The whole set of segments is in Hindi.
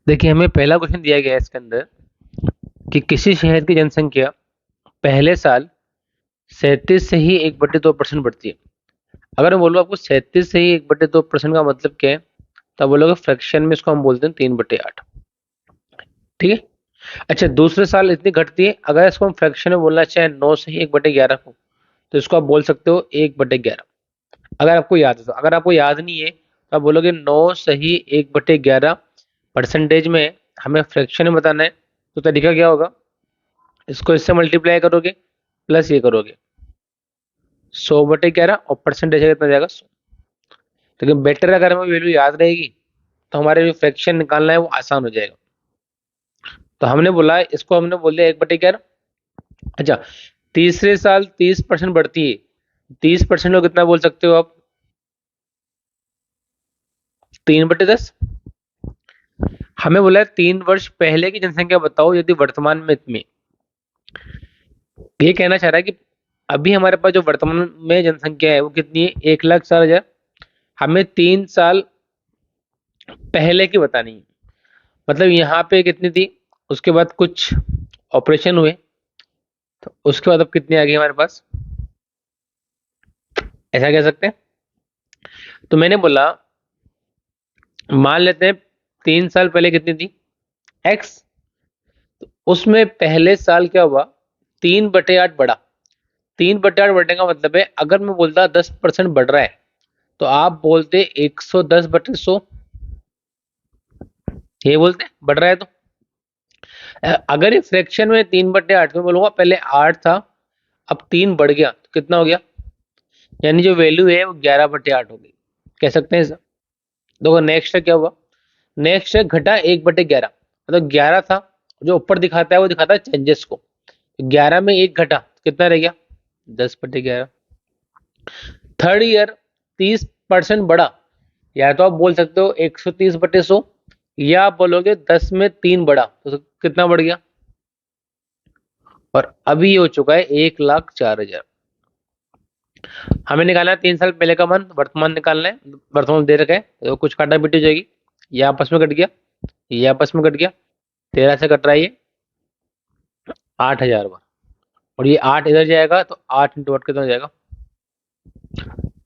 देखिए, हमें पहला क्वेश्चन दिया गया है इसके अंदर कि किसी शहर की जनसंख्या पहले साल 37 से ही 1/2% बढ़ती है। अगर मैं बोलूँ आपको 37 से ही 1/2% का मतलब क्या है, तब बोलोगे फ्रैक्शन में इसको हम बोलते हैं 3/8। ठीक है। अच्छा, दूसरे साल इतनी घटती है, अगर इसको हम फ्रैक्शन में बोलना चाहें 9 से ही 1/11 को, तो इसको आप बोल सकते हो 1/11। अगर आपको याद है तो, अगर आपको याद नहीं है तो आप बोलोगे 9 सही 1/11 परसेंटेज में हमें फ्रैक्शन में बताना है। तो तरीका क्या होगा, इसको इससे मल्टीप्लाई करोगे प्लस ये करोगे 100/11 और परसेंटेज कितना जाएगा 100। लेकिन बेटर अगर हमें वैल्यू याद रहेगी तो हमारे जो फ्रैक्शन निकालना है वो आसान हो जाएगा। तो हमने बोला इसको, हमने बोल दिया 1/11। अच्छा, तीसरे साल 30% बढ़ती है, 30% को कितना बोल सकते हो आप, 3/10। हमें बोला है 3 वर्ष पहले की जनसंख्या बताओ यदि वर्तमान में इतनी। ये कहना चाह रहा है कि अभी हमारे पास जो वर्तमान में जनसंख्या है वो कितनी है, 1,04,000। हमें 3 साल पहले की बतानी है। मतलब यहाँ पे कितनी थी, उसके बाद कुछ ऑपरेशन हुए, तो उसके बाद अब कितनी आ गई हमारे पास, ऐसा कह सकते हैं। तो मैंने बोला मान लेते हैं 3 साल पहले कितनी थी, एक्स। तो उसमें पहले साल क्या हुआ, 3/8 बढ़ा। 3/8 बढ़ने का मतलब है अगर मैं बोलता 10% बढ़ रहा है तो आप बोलते 110/100। ये बोलते बढ़ रहा है तो अगर ये फ्रैक्शन में 3/8 में बोलूंगा, पहले 8 था अब 3 बढ़ गया तो कितना हो गया, यानी जो वैल्यू है वो 11/8 हो गई। कह सकते हैं इसे। देखो नेक्स्ट क्या हुआ, नेक्स्ट घटा 1/11। मतलब 11 था, जो ऊपर दिखाता है वो दिखाता है चेंजेस को। 11 में 1 घटा तो कितना रह गया, 10/11। थर्ड ईयर 30% बढ़ा, या तो आप बोल सकते हो 130/100, या आप बोलोगे 10 में 3 बढ़ा तो कितना बढ़ गया। और अभी ये हो चुका है 1,04,000। हमें निकालना है 3 साल पहले का मान, वर्तमान निकालना है। वर्तमान दे रखा है तो कुछ काटा पीटी हो जाएगी, ये आपस में कट गया, ये आपस में कट गया, 13 से कट रहा है ये 8,000 बार। और ये 8 इधर जाएगा तो 8 × 8 कितना हो जाएगा,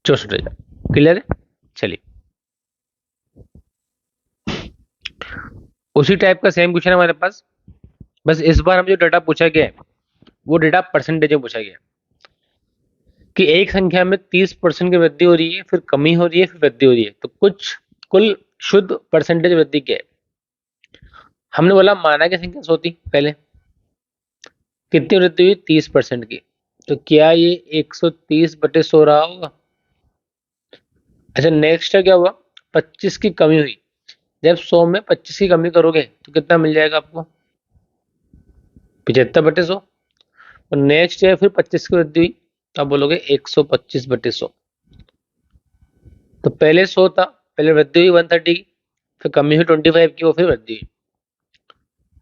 64,000। क्लियर है। चलिए, उसी टाइप का सेम क्वेश्चन है हमारे पास। बस इस बार हम जो डाटा पूछा गया है वो डाटा परसेंटेज में पूछा गया है कि एक संख्या में 30% की वृद्धि हो रही है, फिर कमी हो रही है, फिर वृद्धि हो रही है, तो कुछ कुल शुद्ध परसेंटेज वृद्धि क्या है। हमने बोला माना की संख्या 100 थी पहले, कितनी वृद्धि हुई 30% की, तो क्या ये 130/100 रहा होगा। अच्छा, नेक्स्ट क्या हुआ, 25 की कमी हुई। जब 100 में 25 की कमी करोगे तो कितना मिल जाएगा आपको, 75/100। और नेक्स्ट है फिर 25 की वृद्धि हुई, तो आप बोलोगे 125/100। तो पहले 100 था, पहले वृद्धि हुई 130 की, फिर कमी हुई 25 की, वो फिर वृद्धि हुई।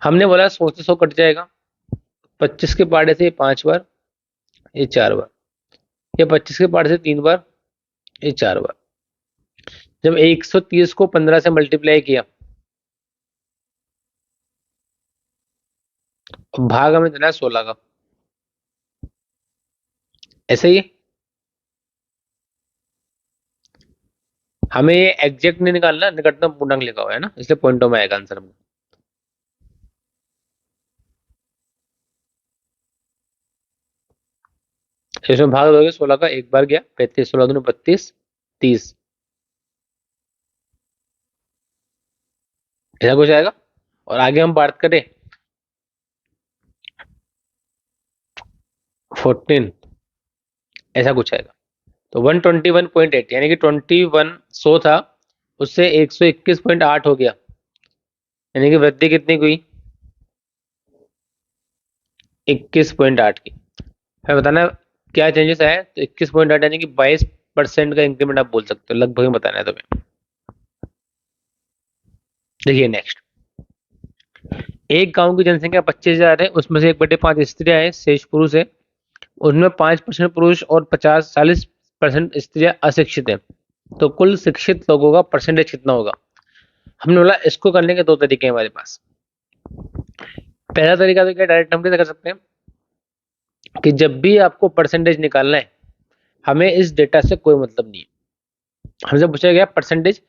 हमने बोला 100 से 100 कट जाएगा, 25 के पहाड़े से 5 बार, ये 4 बार, या 25 के पहाड़े से 3 बार, ये 4 बार। जब 130 को 15 से मल्टीप्लाई किया, भाग हमें देना है 16 का, ऐसे ही। हमें ये एग्जैक्ट नहीं निकालना, निकटतम पूर्णांक लिखा हुआ है ना, इसलिए पॉइंटों में आएगा आंसर में। इसमें भाग दोगे 16 का, एक बार गया 35, 16 दूनी 32, 30, ऐसा कुछ आएगा। और आगे हम बात करें 14, ऐसा कुछ आएगा। तो 121.8 यानी कि 21 100 था, उससे 121.8 हो गया, यानी कि वृद्धि कितनी हुई, 21.8 की। हमें बताना है क्या चेंजेस आए, तो 21.8 यानी कि 22% का इंक्रीमेंट आप बोल सकते हो, लगभग ही बताना है तुम्हें। देखिए नेक्स्ट, एक गांव की जनसंख्या 25,000 है, उसमें से 1/5 स्त्रियां हैं, शेष पुरुष है। उनमें 5% पुरुष और 40% स्त्रियां अशिक्षित हैं। तो कुल शिक्षित लोगों का परसेंटेज कितना होगा। हमने बोला इसको करने के दो तरीके हैं हमारे पास। पहला तरीका तो क्या, डायरेक्ट हम कैसे कर सकते हैं कि जब भी आपको परसेंटेज निकालना है, हमें इस डेटा से कोई मतलब नहीं है। हमसे पूछा गया परसेंटेज,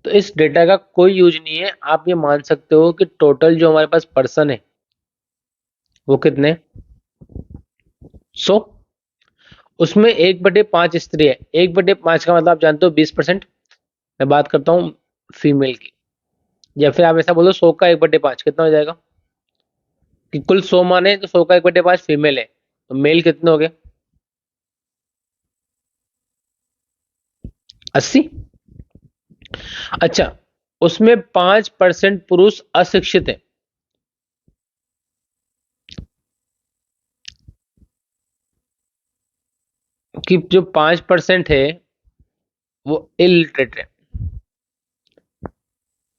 तो इस डेटा का कोई यूज नहीं है। आप ये मान सकते हो कि टोटल जो हमारे पास पर्सन है वो कितने, 100। उसमें 1/5 स्त्री है। 1/5 का मतलब आप जानते हो 20%। मैं बात करता हूँ फीमेल की, या फिर आप ऐसा बोलो 100 का 1/5 कितना हो जाएगा, कि कुल 100 माने तो 100 का 1/5 फीमेल है, तो मेल कितने हो गए, 80। अच्छा, उसमें 5% पुरुष अशिक्षित है, कि जो 5% है वो इलिटरेट है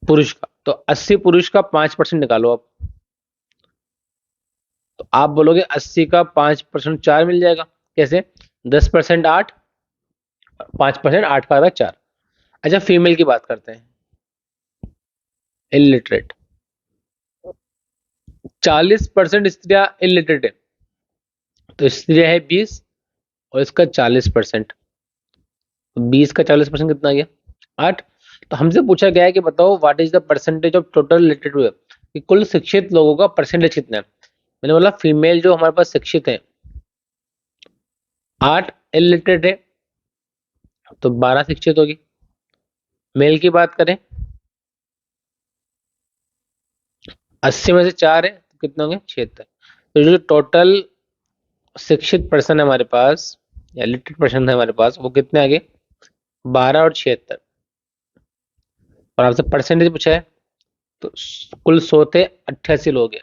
पुरुष का। तो 80 पुरुष का 5% निकालो आप, तो आप बोलोगे 80 का 5% 4 मिल जाएगा। कैसे, 10% 8, 5% 8 का आता है 4। अच्छा, फीमेल की बात करते हैं, इलिटरेट। 40% स्त्रियां इलिटरेट है, तो स्त्रियां है 20 और इसका 40%, 20 का 40% कितना आ गया, 8। तो हमसे पूछा गया है कि बताओ what is the percentage of total literate, कि कुल शिक्षित लोगों का परसेंटेज कितना है। मैंने बोला फीमेल जो हमारे पास शिक्षित है 8, इलिटरेट है तो 12 शिक्षित होगी। मेल की बात करें, 80 में से 4 है तो कितने होंगे, 76। तो जो टोटल शिक्षित पर्सन है हमारे पास, या लिटरेट पर्सन है हमारे पास, वो कितने आ गए, 12 और 76। और आपसे परसेंटेज पूछा है, तो कुल 100 थे, 88 लोग हैं।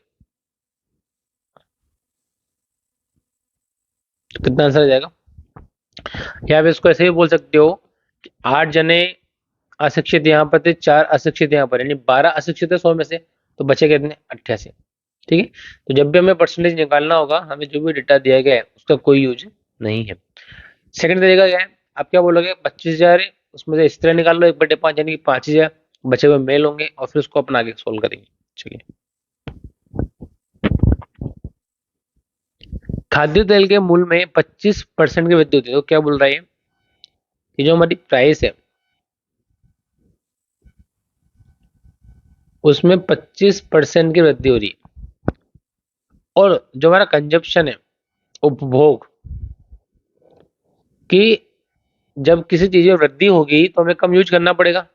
तो कितना आंसर आ जाएगा। या आप इसको ऐसे भी बोल सकते हो कि 8 जने अशिक्षित यहाँ पर थे, 4 अशिक्षित यहाँ पर, यानी 12 अशिक्षित है 100 में से, तो बचे कितने, 88। ठीक है। तो जब भी हमें परसेंटेज निकालना होगा, हमें जो भी डेटा दिया गया है उसका कोई यूज नहीं है। सेकंड तरीका क्या है, आप क्या बोलोगे, 25,000 है, उसमें से स्त्री निकाल लो 1/5, यानी कि 5,000 बचे हुए मेल होंगे, और फिर उसको अपना आगे सोल्व करेंगे। चलिए, खाद्य तेल के मूल्य में 25% की वृद्धि होती है, तो क्या बोल रहा है कि जो हमारी प्राइस है उसमें 25% की वृद्धि हो रही है, और जो हमारा कंजप्शन है, उपभोग, कि जब किसी चीज में वृद्धि होगी तो हमें कम यूज करना पड़ेगा,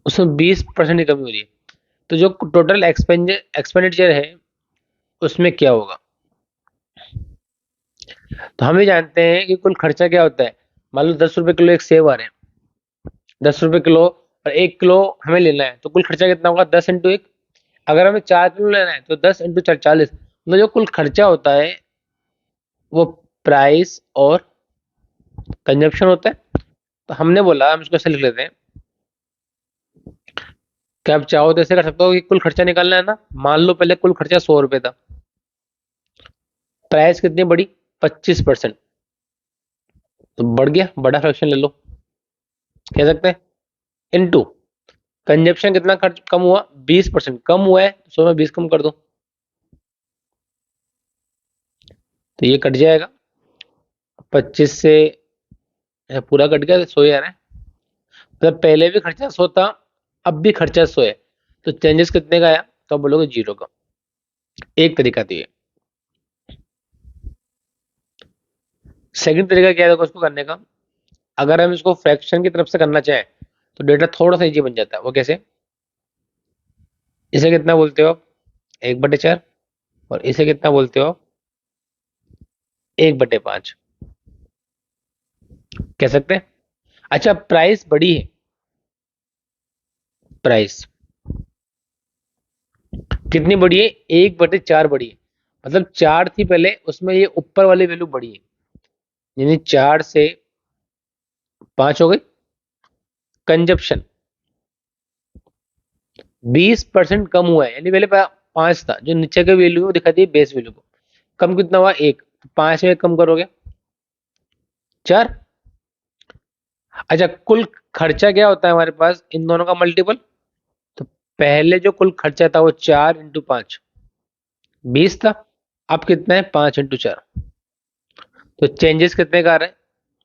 उसमें 20% की कमी हो रही है। तो जो टोटल एक्सपेंडिचर है उसमें क्या होगा। तो हम ये जानते हैं कि कुल खर्चा क्या होता है। मान लो 10 रुपए किलो एक सेब आ रहे हैं, 10 रुपए किलो, और 1 किलो हमें लेना है, तो कुल खर्चा कितना होगा, 10 × 1। अगर हमें 4 किलो लेना है तो 10 × 4 40। मतलब जो कुल खर्चा होता है वो प्राइस और कंजप्शन होता है। तो हमने बोला हम इसको ऐसे लिख लेते हैं कि आप चाहो तो ऐसे कर सकते हो कि कुल खर्चा निकालना है ना, मान लो पहले कुल खर्चा 100 रुपए था, प्राइस कितनी बढ़ी, 25%, तो बढ़ गया, बड़ा फ्रैक्शन ले लो, कह सकते हैं, इनटू कंजप्शन कितना खर्च कम हुआ, 20% कम हुआ है, 100 में 20 कम कर दो, तो ये कट जाएगा 25 से, पूरा कट गया, 100 ही आ रहा है। मतलब पहले भी खर्चा 100 था, अब भी खर्चा 100 है, तो चेंजेस कितने का आया, तो आप बोलोगे 0 का। एक तरीका तो ये। सेकंड तरीका क्या है देखो उसको करने का, अगर हम इसको फ्रैक्शन की तरफ से करना चाहें तो डेटा थोड़ा सा इजी बन जाता है। वो कैसे, इसे कितना बोलते हो आप, 1/4, और इसे कितना बोलते हो, 1/5, कह सकते हैं। अच्छा, प्राइस बड़ी है, प्राइस कितनी बड़ी है, 1/4 बड़ी है, मतलब 4 थी पहले, उसमें ये ऊपर वाली वैल्यू बड़ी है, यानी 4 से 5 हो गई। कंजप्शन 20% कम हुआ है, यानी पहले 5 था, जो नीचे का वैल्यू है वो दिखाती है बेस वैल्यू को। कम कितना हुआ, 1, तो 5 में कम करोगे 4। अच्छा, कुल खर्चा क्या होता है हमारे पास इन दोनों का मल्टीपल? तो पहले जो कुल खर्चा था वो 4 × 5 20 था। अब कितना है? 5 × 4। तो चेंजेस कितने का आ रहा है?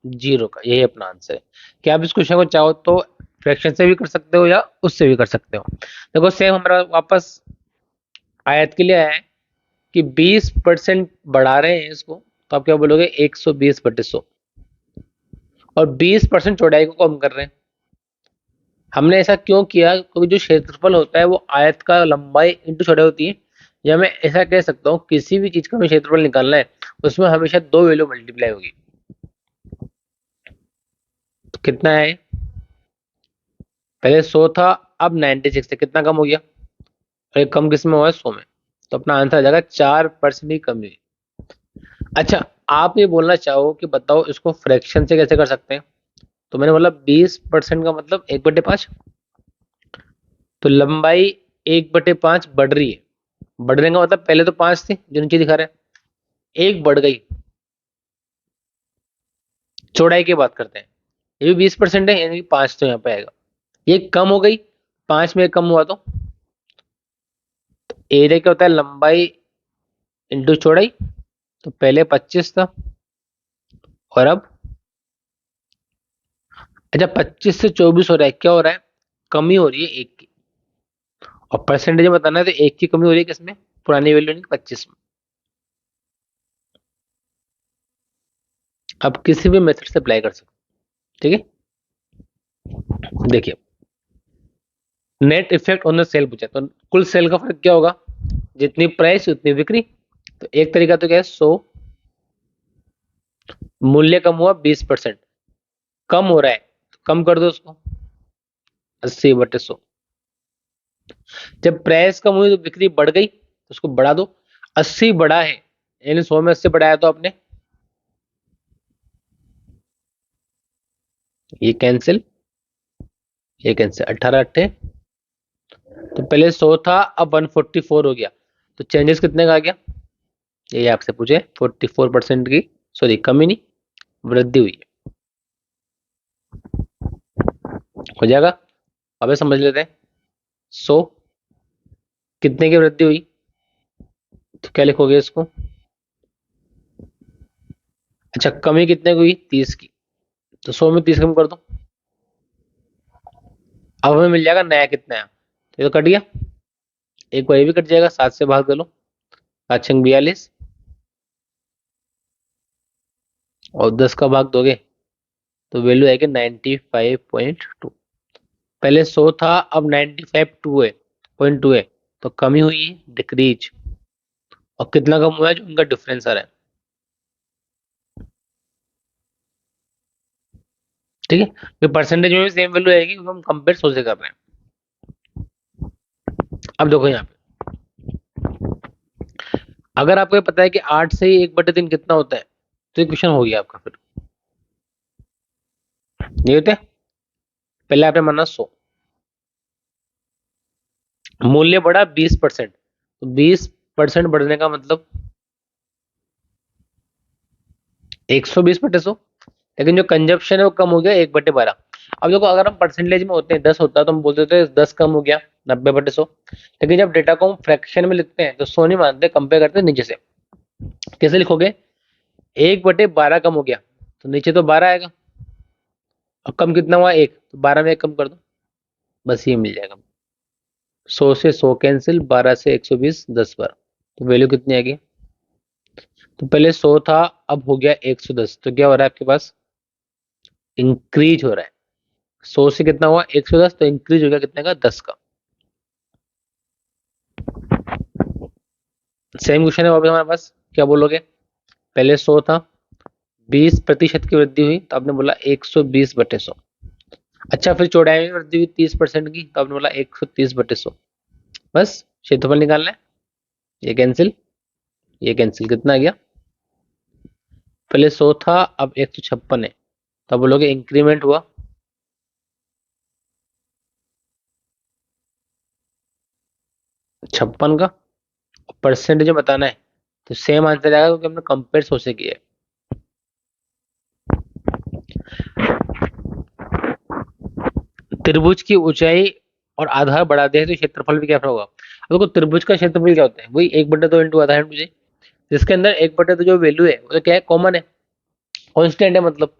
0 का। यही अपना आंसर है। क्या आप इस क्वेश्चन को चाहो तो फ्रैक्शन से भी कर सकते हो या उससे भी कर सकते हो। देखो सेम हमारा वापस आयत के लिए आया है कि 20% बढ़ा रहे हैं इसको, तो आप क्या बोलोगे? 120/100। और 20% चौड़ाई को कम कर रहे हैं। हमने ऐसा क्यों किया? क्योंकि जो क्षेत्रफल होता है वो आयत का लंबाई इंटू चौड़ाई होती है। या मैं ऐसा कह सकता हूँ, किसी भी चीज का हमें क्षेत्रफल निकालना है उसमें हमेशा दो वैल्यू मल्टीप्लाई होगी। तो कितना है? पहले 100 था, अब 96 है। कितना कम हो गया? और ये कम किस में हुआ है? 100 में। तो अपना आंसर आ जाएगा 4% ही कमी हुई। अच्छा, आप ये बोलना चाहो कि बताओ इसको फ्रैक्शन से कैसे कर सकते हैं? तो मैंने बोला 20% का मतलब 1/5। तो लंबाई 1/5 बढ़ रही है। बढ़ने का मतलब पहले तो 5 थी जो नीचे दिखा रहे हैं, एक बढ़ गई। चौड़ाई की बात करते हैं। ये भी 20% है, यानी कि 5 तो यहाँ पे आएगा। ये कम हो गई, 5 में कम हुआ तो एरिया क्या होता है? लंबाई इंटू चौड़ाई। तो पहले 25 था और अब, अच्छा 25 से 24 हो रहा है। क्या हो रहा है? कमी हो रही है एक की। और परसेंटेज में बताना है तो एक की कमी हो रही है किसमें? पुरानी वैल्यू नहीं, 25 में। अब किसी भी मेथड से अप्लाई कर सकते। ठीक है, देखिए net effect on the sale पूछा तो कुल सेल का फर्क क्या होगा? जितनी प्राइस उतनी बिक्री। तो एक तरीका तो क्या है? 100 मूल्य कम हुआ 20%। कम हो रहा है तो कम कर दो उसको, 80/100। जब प्राइस कम हुई तो बिक्री बढ़ गई तो उसको बढ़ा दो। 80 बढ़ा है, यानी 100 में 80 बढ़ाया तो आपने, ये कैंसिल, ये कैंसिल। 18 8 तो पहले 100 था, अब 144 हो गया। तो चेंजेस कितने का आ गया? ये आपसे पूछे, 44% की, सॉरी कमी नहीं, वृद्धि हुई है। हो जाएगा। अब समझ लेते हैं। 100 कितने की वृद्धि हुई? तो क्या लिखोगे इसको? अच्छा, कमी कितने की हुई? 30 की। तो 100 में 30 कम कर दो। अब हमें मिल जाएगा नया कितना है। तो ये तो कट गया, एक बार ये भी कट जाएगा। 7 से भाग दो लो, 7×42। और 10 का भाग दोगे तो वैल्यू आएगी 95.2। पहले 100 था, अब 95.2 है। तो कमी हुई है, डिक्रीज। और कितना कम हुआ है? जो उनका डिफरेंस आ रहा है। ठीक है, ये परसेंटेज में भी सेम वैल्यू आएगी क्योंकि हम कंपेयर 100 से कर रहे हैं। अब देखो यहाँ पे, अगर आपको ये पता है कि 8 से ही 1/3 कितना होता है, तो ये क्वेश्चन हो गया आपका। फिर नहीं होते? पहले आपने माना 100, मूल्य बढ़ा 20%। तो 20% बढ़ने का मतलब 120/100। लेकिन जो कंजप्शन है वो कम हो गया 1/12। अब देखो, अगर हम परसेंटेज में होते हैं 10 होता है तो हम बोलते थे 10 कम हो गया, 90/100। लेकिन जब डेटा को हम फ्रैक्शन में लिखते हैं तो 100 नहीं मानते, कंपेयर करते हैं नीचे से। कैसे लिखोगे? 1/12 कम हो गया तो नीचे तो 12 आएगा। और कम कितना हुआ? 1, तो 12 में 1 कम कर दो, बस ये मिल जाएगा। 100 से 100 कैंसिल, 12 से 120, 10 बार। तो वैल्यू कितनी आएगी? तो पहले 100 था, अब हो गया 110। तो क्या हो रहा है आपके पास? इंक्रीज हो रहा है। 100 से कितना हुआ? 110। तो इंक्रीज हो गया कितने का? 10 का। सेम क्वेश्चन है वापस हमारे पास। क्या बोलोगे? पहले 100 था, 20% की वृद्धि हुई तो आपने बोला 120/100। अच्छा, फिर चौड़ाई में वृद्धि हुई 30% की तो आपने बोला 130/100। बस क्षेत्रफल निकालना है। ये कैंसिल, ये कैंसिल। कितना आ गया? पहले 100 था, अब 156 है। तो आप बोलोगे इंक्रीमेंट हुआ 56 का। परसेंटेज में बताना है तो सेम आंसर आएगा क्योंकि हमने कंपेयर 100 से किया है। त्रिभुज की ऊंचाई और आधार बढ़ा दे तो क्षेत्रफल भी क्या होगा। अब देखो त्रिभुज का क्षेत्रफल क्या होता है, वही 1/2 इंटू आधार इंटू ऊंचाई, जिसके अंदर 1/2 जो वैल्यू है वो तो क्या है, कॉमन है, कांस्टेंट है मतलब।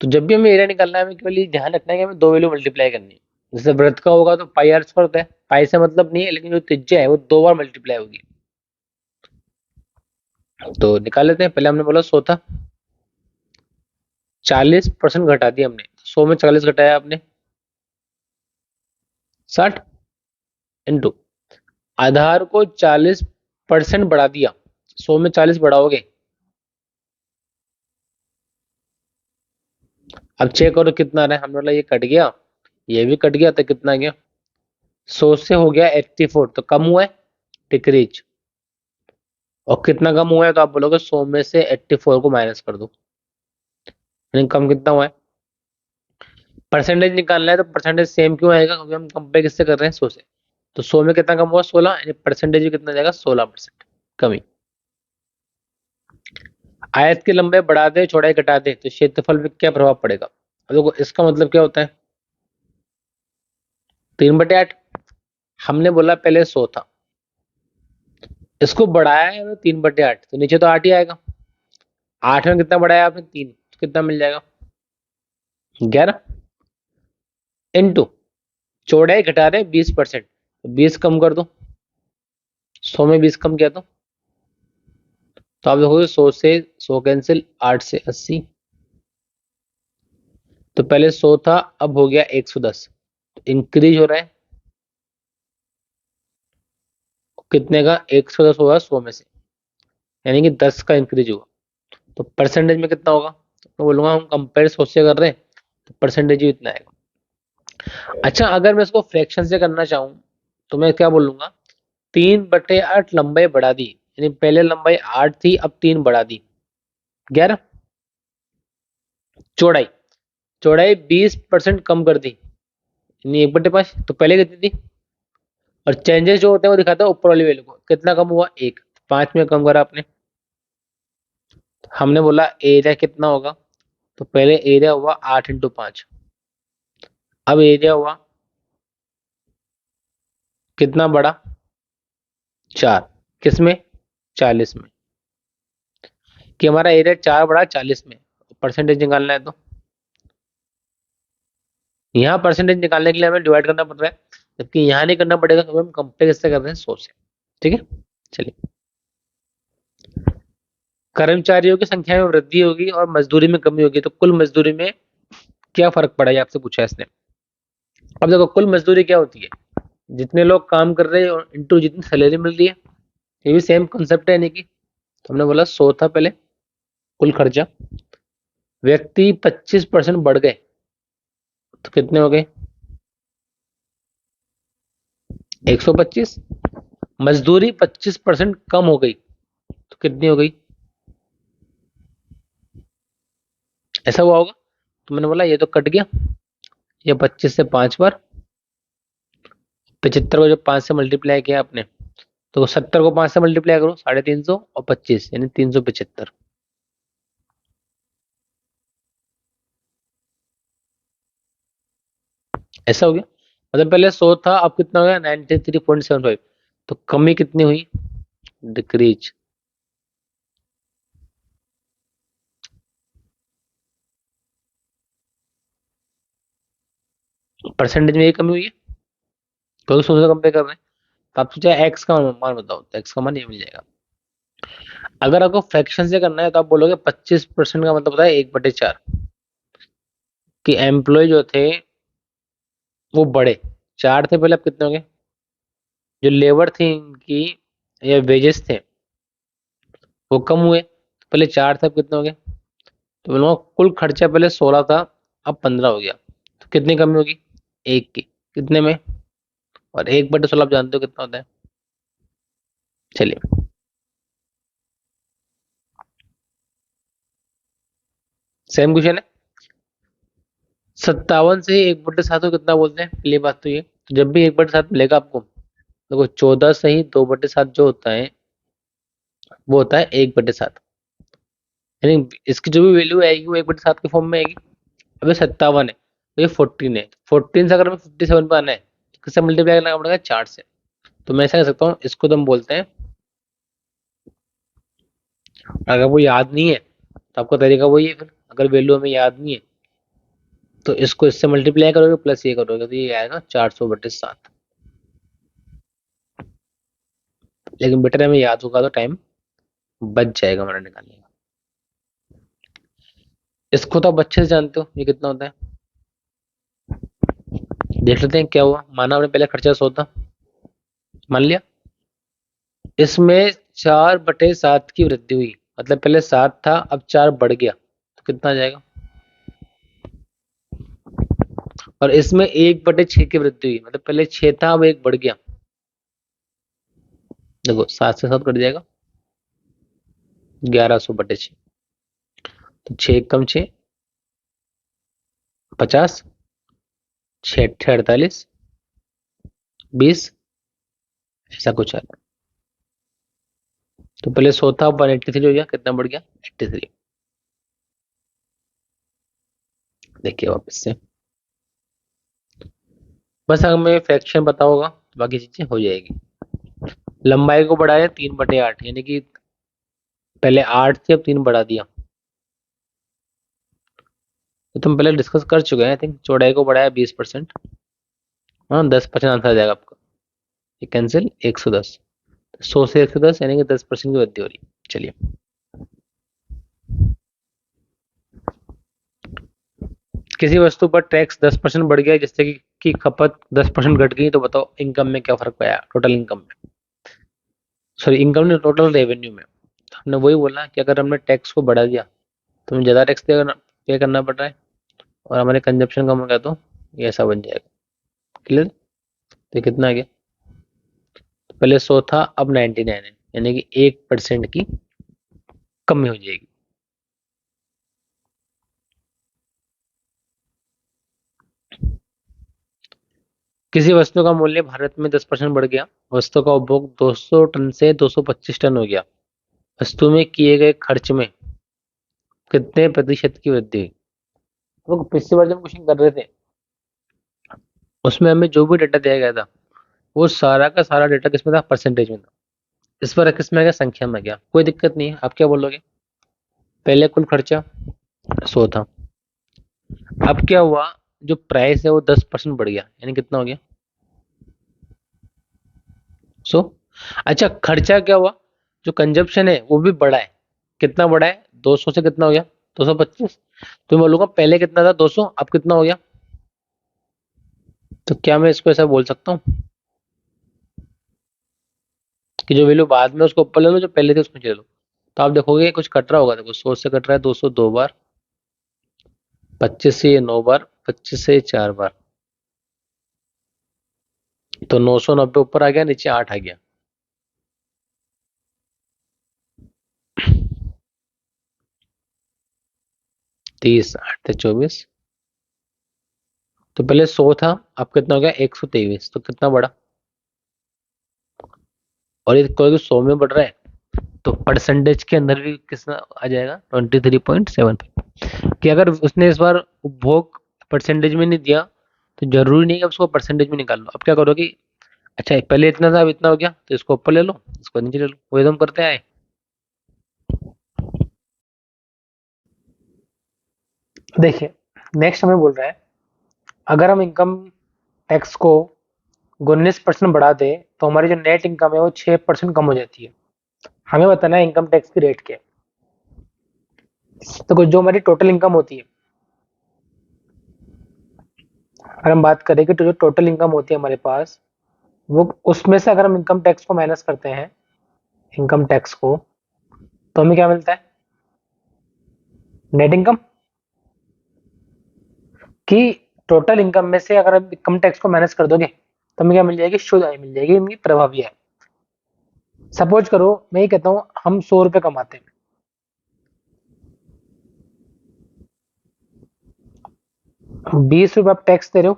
तो जब भी हमें एरिया निकालना है, हमें केवल ये ध्यान रखना है कि हमें दो वैल्यू मल्टीप्लाई करनी है। जैसे वृत्त का होगा तो पाई आर स्क्वायर होता है, पाई से मतलब नहीं है, लेकिन जो त्रिज्या है वो दो बार मल्टीप्लाई होगी। तो निकाल लेते हैं। पहले हमने बोला 100 था, 40% घटा दिया हमने, 100 में 40 घटाया आपने 60 इंटू आधार को 40% बढ़ा दिया, 100 में 40 बढ़ाओगे, अब चेक करो कितना आ रहा है। हमने बोला ये कट गया, ये भी कट गया, तो कितना गया, 100 से हो गया 84, तो कम हुआ है, डिक्रीज। और कितना कम हुआ है, तो आप बोलोगे 100 में से 84 को माइनस कर दो, यानी कम कितना हुआ है। परसेंटेज निकालना है तो परसेंटेज सेम क्यों आएगा, क्योंकि हम कंपेयर किससे कर रहे हैं, 100 से। तो 100 में कितना कम हुआ, 16, यानी परसेंटेज भी कितना जाएगा, 16% कमी। आयत की लंबाई बढ़ा दे चौड़ाई घटा दे तो क्षेत्रफल पे क्या प्रभाव पड़ेगा। अब देखो इसका मतलब क्या होता है, 3/8, हमने बोला पहले 100 था, इसको बढ़ाया है तो 3/8, तो नीचे तो 8 ही आएगा। 8 में कितना बढ़ाया आपने, 3, तो कितना मिल जाएगा, 11 इंटू चौड़ाई घटा रहे 20%, तो 20 कम कर दो, 100 में 20 कम किया तो आप देखोगे 100 से 100 कैंसिल, 8 से 80, तो पहले 100 था, अब हो गया 110, तो इंक्रीज हो रहा है, कितने का, 110 होगा 100 में से, यानी कि 10 का इंक्रीज हुआ। तो परसेंटेज में कितना होगा, तो मैं बोलूंगा हम कंपेयर 100 से कर रहे हैं तो परसेंटेज ही इतना आएगा। अच्छा अगर मैं इसको फ्रैक्शन से करना चाहूँ तो मैं क्या बोलूंगा, 3/8 लंबाई बढ़ा दी, यानी पहले लंबाई 8 थी, अब 3 बढ़ा दी, 11। चौड़ाई, चौड़ाई 20% कम कर दी, यानी 1/5, तो पहले कितनी थी। और चेंजेस जो होते हैं वो दिखाता है ऊपर वाली वैल्यू को, कितना कम हुआ, 1, 5 में कम करा आपने। हमने बोला एरिया कितना होगा, तो पहले एरिया हुआ 8 इंटू 5, अब एरिया हुआ कितना बड़ा, 4, किसमें, 40 में, कि हमारा एरिया 4 बड़ा 40 में, परसेंटेज निकालना है तो यहाँ परसेंटेज निकालने के लिए हमें डिवाइड करना पड़ रहा है, जबकि यहाँ नहीं करना पड़ेगा क्योंकि हम कंपेयर किससे कर रहे हैं, 100 से। ठीक है, चलिए। कर्मचारियों की संख्या में वृद्धि होगी और मजदूरी में कमी होगी, तो कुल मजदूरी में क्या फर्क पड़ा, ये आपसे पूछा है इसने। अब देखो कुल मजदूरी क्या होती है, जितने लोग काम कर रहे हैं इंटू जितनी सैलरी मिल रही है, ये भी सेम कंसेप्ट है, यानी कि तो हमने बोला 100 था पहले कुल खर्चा, व्यक्ति 25% बढ़ गए तो कितने हो गए, 125। मजदूरी 25% कम हो गई तो कितनी हो गई, ऐसा हुआ होगा। तो मैंने बोला ये तो कट गया, ये 25 से 5 बार, 75 को जब 5 से मल्टीप्लाई किया आपने, तो 70 को 5 से मल्टीप्लाई करो, 350 और 25 यानी 375, ऐसा हो गया। मतलब पहले 100 था, अब कितना हो गया, 93.75, तो कमी कितनी हुई, डिक्रीज। परसेंटेज में ये कमी हुई है, तो 100 से कंपेयर कर रहे हैं, तो आप सोचा एक्स का मान बताओ, तो एक्स का मान ये मिल जाएगा। अगर आपको फ्रैक्शन से करना है तो आप बोलोगे 25% का मतलब होता है 1/4, कि एम्प्लॉय जो थे वो बढ़े, 4 थे पहले, अब कितने हो गए, जो लेबर थी इनकी या वेजेस थे वो कम हुए, पहले 4 थे अब कितने हो गए। तो बोलूंगा कुल खर्चा पहले 16 था, अब 15 हो गया, तो कितनी कमी होगी, एक की, कितने में, और 1/16 आप जानते हो कितना होता है। चलिए, सेम क्वेश्चन है। 57 से 1/7 को कितना बोलते हैं, पहली बात तो ये, तो जब भी 1/7 मिलेगा आपको, देखो 14 से ही 2/7 जो होता है वो होता है 1/7, यानी इसकी जो भी वैल्यू आएगी वो 1/7 के फॉर्म में आएगी। अभी 57 है, तो ये 14 है, 14 से अगर हमें 57 पे आना है तो किससे मल्टीप्लाई करना पड़ेगा, 4 से। तो मैं ऐसा कर सकता हूँ, इसको तो हम बोलते हैं, अगर वो याद नहीं है तो आपका तरीका वही है, फिर अगर वैल्यू हमें याद नहीं है तो इसको इससे मल्टीप्लाई करोगे प्लस ये करोगे तो ये आएगा 400/7। लेकिन बेटर हमें याद होगा तो टाइम बच जाएगा हमारा निकालने का। इसको तो आप अच्छे से जानते हो ये कितना होता है। देख लेते हैं क्या हुआ। माना हमने पहले खर्चा 100 था, मान लिया। इसमें 4/7 की वृद्धि हुई, मतलब पहले 7 था अब 4 बढ़ गया, तो कितना आ जाएगा। और इसमें 1/6 की वृद्धि हुई, मतलब पहले 6 था अब 1 बढ़ गया। देखो 7 से 7 कट जाएगा, 1100/6। तो 6 कम 6 50, 6 48, 20, ऐसा कुछ है। तो पहले 100 था 183 हो गया, कितना बढ़ गया 83। देखिए वापस से, बस हमें फ्रैक्शन पता होगा तो बाकी चीजें हो जाएगी। लंबाई को बढ़ाया 3/8, यानी कि पहले 8 थी अब 3 बढ़ा दिया। तो तुम पहले डिस्कस कर चुके हैं आई थिंक। चौड़ाई को बढ़ाया 20%। हाँ 10% आंसर आ जाएगा आपका। ये कैंसिल 110, 100 से 110 यानी कि 10% की वृद्धि हो रही है। चलिए, किसी वस्तु पर टैक्स 10% बढ़ गया जिससे कि खपत 10% घट गई, तो बताओ इनकम में क्या फर्क आया, टोटल इनकम में। सॉरी इनकम नहीं, टोटल रेवेन्यू में। तो हमने वही बोला कि अगर हमने टैक्स को बढ़ा दिया तो हमें ज्यादा टैक्स पे करना पड़ रहा है और हमारे कंजप्शन कम हो गया तो ये ऐसा बन जाएगा। क्लियर। तो कितना आ गया, तो पहले 100 था अब 99 है, यानी कि 1% की कमी हो जाएगी। किसी वस्तु का मूल्य भारत में 10% बढ़ गया, वस्तु का उपभोग 200 टन से 225 टन हो गया, वस्तु में किए गए खर्च में कितने प्रतिशत की वृद्धि हुई। तो पिछली बार जब क्वेश्चन कर रहे थे उसमें हमें जो भी डेटा दिया गया था वो सारा का सारा डेटा किसमें था, परसेंटेज में था। इस बार किसमें आ गया, संख्या में गया। कोई दिक्कत नहीं है, आप क्या बोलोगे। पहले कुल खर्चा 100 था, अब क्या हुआ, जो प्राइस है वो 10% बढ़ गया, यानी कितना हो गया 100। अच्छा खर्चा क्या हुआ, जो कंजप्शन है वो भी बढ़ा है। कितना बढ़ा है, 200 से कितना हो गया 225। तो मैं बोलूंगा पहले कितना था 200, अब कितना हो गया। तो क्या मैं इसको ऐसा बोल सकता हूँ कि जो वैल्यू बाद में उसको ऊपर ले लो, जो पहले थे उसको नीचे ले लो। तो आप देखोगे कुछ कट रहा होगा। देखो 100 से कट रहा है 200 2 बार, 25 से ये 9 बार, 25 से 4 बार, तो 990 ऊपर आ गया, नीचे 8 आ गया। 30 8 24। तो पहले 100 था अब कितना हो गया 123, तो कितना बढ़ा। और ये कोई 100 में बढ़ रहा है तो परसेंटेज के अंदर भी कितना आ जाएगा 23.75। कि अगर उसने इस बार उपभोग परसेंटेज में नहीं दिया तो जरूरी नहीं है उसको परसेंटेज में निकाल लो। अब क्या करो कि अच्छा पहले इतना था अब इतना हो गया तो इसको ऊपर ले लो इसको नीचे ले लो, वो एकदम करते आए। देखिए नेक्स्ट हमें बोल रहा है, अगर हम इनकम टैक्स को 19% बढ़ा दे तो हमारी जो नेट इनकम है वो 6% कम हो जाती है। हमें बताना है इनकम टैक्स की रेट क्या है। तो कुछ जो हमारी टोटल इनकम होती है, अगर हम बात करें कि तो जो टोटल इनकम होती है हमारे पास, वो उसमें से अगर हम इनकम टैक्स को माइनस करते हैं, इनकम टैक्स को, तो हमें क्या मिलता है, नेट इनकम। कि टोटल इनकम में से अगर आप इनकम टैक्स को माइनस कर दोगे तो हमें क्या मिल जाएगी, शुद्ध आय मिल जाएगी, इनकी प्रभावी आय। सपोज करो मैं ये कहता हूँ हम 100 रुपए कमाते हैं, 20 रुपए आप टैक्स दे रहे हो,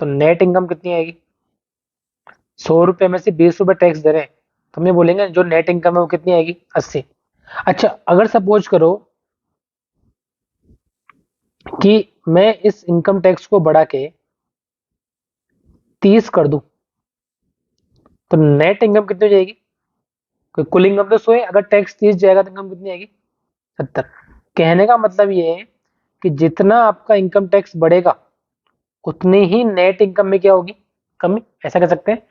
तो नेट इनकम कितनी आएगी। 100 रुपए में से 20 रुपए टैक्स दे रहे हैं तो हम ये बोलेंगे जो नेट इनकम है वो कितनी आएगी, 80। अच्छा अगर सपोज करो कि मैं इस इनकम टैक्स को बढ़ा के 30 कर दूं तो नेट इनकम कितनी हो जाएगी? कोई कुल इनकम तो 100 है, अगर टैक्स 30 जाएगा तो इनकम कितनी आएगी? 70। कहने का मतलब ये है कि जितना आपका इनकम टैक्स बढ़ेगा उतनी ही नेट इनकम में क्या होगी? कमी। ऐसा कह सकते हैं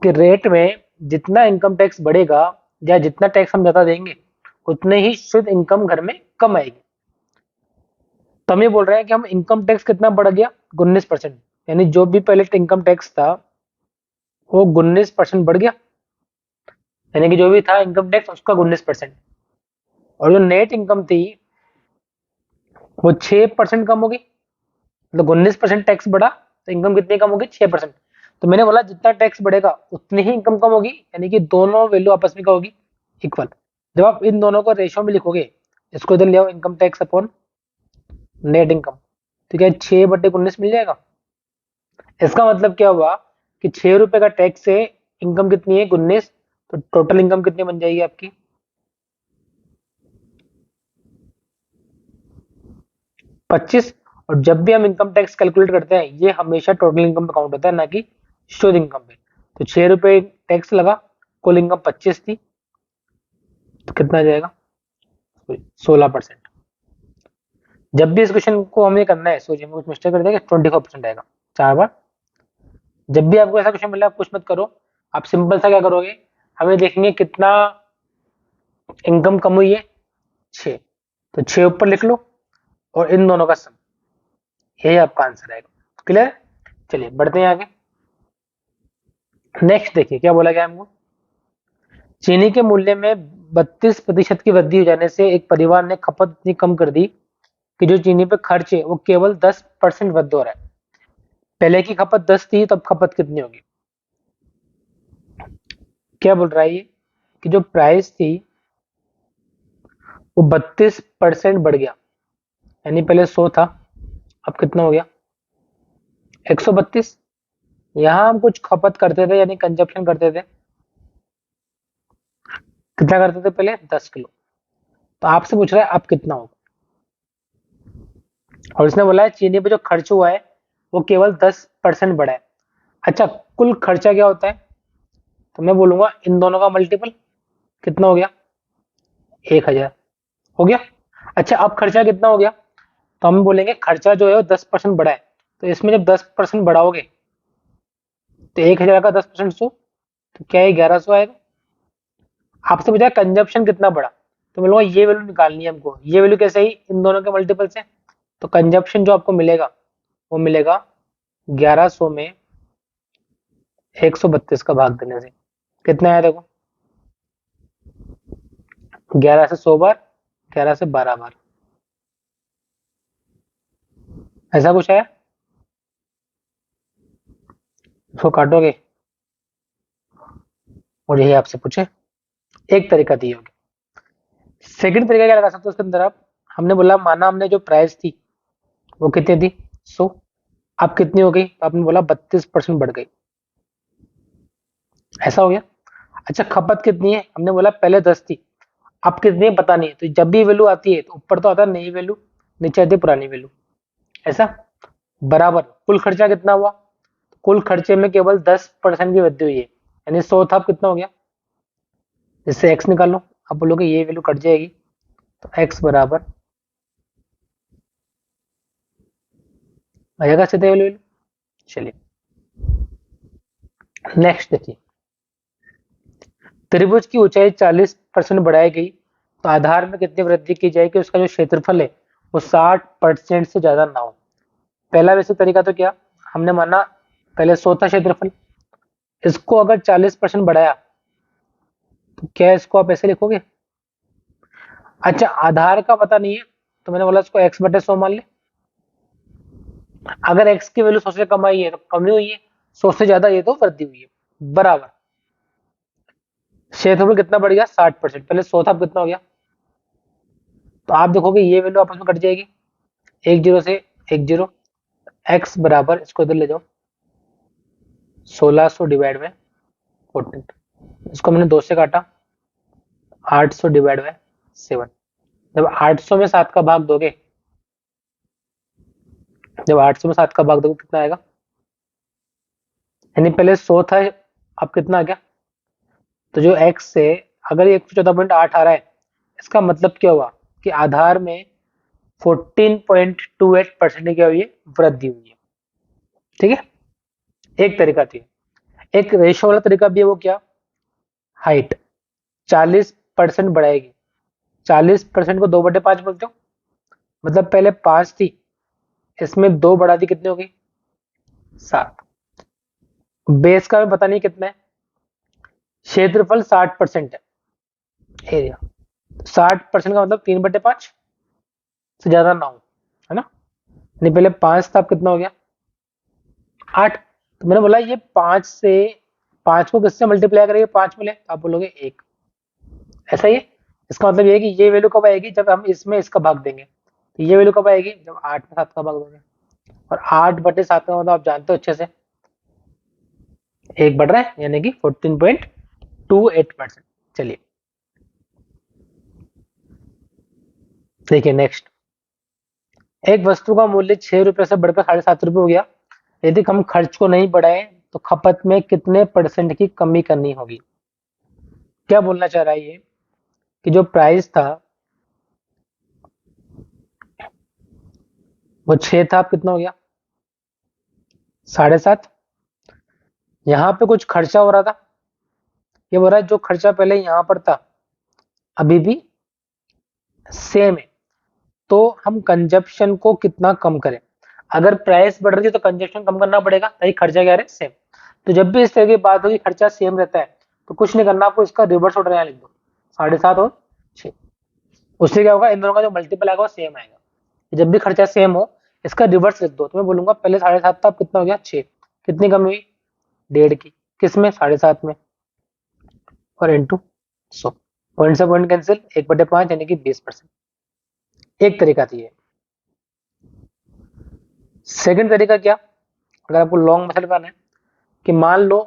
कि रेट में जितना इनकम टैक्स बढ़ेगा या जितना टैक्स हम ज्यादा देंगे उतने ही शुद्ध इनकम घर में कम आएगी। तो हम ये बोल रहे हैं कि हम इनकम टैक्स कितना बढ़ गया? 19%। यानी जो भी पहले इनकम टैक्स था वो 19% बढ़ गया, यानी कि जो भी था इनकम टैक्स उसका 19%। और जो नेट इनकम थी वो 6% कम होगी। मतलब 19% टैक्स बढ़ा तो इनकम कितनी कम होगी? 6%। तो मैंने बोला जितना टैक्स बढ़ेगा उतनी ही इनकम कम होगी, यानी कि दोनों वैल्यू आपस में क्या होगी? इक्वल। जब आप इन दोनों को रेशियो में लिखोगे, इसको इधर ले आओ, income tax upon net income, तो क्या 6/19 मिल जाएगा? इसका मतलब क्या हुआ कि 6 रुपए का टैक्स से इनकम कितनी है? 19। तो टोटल इनकम कितनी बन जाएगी आपकी? 25। और जब भी हम इनकम टैक्स कैलकुलेट करते हैं ये हमेशा टोटल इनकम पे काउंट होता है, ना कि शुद्ध इनकम पे। तो 6 रुपए टैक्स लगा, कुल इनकम 25 थी, तो कितना आ जाएगा? 16%। जब भी इस क्वेश्चन को हमें करना है, सोचिए, कुछ मिस्टेक कर देगा, 24% आएगा 4 बार। जब भी आपको ऐसा क्वेश्चन मिले आप कुछ मत करो, आप सिंपल सा क्या करोगे, हमें देखेंगे कितना इनकम कम हुई है? 6। तो 6 ऊपर लिख लो और इन दोनों का सम, यही आपका आंसर आएगा। क्लियर? चलिए बढ़ते हैं आगे। नेक्स्ट देखिए क्या बोला गया हमको। चीनी के मूल्य में 32% की वृद्धि हो जाने से एक परिवार ने खपत इतनी कम कर दी कि जो चीनी पे खर्च है वो केवल 10% वृद्धि हो रहा है। पहले की खपत 10 थी, तो अब खपत कितनी होगी? क्या बोल रहा है ये कि जो प्राइस थी वो 32% बढ़ गया, यानी पहले 100 था, अब कितना हो गया? 132। यहां हम कुछ खपत करते थे यानी कंजप्शन करते थे, कितना करते थे पहले? 10 किलो। तो आपसे पूछ रहा है अब कितना होगा, और इसने बोला है चीनी पे जो खर्च हुआ है वो केवल 10% बढ़ा है। अच्छा, कुल खर्चा क्या होता है? तो मैं बोलूंगा इन दोनों का मल्टीपल, कितना हो गया? 1000 हो गया। अच्छा, अब खर्चा कितना हो गया? तो हम बोलेंगे खर्चा जो है वो 10% बढ़ा है, तो इसमें जब 10% बढ़ाओगे तो 1000 का 10% 100, तो क्या है? 1100 आएगा। आपसे पूछा कंजप्शन कितना बढ़ा, तो मैं बोलूंगा ये वैल्यू निकालनी है हमको। ये वैल्यू कैसे ही? इन दोनों के मल्टीपल से। तो कंजप्शन जो आपको मिलेगा वो मिलेगा 1100 में 132 का भाग देने से। कितना आया देखो? 11 से 100 बार, 11 से 12 बार, ऐसा कुछ है। इसको काटोगे और यही आपसे पूछे, एक तरीका दी होगी। सेकंड तरीका क्या लगा सकते हो उसके अंदर आप? हमने बोला माना हमने जो प्राइस थी वो कितनी थी? 100। अब कितनी हो गई? तो आपने बोला 32% बढ़ गई, ऐसा हो गया। अच्छा, खपत कितनी है? हमने बोला पहले 10 थी, अब कितनी है पता नहीं है। तो जब भी वैल्यू आती है तो ऊपर तो आता है नई वैल्यू, नीचे आती है पुरानी वैल्यू, ऐसा। बराबर कुल खर्चा कितना हुआ? कुल खर्चे में केवल 10% की वृद्धि हुई है, यानी 100 था, अब कितना हो गया? इससे एक्स निकाल लो। अब बोलोगे ये वैल्यू कट जाएगी, तो एक्स बराबर आ जाएगा सीधे वैल्यू। चलिए नेक्स्ट देखिए, त्रिभुज की ऊंचाई 40% बढ़ाई गई तो आधार में कितनी वृद्धि की जाएगी? उसका जो क्षेत्रफल है वो 60% से ज्यादा ना हो। पहला वैसे तरीका तो क्या, हमने माना पहले 100 था क्षेत्रफल, इसको अगर 40% बढ़ाया तो क्या इसको आप ऐसे लिखोगे? अच्छा, आधार का पता नहीं है तो मैंने बोला इसको x/100 मान ले। अगर x की वैल्यू 100 से कम आई है तो कमी हुई है, 100 से ज्यादा ये तो वृद्धि हुई है। बराबर क्षेत्रफल कितना बढ़ गया? 60%। पहले 100 था, अब कितना हो गया? तो आप देखोगे ये वैल्यू आपस में कट जाएगी, एक जीरो से एक जीरो। एक्स बराबर, इसको इधर ले जाओ, 1600 डिवाइड में 14। इसको मैंने 2 से काटा, 800 डिवाइड में 7। जब 800 में 7 का भाग दोगे जब 800 में 7 का भाग दोगे कितना आएगा? यानी पहले 100 था, अब कितना आ गया? तो जो x से अगर ये 114.8 आ रहा है, इसका मतलब क्या हुआ कि आधार में 14.28% की क्या हुई है? वृद्धि हुई है। ठीक है, एक तरीका थी। एक रेशो वाला तरीका भी है, वो क्या? हाइट 40% बढ़ाएगी। 40% को 2/5 बोलते हो, मतलब पहले 5 थी, इसमें 2 बढ़ा दी, कितनी हो गई? 7। बेस का हमें पता नहीं कितना है, क्षेत्रफल 60% है, एरिया 60% का मतलब 3/5 से ज्यादा ना हो, है ना? नहीं, पहले 5 था, अब कितना हो गया? 8। तो मैंने बोला ये 5 से, 5 को किससे मल्टीप्लाई करेंगे 5 मिले, तो आप बोलोगे 1। ऐसा ही है। इसका मतलब ये है कि ये वैल्यू कब आएगी? जब हम इसमें इसका भाग देंगे। तो ये वैल्यू कब आएगी? जब 8 में 7 का भाग दोगे। और 8/7 का मतलब आप जानते हो अच्छे से, 1 बढ़ रहा है, यानी कि 14.28%। चलिए देखिए नेक्स्ट। एक वस्तु का मूल्य 6 रुपए से बढ़कर 7.5 रुपए हो गया। यदि हम खर्च को नहीं बढ़ाए तो खपत में कितने % की कमी करनी होगी? क्या बोलना चाह रहा है ये कि जो प्राइस था वो 6 था, अब कितना हो गया? 7.5। यहाँ पे कुछ खर्चा हो रहा था, ये बोल रहा है जो खर्चा पहले यहाँ पर था अभी भी सेम है, तो हम कंजप्शन को कितना कम करें? अगर प्राइस बढ़ रही है तो कंजप्शन कम करना पड़ेगा, ताकि खर्चा क्या रहे? सेम। तो जब भी इस तरह की बात होगी, खर्चा सेम रहता है, तो कुछ नहीं करना आपको, इसका रिवर्स ऑर्डर यहाँ लिख दो, 7.5 और 6। उससे क्या होगा? इन दोनों का जो मल्टीपल आएगा वो सेम आएगा। जब भी खर्चा सेम हो, इसका रिवर्स लिख दो। तो मैं बोलूंगा पहले 7.5 था, अब कितना हो गया? 6। कितनी कमी हुई? 1.5 की। किसमें? 7.5 में। और इंटू 100, पॉइंट से पॉइंट कैंसिल, 1/5 यानी कि 20%। एक तरीका थी ये। सेकंड तरीका क्या? अगर आपको लॉन्ग मेथड बनाना है, कि मान लो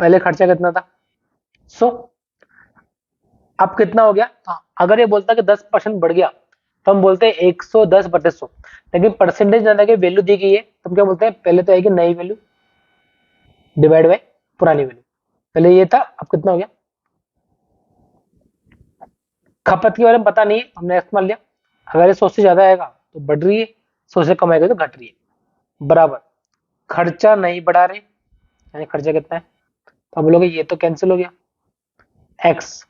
पहले खर्चा कितना था? 100, अब कितना हो गया? अगर ये बोलता कि 10% बढ़ गया, तो हम बोलते हैं 110/100। लेकिन परसेंटेज ज्यादा की वैल्यू दी गई है, तो हम क्या बोलते हैं? पहले तो आएगी नई वैल्यू डिवाइड बाय पुरानी वैल्यू। पहले ये था, अब कितना हो गया? खपत के बारे में पता नहीं है, हमने एक्स मान लिया। अगर ये 100 से ज्यादा आएगा तो बढ़ रही है, 100 से कम आएगा तो घट रही है। बराबर खर्चा नहीं बढ़ा रहे, यानी खर्चा कितना है? तो आप बोलोगे ये तो कैंसिल हो गया, एक्स,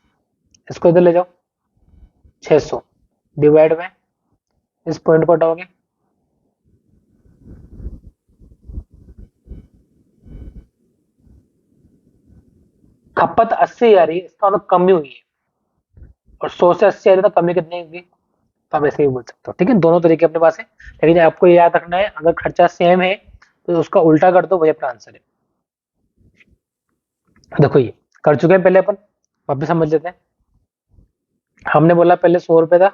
इसको इधर ले जाओ, 600 डिवाइड में इस पॉइंट को हटाओगे, खपत 80 आ रही है, इसका मतलब कमी हुई है। और 100 से 80 आ रही है, तो कमी कितनी होगी? तो आप ऐसे ही बोल सकते हो। ठीक है, दोनों तरीके अपने पास है, लेकिन आपको ये याद रखना है, अगर खर्चा सेम है तो उसका उल्टा कर दो, वही अपना आंसर है। देखो ये कर चुके हैं पहले अपन, वापस समझ लेते हैं। हमने बोला पहले 100 रुपए था,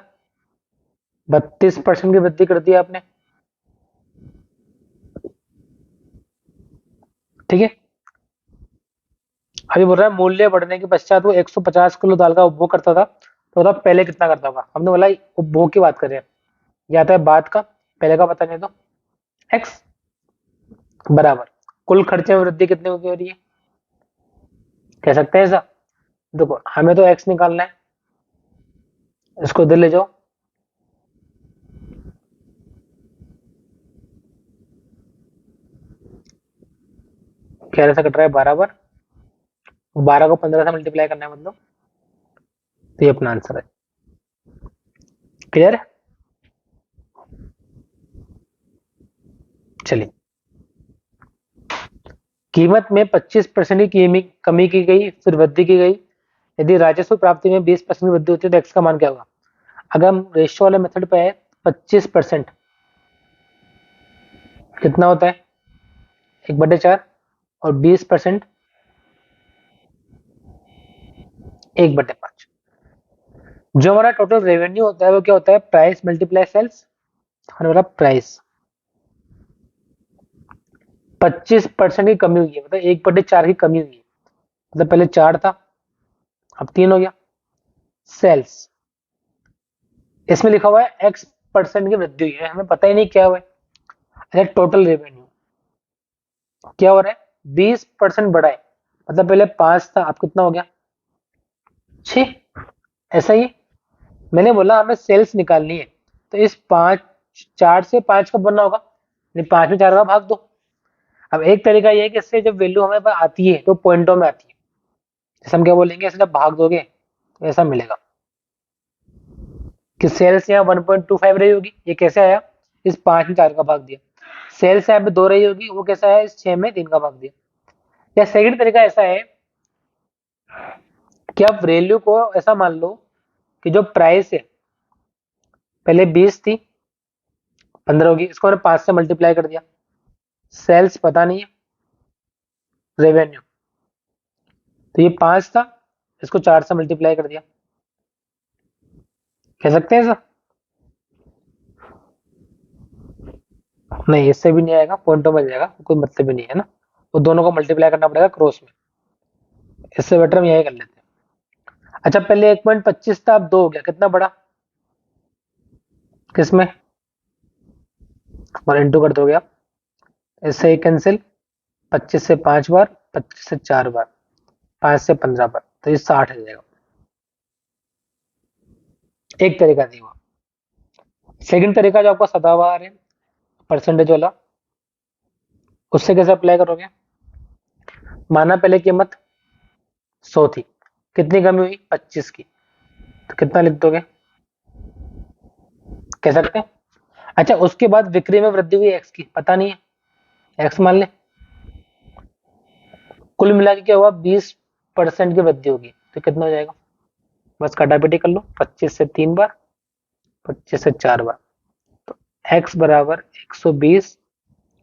32% की वृद्धि कर दी आपने। ठीक है, अभी बोल रहा है मूल्य बढ़ने के पश्चात वो 150 किलो दाल का उपभोग करता था, तो बताओ पहले कितना करता होगा? हमने बोला उपभोग की बात कर रहे हैं, या तो है बाद का, पहले का पता नहीं तो एक्स बराबर कुल खर्चे में वृद्धि कितने की हो रही है, कह सकते हैं ऐसा। देखो हमें तो एक्स निकालना है, इसको इधर ले जाओ, क्या से कट रहा है? 12 को 15 से मल्टीप्लाई करना है, मतलब तो ये अपना आंसर है। क्लियर है? चलिए, कीमत में 25% की कमी की गई, फिर वृद्धि की गई। यदि राजस्व प्राप्ति में 20% की वृद्धि होती है तो एक्स का मान क्या होगा? अगर हम रेशियो वाले मेथड पे है, 25% कितना होता है? 1/4। और 20% 1/5। जो हमारा टोटल रेवेन्यू होता है वो क्या होता है? Price multiply sales. हमारा प्राइस 25% की कमी हुई है, मतलब 1/4 की कमी हुई है, मतलब पहले 4 था, अब 3 हो गया। सेल्स, इसमें लिखा हुआ है X% की वृद्धि हुई है, हमें पता ही नहीं क्या हुआ है। अच्छा टोटल रेवेन्यू क्या हो रहा है, 20% बढ़ा है, मतलब पहले 5 था, अब कितना हो गया 6। ऐसा ही मैंने बोला हमें सेल्स निकालनी है, तो इस 5, 4 से 5 का बनना होगा, यानी 5 में 4 का भाग दो। अब एक तरीका ये है कि इससे जब वैल्यू हमें पास आती है तो पॉइंटों में आती है, जैसे हम क्या बोलेंगे, ऐसे जब भाग दोगे तो ऐसा मिलेगा कि सेल्स यहाँ 1.25 रही होगी, ये कैसे आया, इस 5 में 4 का भाग दिया। सेल्स यहाँ पे 2 रही होगी, वो कैसा है, इस 6 में 3 का भाग दिया। या सेकंड तरीका ऐसा है कि आप वैल्यू को ऐसा मान लो कि जो प्राइस है पहले 20 थी, 15 होगी, इसको मैंने 5 से मल्टीप्लाई कर दिया। सेल्स पता नहीं है, रेवेन्यू तो ये 5 था, इसको 4 से मल्टीप्लाई कर दिया। कह सकते हैं सर, नहीं इससे भी नहीं आएगा, पॉइंटों में जाएगा, कोई मतलब भी नहीं है ना, वो दोनों को मल्टीप्लाई करना पड़ेगा क्रॉस में। इससे बेटर हम यही कर लेते हैं। अच्छा पहले 1.25 था, अब 2 हो गया, कितना बड़ा, किसमें, और इंटू कर दोगे आप, इससे ही कैंसिल, 25 से 5 बार, 25 से 4 बार, 5 से 15 बार, तो ये 60 हो जाएगा। एक तरीका नहीं हुआ। सेकंड तरीका जो आपका सदाबहार है, परसेंटेज वाला, उससे कैसे अप्लाई करोगे, माना पहले कीमत 100 थी, कितनी कमी हुई 25 की, तो कितना लिख दोगे, कह सकते हैं। अच्छा उसके बाद बिक्री में वृद्धि हुई एक्स की, पता नहीं है, एक्स मान ले, कुल मिला के क्या हुआ 20% की वृद्धि होगी, तो कितना हो जाएगा, बस काटापीटी कर लो, 25 से 3 बार, 25 से 4 बार, तो एक्स बराबर 120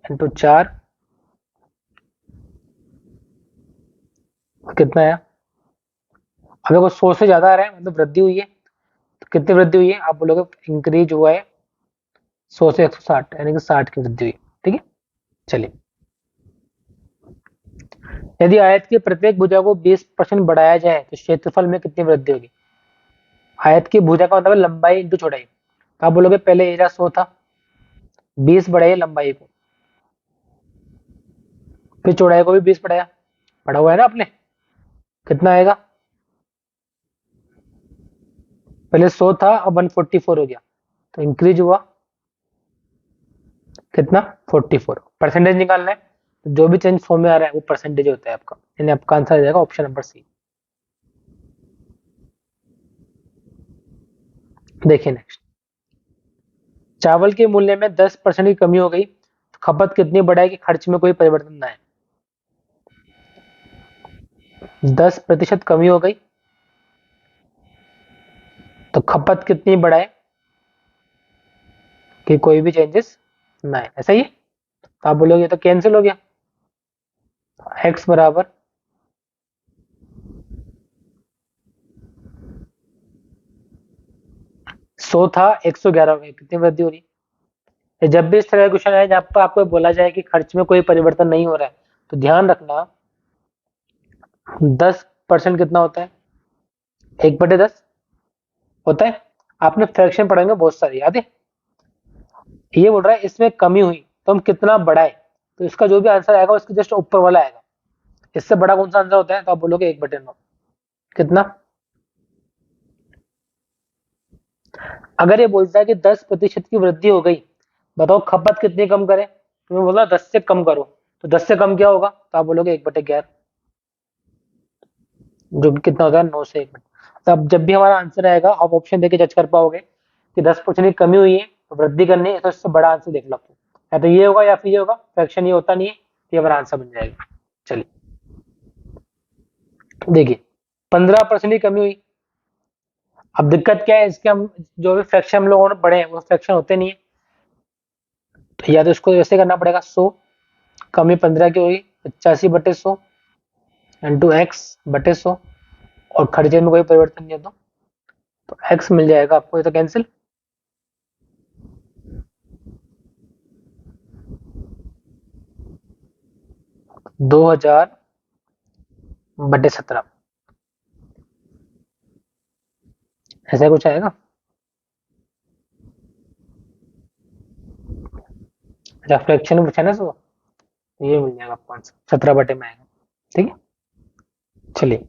इंटू 4, कितना है, अब देखो 100 से ज्यादा आ रहा है, मतलब वृद्धि हुई है, तो कितनी वृद्धि हुई है, आप बोलोगे इंक्रीज हुआ है 100 से 160, यानी कि 60 की वृद्धि हुई। ठीक है, चलिए, यदि आयत की प्रत्येक भुजा को 20% बढ़ाया जाए तो क्षेत्रफल में कितनी वृद्धि होगी। आयत की भुजा का मतलब है लंबाई इंटू चौड़ाई, तो आप बोलोगे पहले एरिया 100 था, 20 बढ़ाइए लंबाई को, फिर चौड़ाई को भी 20 बढ़ाया, बढ़ा हुआ है ना आपने, कितना आएगा, पहले 100 था अब 144 हो गया, तो इंक्रीज हुआ कितना 44। परसेंटेज निकालना है, तो जो भी चेंज 100 में आ रहा है वो परसेंटेज होता है आपका, यानी आपका आंसर आ जाएगा ऑप्शन नंबर सी। देखिए नेक्स्ट, चावल के मूल्य में 10% की कमी हो गई तो खपत कितनी बढ़ाएगी, खर्च में कोई परिवर्तन ना है। 10% कमी हो गई तो खपत कितनी बढ़ाए कि कोई भी चेंजेस ना है, ऐसा ही है? तो आप बोलोगे ये तो कैंसिल हो गया, एक्स बराबर 100 था 111 हो गया, कितनी वृद्धि हो रही है। जब भी इस तरह का क्वेश्चन आए जहाँ पर आपको बोला जाए कि खर्च में कोई परिवर्तन नहीं हो रहा है, तो ध्यान रखना 10% कितना होता है, 1/10 होता है। आपने फ्रैक्शन पढ़ेंगे बहुत सारे, याद है, ये बोल रहा है इसमें कमी हुई तो हम कितना बढ़ाए, तो इसका जो भी आंसर आएगा उसके जस्ट ऊपर वाला आएगा। इससे बड़ा कौन सा आंसर होता है, तो आप बोलोगे 1/9, कितना। अगर ये बोलता है कि 10% की वृद्धि हो गई, बताओ खपत कितनी कम करें, तो मैं बोला 10 से कम करो, तो 10 से कम क्या होगा, तो आप बोलोगे 1/11, जो कि कितना होता है 9 से 1। तो अब जब भी हमारा आंसर आएगा आप ऑप्शन देके जज कर पाओगे कि 10% की कमी हुई है तो वृद्धि करनी है, तो इससे बड़ा आंसर देख लो आपको, या तो ये होगा या फिर ये होगा, फ्रैक्शन ये होता नहीं है, तो ये हमारा आंसर बन जाएगा। चलिए देखिए 15% की कमी हुई, अब दिक्कत क्या है इसके, हम जो भी फ्रैक्शन हम लोगों ने पढ़े हैं वो फ्रैक्शन होते नहीं है, तो या तो इसको ऐसे करना पड़ेगा 100 कमी 15 की हुई 85/100 इंटू एक्स बटे 100, और खर्चे में कोई परिवर्तन नहीं है, तो एक्स मिल जाएगा आपको, ये तो कैंसिल, 2000/17, ऐसा कुछ आएगा। या फ्रैक्शन में पूछा ना सो, ये मिल जाएगा आपको आंसर, 17 में आएगा। ठीक है, चलिए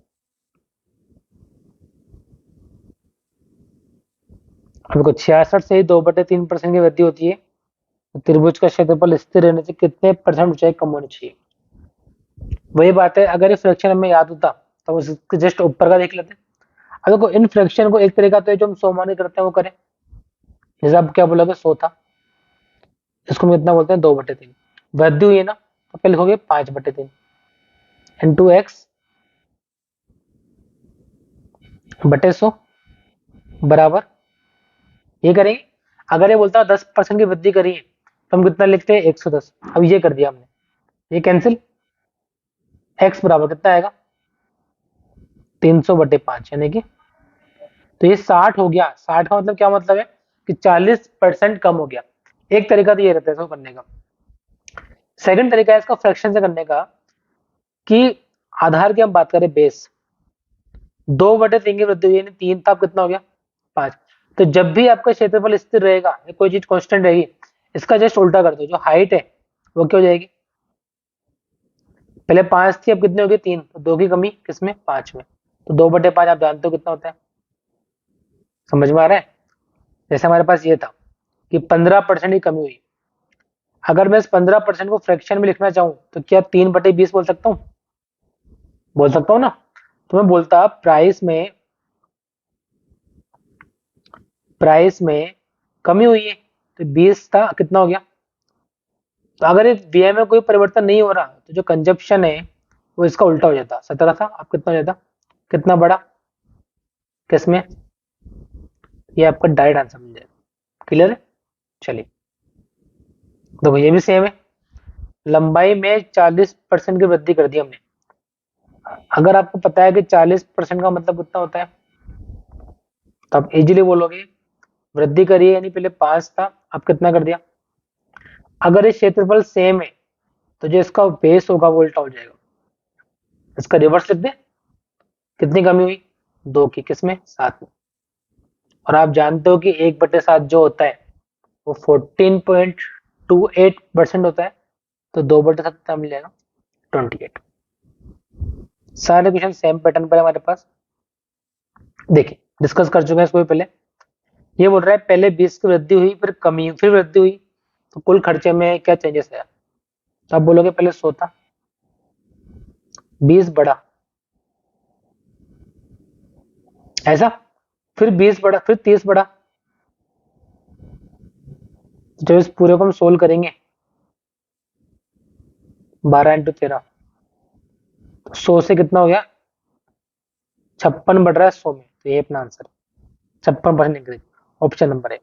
अब कुछ 66 से ही 2/3% की वृद्धि होती है, तो त्रिभुज का क्षेत्रफल स्थिर रहने से कितने परसेंट ऊंचाई कम होनी चाहिए। वही बात है, अगर ये फ्रैक्शन हमें याद होता तो उसके जस्ट ऊपर का देख लेते। अब देखो इन फ्रैक्शन को एक तरीका तो है जो हम 100 मानी करते हैं वो करें, जैसे आप क्या बोलोगे 100 था, इसको हम कितना बोलते हैं 2/3। वृद्धि हुई है ना, तो पहले लिखोगे 5/3 इंटू एक्स बटे 100 बराबर, ये करेंगे। अगर ये बोलता है 10% की वृद्धि करी है तो हम कितना लिखते हैं 110। अब ये कर दिया हमने, ये कैंसिल, एक्स बराबर कितना आएगा 300/5, यानी कि तो ये 60 हो गया। 60 का मतलब क्या मतलब है कि 40% कम हो गया। एक तरीका तो ये रहता है इसको करने का। सेकंड तरीका है इसका फ्रैक्शन से करने का, कि आधार की हम बात करें बेस, 2/3 की वृद्धि हुई यानी 3 था, अब कितना हो गया 5। तो जब भी आपका क्षेत्रफल स्थिर रहेगा या कोई चीज कांस्टेंट रहेगी, इसका जस्ट उल्टा कर दो, जो हाइट है वो क्या हो जाएगी, पहले 5 थी अब कितनी होगी 3, तो 2 की कमी किसमें 5 में, तो 2/5 आप जानते हो कितना होता है, समझ में आ रहा है। जैसे हमारे पास ये था कि 15% की कमी हुई, अगर मैं इस 15% को फ्रैक्शन में लिखना चाहूं तो क्या 3/20 बोल सकता हूं, बोल सकता हूं ना। तो मैं बोलता प्राइस में कमी हुई है, तो 20 था कितना हो गया। तो अगर इस व्यय में कोई परिवर्तन नहीं हो रहा तो जो कंजप्शन है वो इसका उल्टा हो जाता, 17 था अब कितना हो जाता, कितना बड़ा किसमें, ये आपका डायरेक्ट आंसर मिल जाएगा। क्लियर है, चलिए देखो ये भी सेम है, लंबाई में 40% की वृद्धि कर दी हमने। अगर आपको पता है कि 40% का मतलब कितना होता है, तो आप इजीली बोलोगे वृद्धि करिए, यानी पहले 5 था अब कितना कर दिया। अगर ये क्षेत्रफल सेम है तो जो इसका बेस होगा वो उल्टा हो जाएगा, इसका रिवर्स लिख दे, कितनी कमी हुई 2 की किसमें 7 में। और आप जानते हो कि 1/7 जो होता है वो 14.28% होता है, तो 2/7 कितना मिल जाएगा 28। सारे क्वेश्चन सेम पैटर्न पर है हमारे पास। देखिए डिस्कस कर चुके हैं इसको भी पहले। ये बोल रहा है पहले 20 की वृद्धि हुई फिर कमी फिर वृद्धि हुई, तो कुल खर्चे में क्या चेंजेस आया। तो आप बोलोगे पहले 100 था, 20 बढ़ा, ऐसा, फिर 20 बढ़ा, फिर 30 बढ़ा। जब इस पूरे को हम सोल्व करेंगे 12 इंटू 13, 100 से कितना हो गया 56 बढ़ रहा है 100 में, तो ये अपना आंसर है 56% इंक्रीज, ऑप्शन नंबर है।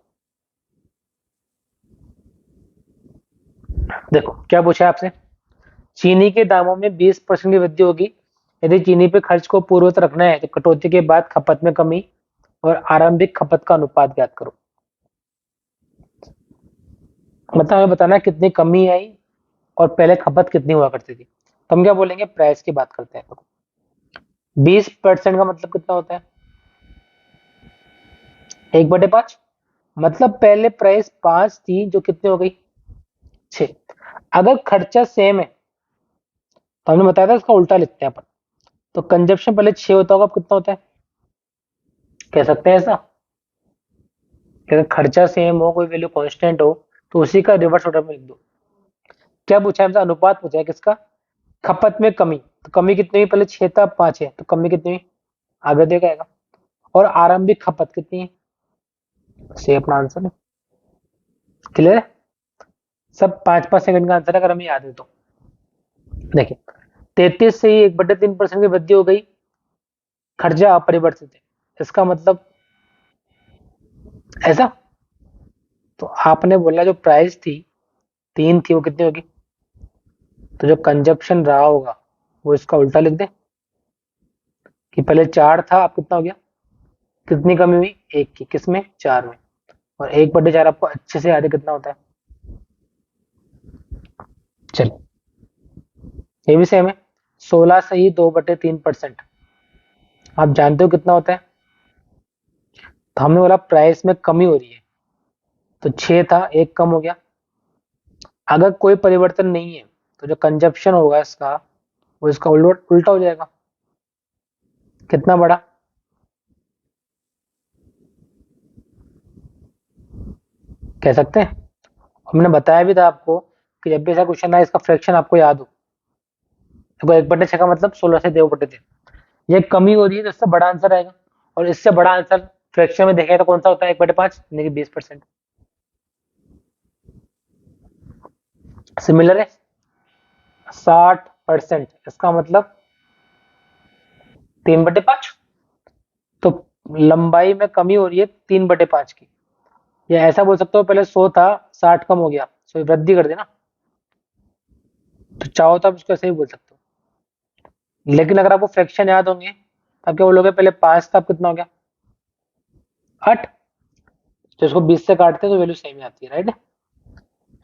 देखो क्या पूछा है आपसे, चीनी के दामों में 20% की वृद्धि होगी यदि चीनी पे खर्च को पूर्ववत रखना है, तो कटौती के बाद खपत में कमी और आरंभिक खपत का अनुपात ज्ञात करो। मतलब हमें बताना है कितनी कमी आई और पहले खपत कितनी हुआ करती थी। तो हम क्या बोलेंगे प्राइस की बात करते हैं। 20% का मतलब कितना होता है 1/5, मतलब पहले प्राइस 5 थी जो कितनी हो गई 6। अगर खर्चा सेम है तो हमने बताया था इसका उल्टा लिखते हैं अपन, तो कंजप्शन पहले 6 होता होगा अब कितना होता है, कह सकते हैं ऐसा कि अगर खर्चा सेम हो कोई वैल्यू कांस्टेंट हो तो उसी का रिवर्स ऑर्डर में लिख दो। क्या पूछा है हमसे, अनुपात पूछा है किसका, खपत में कमी, तो कमी कितनी हुई पहले 6 था 5 है, तो कमी कितनी हुई आगे देगा। और आरंभिक खपत कितनी है, से अपना आंसर है। क्लियर है, सब 5-5 सेकंड का आंसर है अगर हमें याद है तो। देखिए 33 से ही 1/3% की वृद्धि हो गई, खर्चा अपरिवर्तित है, इसका मतलब ऐसा। तो आपने बोला जो प्राइस थी 3 थी वो कितनी होगी, तो जो कंजप्शन रहा होगा वो इसका उल्टा लिख दे, कि पहले 4 था अब कितना हो गया, कितनी कमी हुई 1 की किसमें 4 में, और 1/4 आपको अच्छे से याद है कितना होता है। चलो ये भी सेम है, 16 से ही 2/3%, आप जानते हो कितना होता है। तो हमने बोला प्राइस में कमी हो रही है, तो 6 था 1 कम हो गया, अगर कोई परिवर्तन नहीं है तो जो कंजप्शन होगा इसका वो इसका उल्टा हो जाएगा। कितना बड़ा? कह सकते हैं। हमने बताया भी था आपको कि जब भी ऐसा क्वेश्चन आए इसका फ्रैक्शन आपको याद हो। देखो 1/6 का मतलब 16 से 2/3। ये कमी हो रही है तो इससे बड़ा आंसर आएगा। और इससे बड़ा आंसर फ्रैक्शन में देखें तो कौन सा होता है? 1/5 यानी कि 20%। सिमिलर है। 60%, इसका मतलब 3/5। तो लंबाई में कमी हो रही है 3/5 की। या ऐसा बोल सकते हो पहले 100 था, 60 कम हो गया, 100 वृद्धि कर देना। तो चाहो तो आप इसको ऐसे ही बोल सकते हो। लेकिन अगर आपको फ्रैक्शन याद होंगे तब क्या बोलोगे? पहले 5 था, अब कितना हो गया? 8। तो इसको 20 से काटते हैं तो वैल्यू सेम ही आती है, राइट?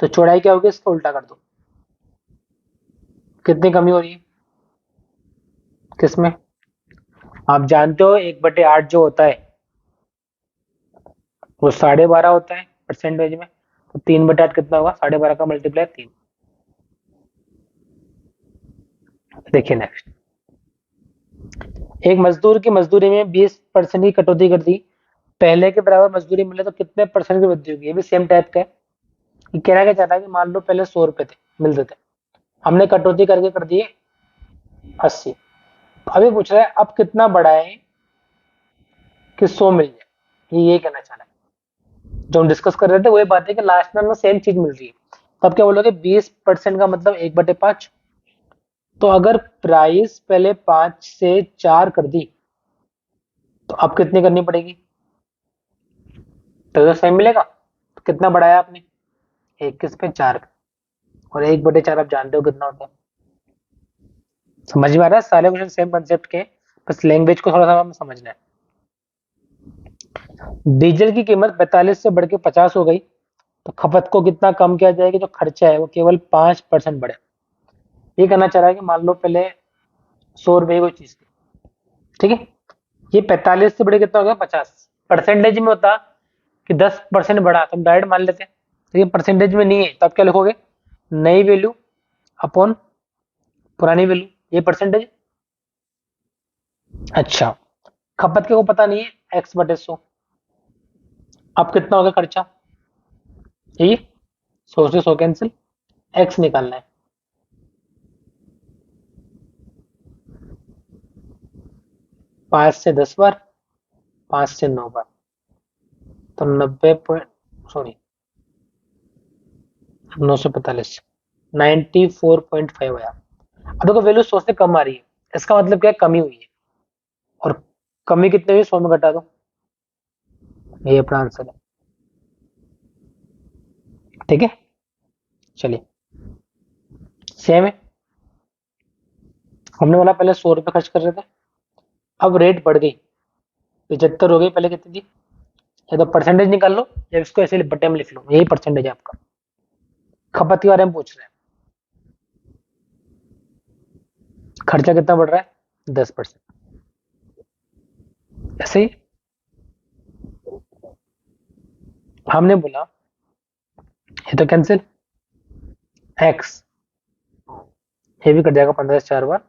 तो चौड़ाई क्या होगी? इसको उल्टा कर दो। कितनी कमी हो रही है किसमें? आप जानते हो 1/8 जो होता है वो 12.5 होता है परसेंटेज में। तो 3/8 कितना होगा? 12.5 का मल्टीप्लाई 3। देखिए नेक्स्ट। एक मजदूर की मजदूरी में 20% की कटौती कर दी। पहले के बराबर मजदूरी मिले तो कितने परसेंट की वृद्धि होगी? ये भी सेम टाइप का है। ये कहना क्या चाहता है कि मान लो पहले 100 रुपए थे, मिलते थे, हमने कटौती करके कर दिए 80। अभी पूछ रहा है अब कितना बढ़ाएं कि 100 मिल जाए। ये कहना चाह रहा है। जो हम डिस्कस कर रहे थे वही बात है कि लास्ट में हमें सेम चीज मिल रही है। तो अब क्या बोलोगे? 20% का मतलब 1/5। तो अगर प्राइस पहले 5 से 4 कर दी तो अब कितनी करनी पड़ेगी? तो सेम मिलेगा। तो कितना बढ़ाया आपने? 21 पे 4 पे। और 1/4 आप जानते हो कितना होता है। समझ में आ रहा है? सारे क्वेश्चन सेम कंसेप्ट के, बस लैंग्वेज को थोड़ा सा हमें समझना है। डीजल की कीमत 45 से बढ़ के 50 हो गई तो खपत को कितना कम किया जाएगा? जो खर्चा है वो केवल 5% बढ़े। ये कहना चाह रहा है कि मान लो पहले 100 रुपए की कोई चीज थी, ठीक है, ये 45 से बढ़े कितना हो गया? 50। परसेंटेज में होता कि 10% बढ़ा तो हम डायरेक्ट मान लेते हैं। तो ये परसेंटेज में नहीं है तो आप क्या लिखोगे? नई वैल्यू अपॉन पुरानी वैल्यू, ये परसेंटेज। अच्छा, खपत के को पता नहीं है, x/100। अब कितना हो गया खर्चा? ये 100 से 100 कैंसिल, x निकालना है। 5 से 10 बार, 5 से 9 बार, तो 90 पॉइंट, सॉरी 945, 94.5 आया। अब देखो वैल्यू 100 से कम आ रही है, इसका मतलब क्या है? कमी हुई है। और कमी कितने हुई? 100 में घटा दो, ये अपना आंसर है। ठीक है, चलिए सेम है। हमने बोला पहले 100 रुपए खर्च कर रहे थे, अब रेट बढ़ गई, 75 हो गई। पहले कितनी थी? या तो परसेंटेज निकाल लो या इसको ऐसे बट्टे में लिख लो, यही परसेंटेज है आपका। खपत के बारे में पूछ रहे हैं, खर्चा कितना बढ़ रहा है? 10%। ऐसे ही हमने बोला ये तो कैंसिल, एक्स, ये भी कट जाएगा 15 से 4 बार,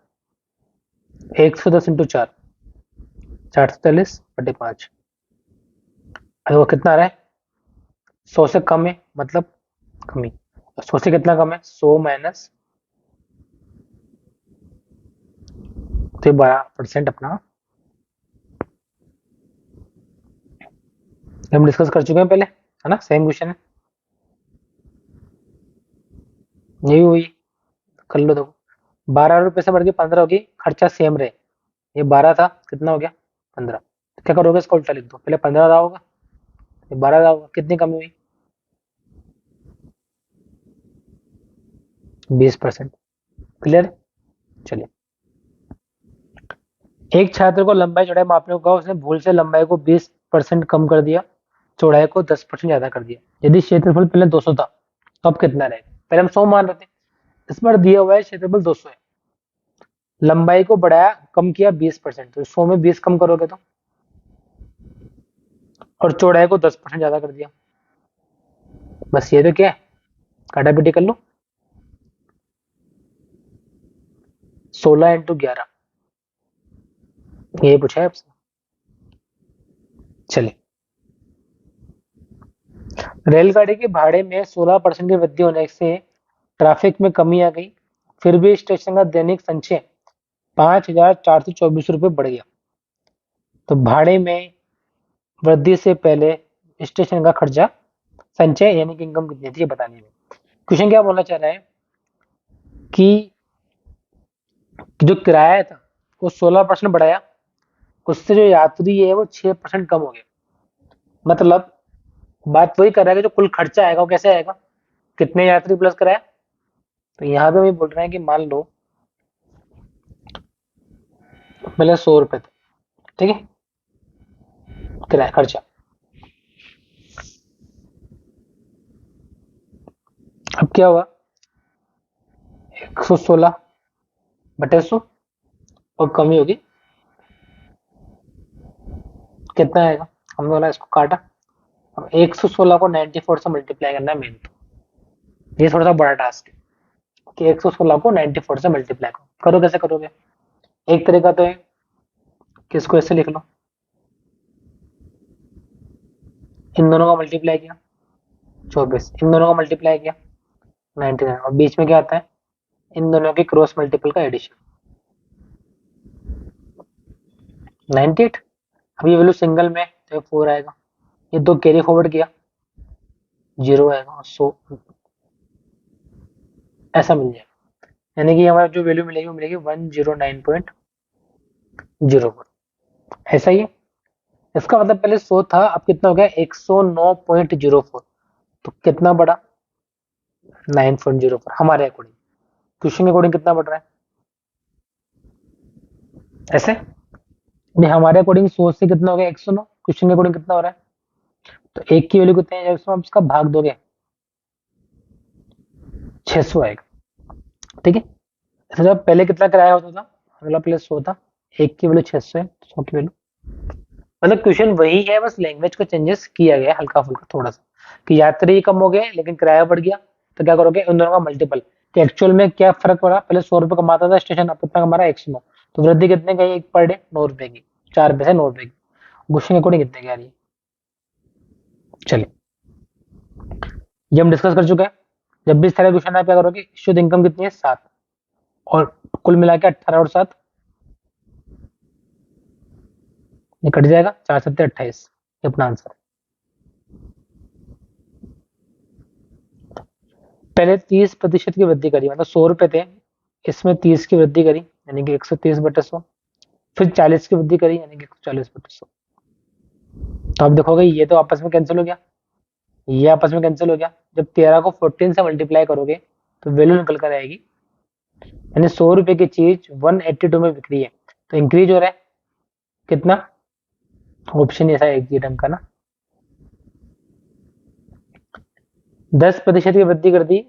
110 इंटू 4, 440/5। अरे वो कितना आ रहा है? 100 से कम है मतलब कमी। 100 से कितना कम है? 100 माइनस, तो 12% अपना हम डिस्कस कर चुके हैं पहले, है ना? सेम क्वेश्चन है, यही हुई। कर लो। देखो 12 रुपए से बढ़ के 15 होगी, खर्चा सेम रहे। ये 12 था, कितना हो गया? 15। तो क्या करोगे? इसका उल्टा लिख दो, पहले 15 रहा होगा, ये 12 रहा होगा, कितनी कमी हुई? 20%। क्लियर? चलिए, एक छात्र को लंबाई चौड़ाई मापने को कहा, उसने भूल से लंबाई को 20% कम कर दिया, चौड़ाई को 10% ज्यादा कर दिया। यदि क्षेत्रफल पहले 200 था तो अब कितना रहेगा? पहले हम 100 मान रहे थे, इस बार दिया हुआ है क्षेत्रफल 200 है, लंबाई को बढ़ाया, कम किया 20%, तो 100 में 20 कम करोगे तो, और चौड़ाई को 10% ज्यादा कर दिया। बस ये तो क्या है? काटा पीटी कर लो। 16 इंटू 11, ये पूछा है आपसे। चलिए, रेलगाड़ी के भाड़े में 16% की वृद्धि होने से ट्रैफिक में कमी आ गई, फिर भी स्टेशन का दैनिक संचय 5,424 रुपये बढ़ गया। तो भाड़े में वृद्धि से पहले स्टेशन का खर्चा संचय यानी कि इनकम कितनी थी ये बतानी है। क्वेश्चन क्या बोलना चाह रहा है कि जो किराया था वो 16% बढ़ाया, उससे जो यात्री है वो 6% कम हो गया। मतलब बात वही कर रहा है कि जो कुल खर्चा आएगा वो कैसे आएगा, कितने यात्री प्लस किराया। तो यहाँ पे हम बोल रहे हैं कि मान लो पहले 100 रुपए थे, ठीक है, किराया खर्चा। अब क्या हुआ, 116/100 और कमी होगी, कितना आएगा। हमने बोला इसको काटा, अब 116 को 94 से मल्टीप्लाई करना है मेन। तो ये थोड़ा सा बड़ा टास्क है कि 116 को 94 से मल्टीप्लाई करो। कैसे करोगे, एक तरीका तो है कि इसको ऐसे लिख लो, इन दोनों का मल्टीप्लाई किया 24, इन दोनों का मल्टीप्लाई किया 99, और बीच में क्या आता है, इन दोनों के क्रॉस मल्टीपल का एडिशन 98। अब ये वैल्यू सिंगल में तो 4 आएगा, ये दो कैरी फॉरवर्ड किया 0 आएगा, और 100 ऐसा मिल जाएगा। यानी कि हमारा जो वैल्यू मिलेगी वो मिलेगी 109.04, ऐसा ही है। इसका मतलब पहले 100 था, अब कितना हो गया 109.04, तो कितना बढ़ा 9.04 हमारे अकॉर्डिंग। क्वेश्चन के अकॉर्डिंग कितना बढ़ रहा है, ऐसे नहीं, हमारे अकॉर्डिंग 100 से कितना हो गया 109, क्वेश्चन के अकॉर्डिंग कितना हो रहा है। तो एक की वैल्यू कितनी है, जब आप इसका भाग दोगे 600 आएगा, ठीक है। अच्छा, जब पहले कितना किराया होता था, अगला प्लस 100 था, एक की वैल्यू 600 है, 100 की वैल्यू, मतलब क्वेश्चन वही है, बस लैंग्वेज को चेंजेस किया गया हल्का फुल्का थोड़ा सा, कि यात्री कम हो गए लेकिन किराया बढ़ गया, तो क्या करोगे उन दोनों का मल्टीपल। कि एक्चुअल में क्या फर्क पड़ा, पहले 100 रुपए कमाता था स्टेशन, अब कितना कमा रहा है 109, तो वृद्धि कितने की, एक पर डे 9 रुपए की, 4 पैसे 9 रुपए की। क्वेश्चन अकॉर्डिंग कितने की आ रही है। चलिए, ये हम डिस्कस कर चुके हैं। जब भी इस तरह क्वेश्चन है क्या करोगे, शुद्ध इनकम कितनी है 7, और कुल मिला के 18 और 7 ये कट जाएगा, 4×7=28, ये अपना आंसर है। पहले 30% की वृद्धि करी, मतलब 100 रुपए थे, इसमें 30 की वृद्धि करी यानी कि 130/100, फिर 40 की वृद्धि करी यानी कि 140/100। तो आप देखोगे ये तो आपस में कैंसिल हो गया, ये आपस में कैंसिल हो गया। जब 13 को 14 से मल्टीप्लाई करोगे तो वैल्यू निकल कर आएगी, यानी 100 रुपए की चीज 182 में बिक्री है, तो इंक्रीज हो रहा है कितना, ऑप्शन ऐसा है एक ढंग का ना। 10% की वृद्धि कर दी,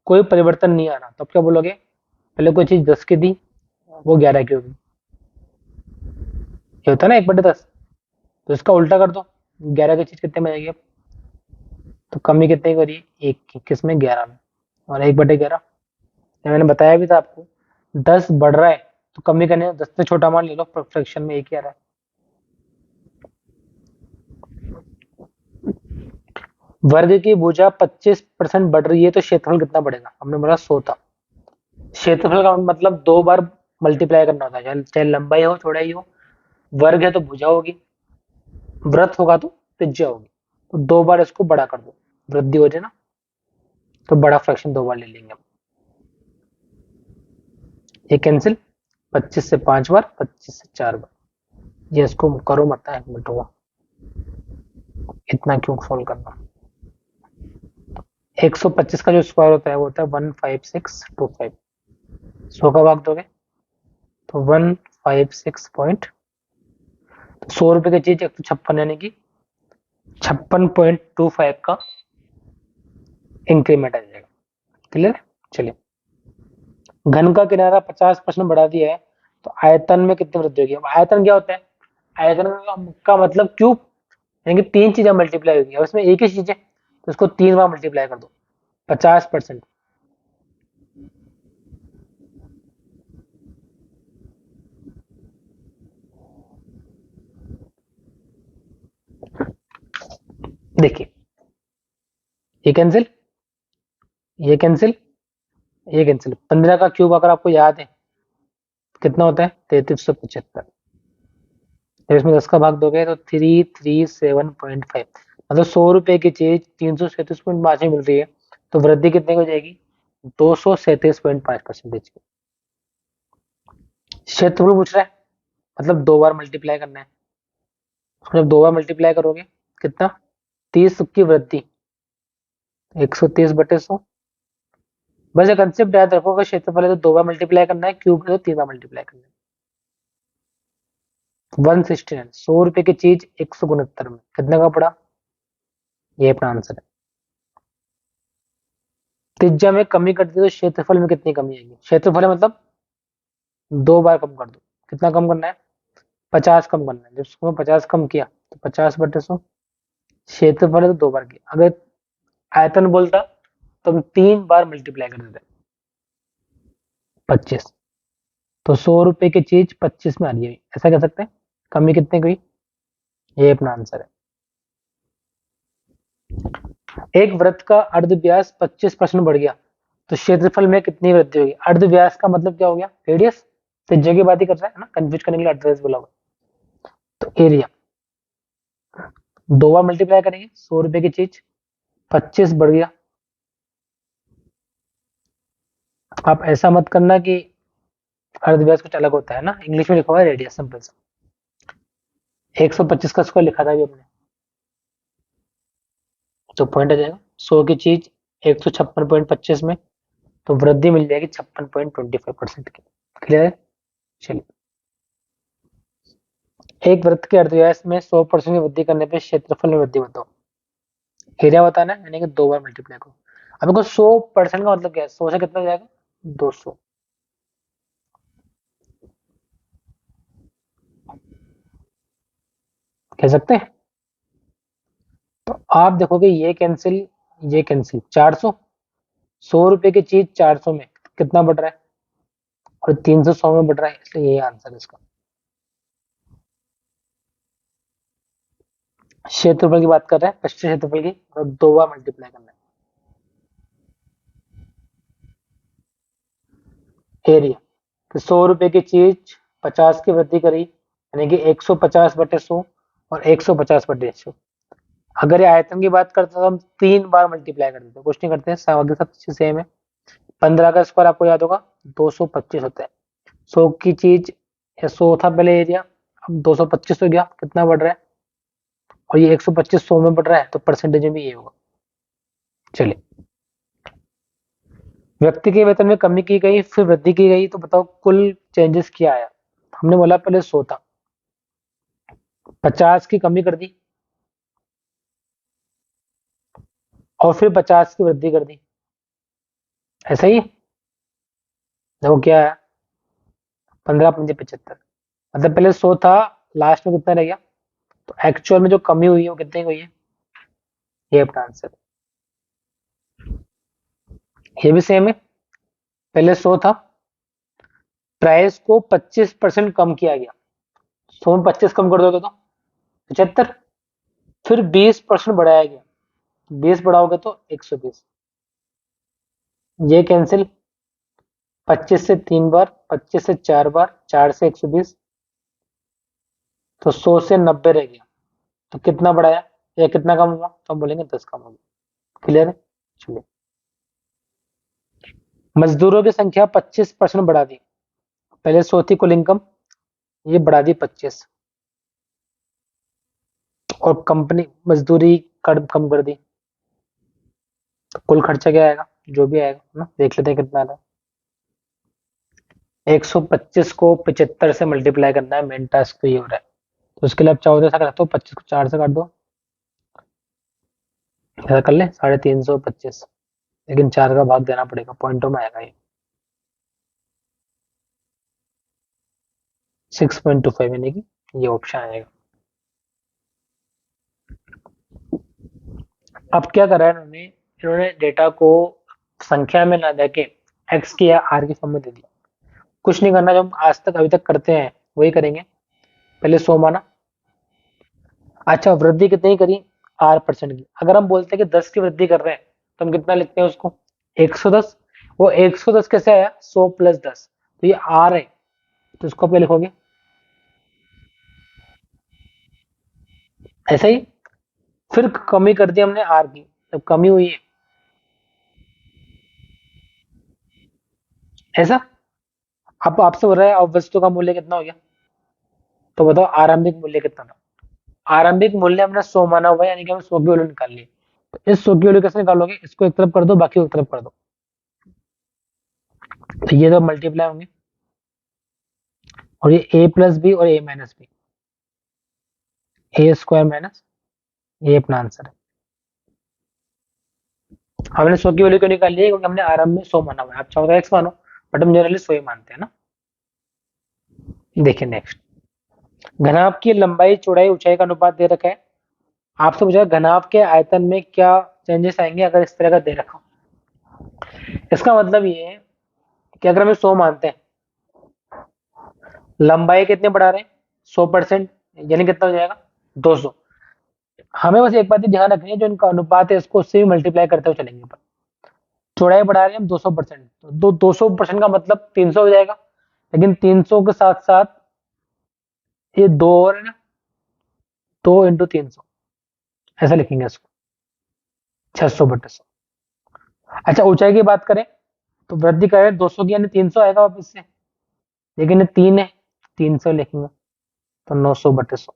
कोई परिवर्तन नहीं आ रहा, तो आप क्या बोलोगे, पहले कोई चीज 10 की दी वो 11 की होगी, ये होता है ना 1/10। तो इसका उल्टा कर दो, 11 की चीज कितने में आएगी अब, तो कमी कितने करी, एक की, किसमें 11 में, और 1/11। मैंने बताया भी था आपको, 10 बढ़ रहा है तो कमी करने 10 से छोटा मान ले लो, फ्रैक्शन में एक ही आ रहा है। वर्ग की भुजा 25% बढ़ रही है तो क्षेत्रफल कितना बढ़ेगा, हमने बोला 100 था। क्षेत्रफल का मतलब 2 बार मल्टीप्लाई करना होता है, चाहे लंबाई हो चौड़ाई हो, वर्ग है तो भुजा होगी, वृत्त होगा तो त्रिज्या होगी, तो 2 बार इसको बड़ा कर दो, वृद्धि हो जाए ना, तो बड़ा फ्रैक्शन 2 बार ले लेंगे हम। ये कैंसिल, 25 से 5 बार, 25 से 4 बार, ये इसको करो मत, एक मिनट हुआ, इतना क्यों सोल्व करना। 125 का जो स्क्वायर होता है वो होता है 15625, 100 का भाग दोगे तो 156 100 रुपए की चीज 156 यानी कि 56.25 का इंक्रीमेंट आ जाएगा। क्लियर, चलिए, घन का किनारा 50% बढ़ा दिया है तो आयतन में कितनी वृद्धि होगी। अब आयतन क्या होता है, आयतन का मतलब क्यूब, यानी कि 3 चीजें मल्टीप्लाई होगी, अब इसमें एक ही चीज है तो इसको 3 बार मल्टीप्लाई कर दो, 50%। देखिए, ये कैंसिल, ये कैंसिल, ये कैंसिल। 15 का क्यूब अगर आपको याद है कितना होता है, 3375। जब इसमें 10 का भाग दोगे तो 337.5। मतलब 100 रुपए की चीज 337.5 में मिल रही है, तो वृद्धि कितने की हो जाएगी, 237.5% की। क्षेत्रफल पूछ रहा है, मतलब 2 बार मल्टीप्लाई करना है। उसको जब 2 बार मल्टीप्लाई करोगे कितना, 30 की वृद्धि, 130/100। बस ये कंसेप्ट याद रखो, अगर क्षेत्रफल है तो 2 बार मल्टीप्लाई करना है, क्यूब है तो 3 बार मल्टीप्लाई करना है। 169, 100 रुपए की चीज 169 में कितने का पड़ा, ये अपना आंसर है। त्रिज्या में कमी कर दी तो क्षेत्रफल में कितनी कमी आएगी, क्षेत्रफल है मतलब 2 बार कम कर दो। कितना कम करना है, 50 कम करना है। जब उसको 50 कम किया तो 50/100। क्षेत्रफल है तो 2 बार किया। अगर आयतन बोलता तो हम 3 बार मल्टीप्लाई कर देते, 25। तो 100 रुपए की चीज 25 में आ रही है, ऐसा कह सकते हैं। कमी कितने की हुई, ये अपना आंसर है। एक वृत्त का अर्ध व्यास 25% बढ़ गया तो क्षेत्रफल में कितनी वृद्धि होगी। अर्ध व्यास का मतलब क्या हो गया, रेडियस। त्रिज्या की बात ही कर रहा है ना, कंफ्यूज करने के लिए अर्धव्यास बोला हुआ। तो एरिया 2 बार मल्टीप्लाई करेंगे, 100 रुपए की चीज 25 बढ़ गया। आप ऐसा मत करना कि अर्धव्यास कुछ अलग होता है ना, इंग्लिश में लिखा हुआ है रेडियस, सिंपल सा। 125 का स्क्वायर लिखा था अभी हमने, तो पॉइंट आ जाएगा। 100 की चीज 156.25 में, तो वृद्धि मिल जाएगी 56.25% की। क्लियर है। चलिए, एक वृत्त के अर्धव्यास में 100% की वृद्धि करने पे क्षेत्रफल में वृद्धि बताओ। एरिया बताना है, यानी कि 2 बार मल्टीप्लाई करो। अब देखो 100% का मतलब क्या है, 100 से कितना हो जाएगा, 200। कह सकते हैं। तो आप देखोगे ये कैंसिल, ये कैंसिल, 400। 100 रुपए की चीज 400 में कितना बढ़ रहा है, और 300 100 में बढ़ रहा है, इसलिए यही आंसर है इसका। क्षेत्रफल की बात कर रहे हैं, पश्चिम क्षेत्रफल की, और 2 बार मल्टीप्लाई करना है। एरिया, तो 100 रुपए की चीज 50 की वृद्धि करी, यानी कि 150/100 और 150/100। अगर ये आयतन की बात करते हैं तो हम 3 बार मल्टीप्लाई कर देते हैं, कुछ नहीं करते हैं, सामग्री सब चीज सेम है। 15 का स्क्वायर आपको याद होगा 225 होता है। 100 की चीज, 100 था पहले एरिया, अब 225 हो गया, कितना बढ़ रहा है, और ये 125 100 में बढ़ रहा है, तो परसेंटेज में ये होगा। चलिए, व्यक्ति के वेतन में कमी की गई फिर वृद्धि की गई, तो बताओ कुल चेंजेस क्या आया। हमने बोला पहले 100 था, 50 की कमी कर दी, और फिर 50 की वृद्धि कर दी, ऐसा ही। देखो क्या है, 15×5 = 75। मतलब पहले 100 था, लास्ट में कितना रह गया, तो एक्चुअल में जो कमी हुई है वो कितनी हुई है, ये अपना आंसर। ये भी सेम है, पहले 100 था, प्राइस को 25% कम किया गया। 100 में 25 कम कर दोगे तो 75। फिर 20% बढ़ाया गया, 20 बढ़ाओगे तो 120। ये कैंसिल, 25 से 3 बार, 25 से 4 बार, 4 से 120, तो 100 से 90 रह गया। तो कितना बढ़ाया या कितना कम हुआ, तो हम बोलेंगे 10 कम हो गया। क्लियर है। चलिए, मजदूरों की संख्या 25% बढ़ा दी। पहले 100 थी कुल इनकम, ये बढ़ा दी 25, और कंपनी मजदूरी कम कर दी, तो कुल खर्चा क्या आएगा, जो भी आएगा ना, देख लेते हैं कितना आ रहा है। 125 को 75 से मल्टीप्लाई करना है, मेन टास्क तो ये हो रहा है। तो उसके लिए आप चाहो तो ऐसा कर सकते हो, 25 को 4 से काट दो, ऐसा कर ले, 350/25। लेकिन 4 का भाग देना पड़ेगा, पॉइंटों में आएगा ये। 6.25, यानी कि ये ऑप्शन आएगा। अब क्या करा है इन्होंने, इन्होंने डेटा को संख्या में ना देके एक्स की या आर की फॉर्म में दे दिया। कुछ नहीं करना, जो हम आज तक अभी तक करते हैं वही करेंगे। पहले 100 माना। अच्छा, वृद्धि कितनी करी? R% की। अगर हम बोलते हैं कि 10 की वृद्धि कर रहे हैं तो हम कितना लिखते हैं उसको? 110। वो 110 कैसे आया? 100 प्लस 10, तो ये R है, तो इसको पे लिखोगे ऐसा ही। फिर कमी कर दी हमने R की, जब कमी हुई है ऐसा। अब आपसे बोल रहा है अब वस्तु का मूल्य कितना हो गया, तो बताओ आरंभिक मूल्य कितना था? आरंभिक मूल्य हमने 100 माना हुआ है, यानी कि हमने 100 की वैल्यू निकाल ली। तो इस 100 की वैल्यू कैसे निकालोगे? इसको एक तरफ कर दो, बाकी को एक तरफ कर दो, तो ये तो मल्टीप्लाई होंगे, और ये a प्लस बी और a minus B, A square minus, ये अपना आंसर है। हमने 100 की वैल्यू क्यों निकाल ली है? क्योंकि हमने आरंभ में 100 माना हुआ है। आप चाहो तो x मानो, बट हम जनरली 100 ही मानते हैं ना। देखिए नेक्स्ट, घनाभ की लंबाई चौड़ाई ऊंचाई का अनुपात दे रखा है। आपसे पूछा घनाभ के आयतन में क्या चेंजेस आएंगे अगर इस तरह का दे रखा हो। इसका मतलब ये है कि अगर हम 100 मानते हैं, लंबाई कितने बढ़ा रहे हैं? 100%, यानी कितना हो जाएगा? 200। हमें बस एक बात ही ध्यान रखनी है, जो इनका अनुपात है इसको उससे भी मल्टीप्लाई करते हुए चलेंगे ऊपर। चौड़ाई बढ़ा रहे हैं हम 200%, तो 200% का मतलब 300 हो जाएगा। लेकिन 300 के साथ साथ ये दो और है ना, 2 × 300, ऐसा लिखेंगे इसको, 600/100। अच्छा, ऊंचाई की बात करें तो वृद्धि करें 200 की, यानी 300 आएगा वापस से, लेकिन ये 3 है, 300 लिखेंगे, तो 900/100।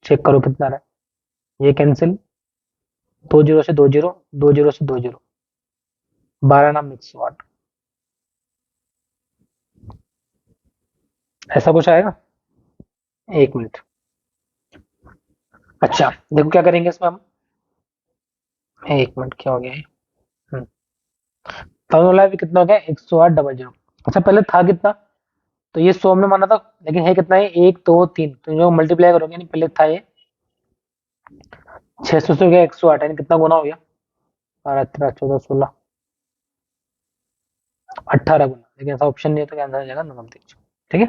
चेक करो कितना रहा है, ये कैंसिल, 2 0 से 2 0, 2 0 से 2 0, 12 नाम 108, ऐसा कुछ आएगा। एक मिनट। अच्छा देखो क्या करेंगे इसमें हम, एक मिनट, क्या हो गया है? तब वाला भी कितना हो गया? 108/0। अच्छा, पहले था कितना? तो ये 100 हमने माना था, लेकिन है कितना है? 1 2 3, तो जो मल्टीप्लाई करोगे, यानी पहले था ये 600 से हो गया 108, यानी कितना गुना हो गया? 12 13 14 16 18 गुना। लेकिन ऐसा ऑप्शन नहीं है, तो क्या आंसर आ जाएगा? 29। ठीक है।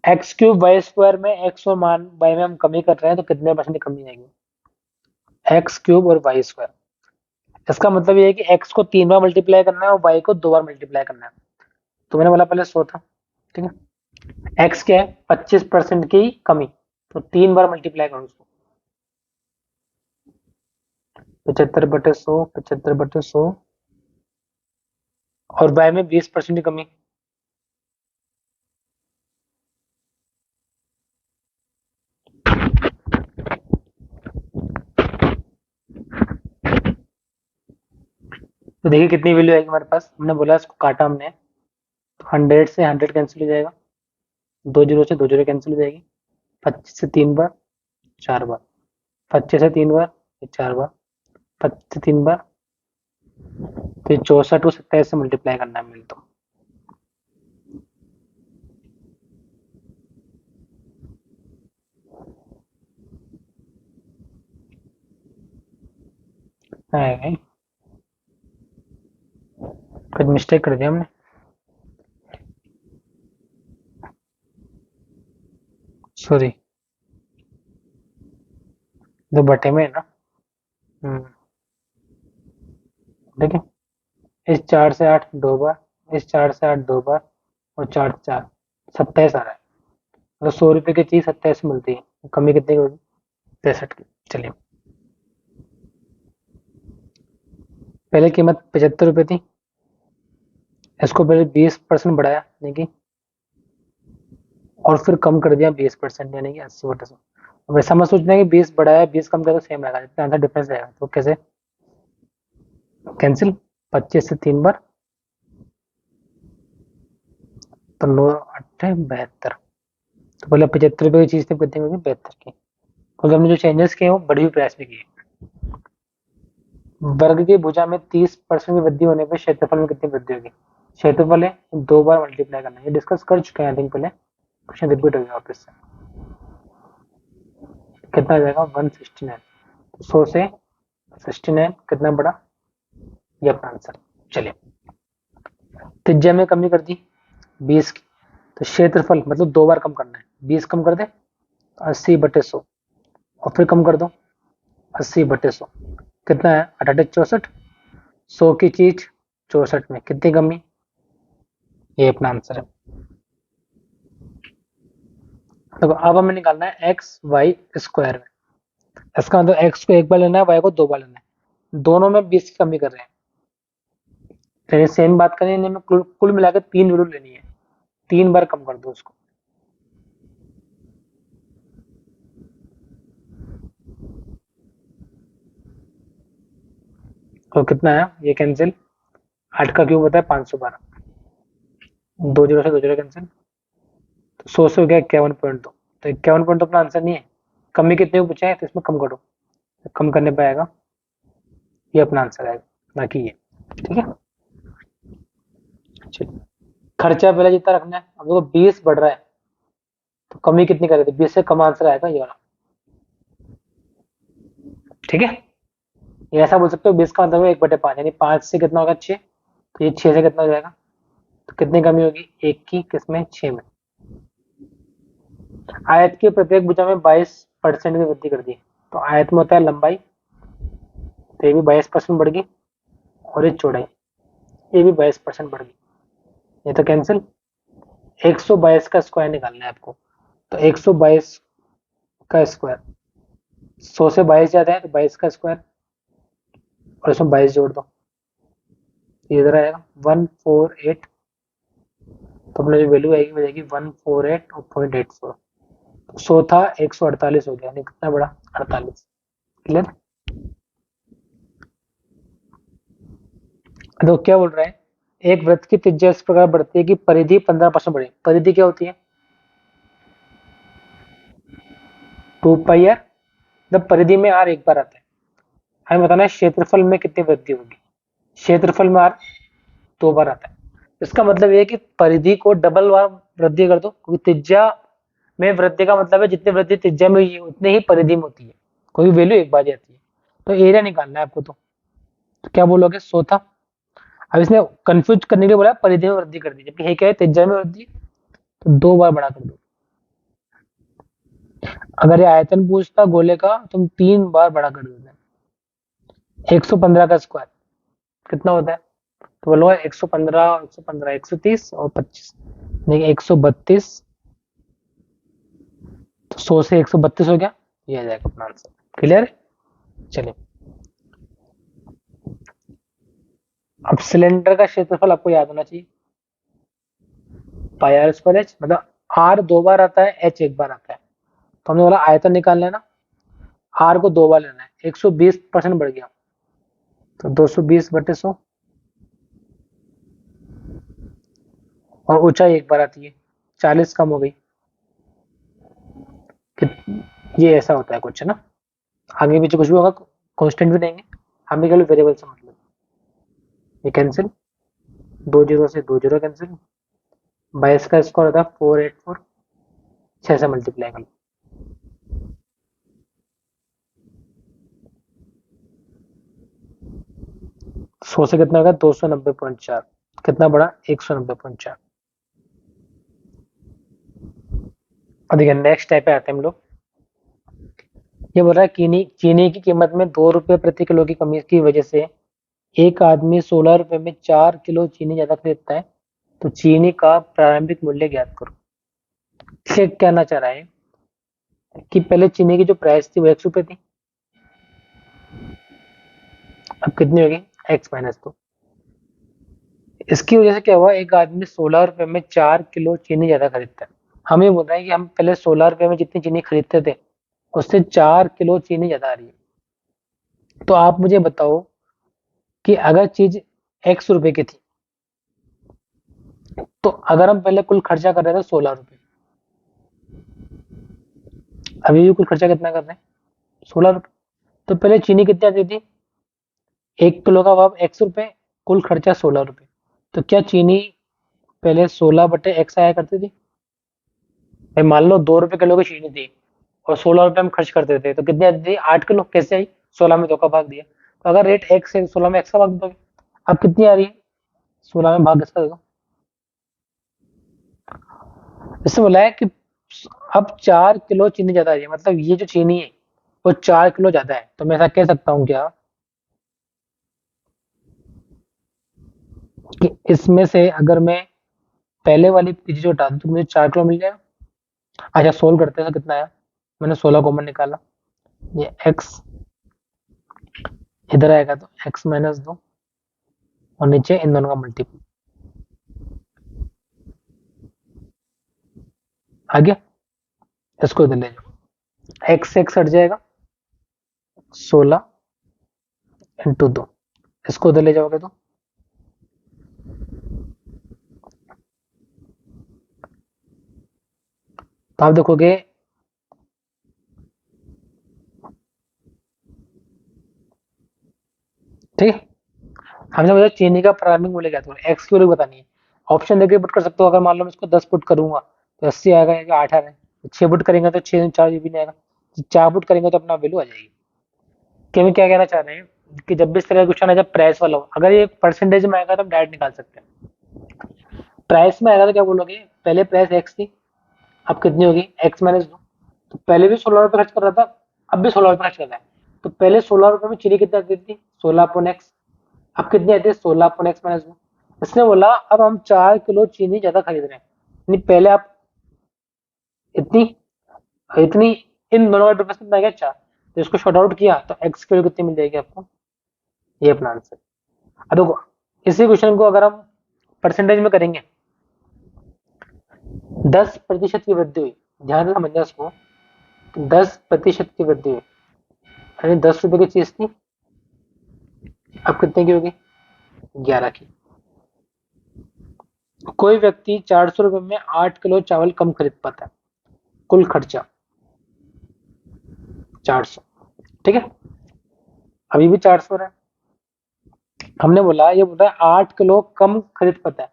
एक्स क्यूब वाई स्क्वायर में एक्स और मान वाई में हम कमी कर रहे हैं, तो कितने परसेंट की कमी आएगी? एक्स क्यूब और वाई स्क्वायर, इसका मतलब ये है कि एक्स को 3 बार मल्टीप्लाई करना है और वाई को 2 बार मल्टीप्लाई करना है। तो मैंने बोला पहले 100 था, ठीक है। एक्स क्या है? 25% की कमी, तो 3 बार मल्टीप्लाई करो उसको, 75/100, 75/100, और वाई में 20% की कमी, तो देखिए कितनी वैल्यू आएगी हमारे पास। हमने बोला इसको काटा हमने, तो 100 से 100 कैंसिल हो जाएगा, 2 0 से 2 0 कैंसिल हो जाएगी, 25 से 3 बार 4 बार, 25 से 3 बार 4 बार, 25 से 3 बार, तो 64 को 27 से मल्टीप्लाई करना है मिल, तो आएगा। कुछ मिस्टेक कर दिया हमने, सॉरी, जो बटे में है ना। ठीक है। इस 4 से 8 2 बार, इस 4 से 8 2 बार, और 4 से 4 27 आ रहा है। मतलब 100 रुपए की चीज 27 मिलती है, कमी कितनी की होगी? 63 की। चलिए, पहले कीमत 75 रुपए थी, इसको पहले 20% बढ़ाया, यानी कि, और फिर कम कर दिया 20%, यानी कि 80/100। अब ऐसा मत सोचना कि 20 बढ़ाया 20 कम किया तो सेम आएगा, इतना आंसर डिफरेंस आएगा। तो कैसे? कैंसिल, 25 से 3 बार, तो 9 8 72, तो पहले 75 रुपए की चीज थी, कितनी होगी? 72 की। क्योंकि हमने जो चेंजेस किए वो बड़ी हुई प्रयास भी किए। वर्ग की भुजा में 30% की वृद्धि होने पर क्षेत्रफल में कितनी वृद्धि होगी? क्षेत्रफल है, 2 बार मल्टीप्लाई करना है, ये डिस्कस कर चुके हैं आई थिंक पहले, क्वेश्चन रिपीट हो गया वापस से। कितना आ जाएगा 169। 100 से 69 कितना बड़ा, ये अपना आंसर। चलिए, त्रिज्या में कमी कर दी 20 की, तो क्षेत्रफल मतलब 2 बार कम करना है, 20 कम कर दे तो 80/100, और फिर कम कर दो 80/100, कितना है 68 64। 100 की चीज 64 में कितनी कमी, ये अपना आंसर है। देखो अब हमें निकालना है एक्स वाई स्क्वायर में। इसका मतलब एक्स को एक बार लेना है, वाई को 2 बार लेना है, दोनों में 20 की कमी कर रहे हैं, तो सेम बात करें, इन्हें में कुल मिलाकर 3 वैल्यू लेनी है, 3 बार कम कर दो उसको, तो कितना है, ये कैंसिल, 8 का क्यूब होता है 512, 2 जीरो से 2 जीरो कैंसिल, तो 100 से हो गया 51.2, तो 51.2 अपना आंसर नहीं है, कमी कितने को पूछा है तो इसमें कम करो, तो कम करने पे आएगा, ये अपना आंसर आएगा, ना कि ये। ठीक है, चलिए, खर्चा पहले जितना रखना है, अब देखो 20 बढ़ रहा है, तो कमी कितनी करे थे, 20 से कम आंसर आएगा ये वाला। ठीक है, ये ऐसा बोल सकते हो 20 का मतलब है 1/5, यानी 5 से कितना होगा 6, तो ये 6 से कितना हो जाएगा, तो कितनी कमी होगी, 1 की किसमें, 6 में। आयत की प्रत्येक भुजा में 22% की वृद्धि कर दी, तो आयत में होता है लंबाई, तो ये भी 22% बढ़ गई, और ये चौड़ाई, ये भी 22% बढ़ गई, ये तो कैंसिल। 122 का स्क्वायर निकालना है आपको, तो 122 का स्क्वायर, 100 से 22 जाता है तो 22 का स्क्वायर, और इसमें 22 जोड़ दो, ये इधर आएगा 148, तो अपने जो वैल्यू आएगी वो जाएगी 148 और 0.84, 100 था 148 हो गया, यानी कितना बड़ा, 48। क्लियर। तो क्या बोल रहा है, एक वृत्त की त्रिज्या इस प्रकार बढ़ती है कि परिधि 15% बढ़े। परिधि क्या होती है, 2 पाई आर, जब परिधि में आर एक बार आता है, हमें बताना है क्षेत्रफल में कितनी वृद्धि होगी, क्षेत्रफल में आर 2 बार आता है, इसका मतलब ये है कि परिधि को डबल बार वृद्धि कर दो, क्योंकि त्रिज्या में वृद्धि का मतलब है जितनी वृद्धि त्रिज्या में हुई है उतनी ही परिधि में होती है, कोई वैल्यू एक बार आती है, तो एरिया निकालना है आपको, तो क्या बोलोगे, 100 था, अब इसने कंफ्यूज करने के लिए बोला परिधि में वृद्धि कर दी, जबकि है क्या है, त्रिज्या में वृद्धि, तो 2 बार बड़ा कर दो। अगर ये आयतन पूछता गोले का, तुम 3 बार बड़ा कर देते। 115 का स्क्वायर कितना होता है, तो बोलो 115, 115, 130 और 25, नहीं 132, तो 100 से 132 हो गया, ये आ जाएगा अपना आंसर। क्लियर है, चलिए, अब सिलेंडर का क्षेत्रफल आपको याद होना चाहिए, पाई आर स्क्वायर एच, मतलब आर 2 बार आता है, एच एक बार आता है, तो हमने बोला आयतन निकालना है ना, आर को 2 बार लेना है, 120% बढ़ गया, तो 220/100, और ऊंचाई एक बार आती है, 40 कम हो गई, ये ऐसा होता है कुछ, है ना, आगे पीछे कुछ भी होगा कांस्टेंट भी देंगे, हमें केवल वेरिएबल से मतलब, ये कैंसिल, 2 जीरो से 2 जीरो कैंसिल, 22 का स्क्वायर होता है 484, 6 से मल्टीप्लाई कर, 100 से कितना होगा 290.4, कितना बड़ा 190.4। और देखिए नेक्स्ट टाइप पे आते हैं हम लोग, ये बोल रहा है चीनी की कीमत में 2 रुपए प्रति किलो की कमी की वजह से एक आदमी 16 रुपए में 4 किलो चीनी ज्यादा खरीदता है, तो चीनी का प्रारंभिक मूल्य ज्ञात करो। ये कहना चाह रहा है कि पहले चीनी की जो प्राइस थी वो 1 रुपए थी, अब कितनी होगी, x-2, इसकी वजह से क्या हुआ, एक आदमी 16 रुपए में 4 किलो चीनी ज्यादा खरीदता है, हम ये बोल रहे हैं कि हम पहले 16 रुपए में जितनी चीनी खरीदते थे उससे 4 किलो चीनी ज्यादा आ रही है, तो आप मुझे बताओ कि अगर चीज x रुपए की थी, तो अगर हम पहले कुल खर्चा कर रहे थे 16 रुपए, अभी भी कुल खर्चा कितना कर रहे हैं, 16 रुपए, तो पहले चीनी कितनी आती थी, 1 किलो का भाव x रुपए, कुल खर्चा 16 रुपए, तो क्या चीनी पहले 16/x आया करती थी, भाई मान लो 2 रुपए किलो की चीनी थी, और 16 रुपए हम खर्च करते थे, तो कितनी आती थी? 8 किलो। कैसे आई? 16 में 2 का भाग दिया। तो अगर रेट एक्स है, 16 में एक्स का भाग दोगे। अब कितनी आ रही है? 16 में भाग इसका दे दो। इससे बोला है कि अब 4 किलो चीनी ज्यादा आ रही है, मतलब ये जो चीनी है वो 4 किलो ज्यादा है। तो मैं ऐसा कह सकता हूँ क्या कि इसमें से अगर मैं पहले वाली चीज हटा दूं तो मुझे 4 किलो मिल जाएगा। अच्छा, सोल्व करते हैं। तो कितना आया? मैंने 16 कॉमन निकाला। ये एक्स इधर आएगा तो x-2 और नीचे इन दोनों का मल्टीपल आ गया। इसको इधर ले जाओ, x से x हट जाएगा, 16 × 2। इसको इधर ले जाओगे तो आप देखोगे ठीक है। हमने बोला चीनी का प्रारंभिक मूल्य क्या था, एक्स की वैल्यू बतानी है। ऑप्शन देके पुट कर सकते हो। अगर मान लो मैं इसको 10 पुट करूंगा तो 80 आएगा या 8 आ रहा है। 6 पुट करेंगे तो 6 4 भी नहीं आएगा। 4 पुट करेंगे तो अपना वैल्यू आ जाएगी। कि हम क्या कहना चाह रहे हैं कि जब भी इस तरह का क्वेश्चन है, जब प्राइस वाला हो, अगर ये परसेंटेज में आएगा तो हम डायरेक्ट निकाल सकते हैं। प्राइस में आएगा तो क्या बोलोगे? पहले प्राइस एक्स थी, अब कितनी होगी? x-2। तो पहले भी 16 रुपए खर्च कर रहा था, अब भी 16 रुपए खर्च कर रहा है। तो पहले 16 रुपए में चीनी कितनी आती थी? 16/x। अब कितनी आती है? 16/x-2। इसने बोला अब हम 4 किलो चीनी ज्यादा खरीद रहे हैं। यानी पहले आप इतनी इतनी इन दोनों का डिफरेंस कितना आ गया? 4। तो इसको शॉर्ट आउट किया तो एक्स की वैल्यू कितनी मिल जाएगी आपको? ये अपना आंसर। अब देखो, इसी क्वेश्चन को अगर हम परसेंटेज में करेंगे, 10% की वृद्धि हुई, ध्यान से समझना इसको। 10% की वृद्धि हुई, यानी 10 रुपए की चीज थी, अब कितने की होगी? 11 की। कोई व्यक्ति 400 रुपए में 8 किलो चावल कम खरीद पाता है। कुल खर्चा 400। ठीक है, अभी भी 400 रहा है। हमने बोला, ये बोल रहा है 8 किलो कम खरीद पाता है।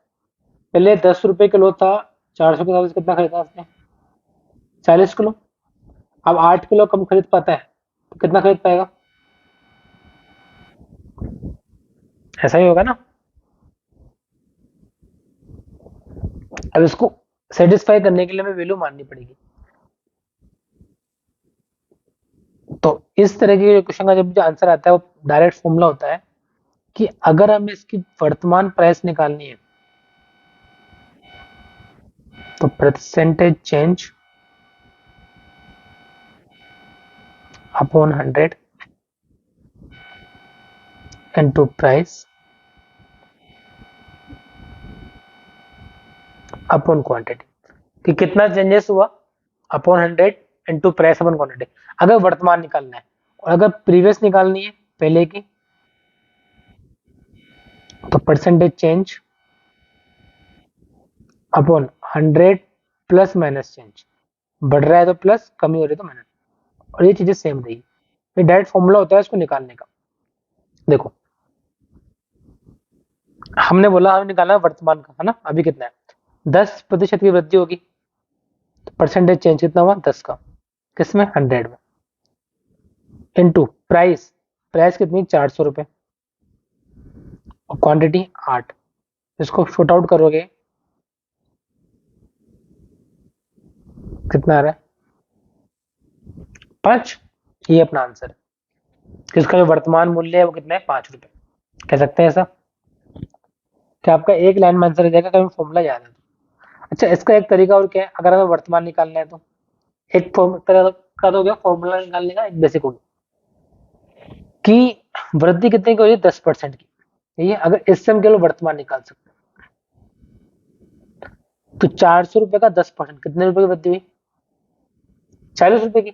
पहले 10 रुपए किलो था, 400 के साथ कितना खरीदा उसने? 40 किलो। अब 8 किलो कम खरीद पाता है तो कितना खरीद पाएगा? ऐसा ही होगा ना। अब इसको सेटिस्फाई करने के लिए हमें वैल्यू माननी पड़ेगी। तो इस तरह के क्वेश्चन का जब जो आंसर आता है वो डायरेक्ट फॉर्मूला होता है कि अगर हमें इसकी वर्तमान प्राइस निकालनी है तो percentage change upon 100 into price upon quantity. कि कितना चेंजेस हुआ upon 100 into price upon quantity, अगर वर्तमान निकालना है। और अगर प्रीवियस निकालनी है, पहले की, तो percentage change upon 100 plus minus change. बढ़ रहा है तो प्लस, कमी हो रही है तो माइनस। और ये चीजें सेम रहेगी। ये डायरेक्ट फॉर्मूला होता है इसको निकालने का। देखो, हमने बोला हमें निकालना है वर्तमान का, है ना। अभी कितना है? 10% की वृद्धि होगी तो परसेंटेज चेंज कितना हुआ? 10 का। किसमें? 100 में। इनटू प्राइस, प्राइस कितनी? 400 रुपए। और क्वांटिटी 8। इसको शॉर्ट आउट करोगे कितना आ रहा है? 5। ये अपना आंसर है। इसका जो वर्तमान मूल्य है वो कितना है? 5 रुपए। कह सकते हैं ऐसा कि आपका एक लाइन में आंसर हो जाएगा, कभी फॉर्मूला याद है तो। अच्छा, इसका एक तरीका और क्या है, अगर हमें वर्तमान निकालना है तो एक तरह का तो हो गया फॉर्मूला निकालने का, एक बेसिक हो गया कि वृद्धि कितने की हो रही है? 10% की। ये अगर इससे हम केवल वर्तमान निकाल सकते हैं तो 400 रुपए का 10% कितने रुपए की वृद्धि हुई? 40 रुपए की।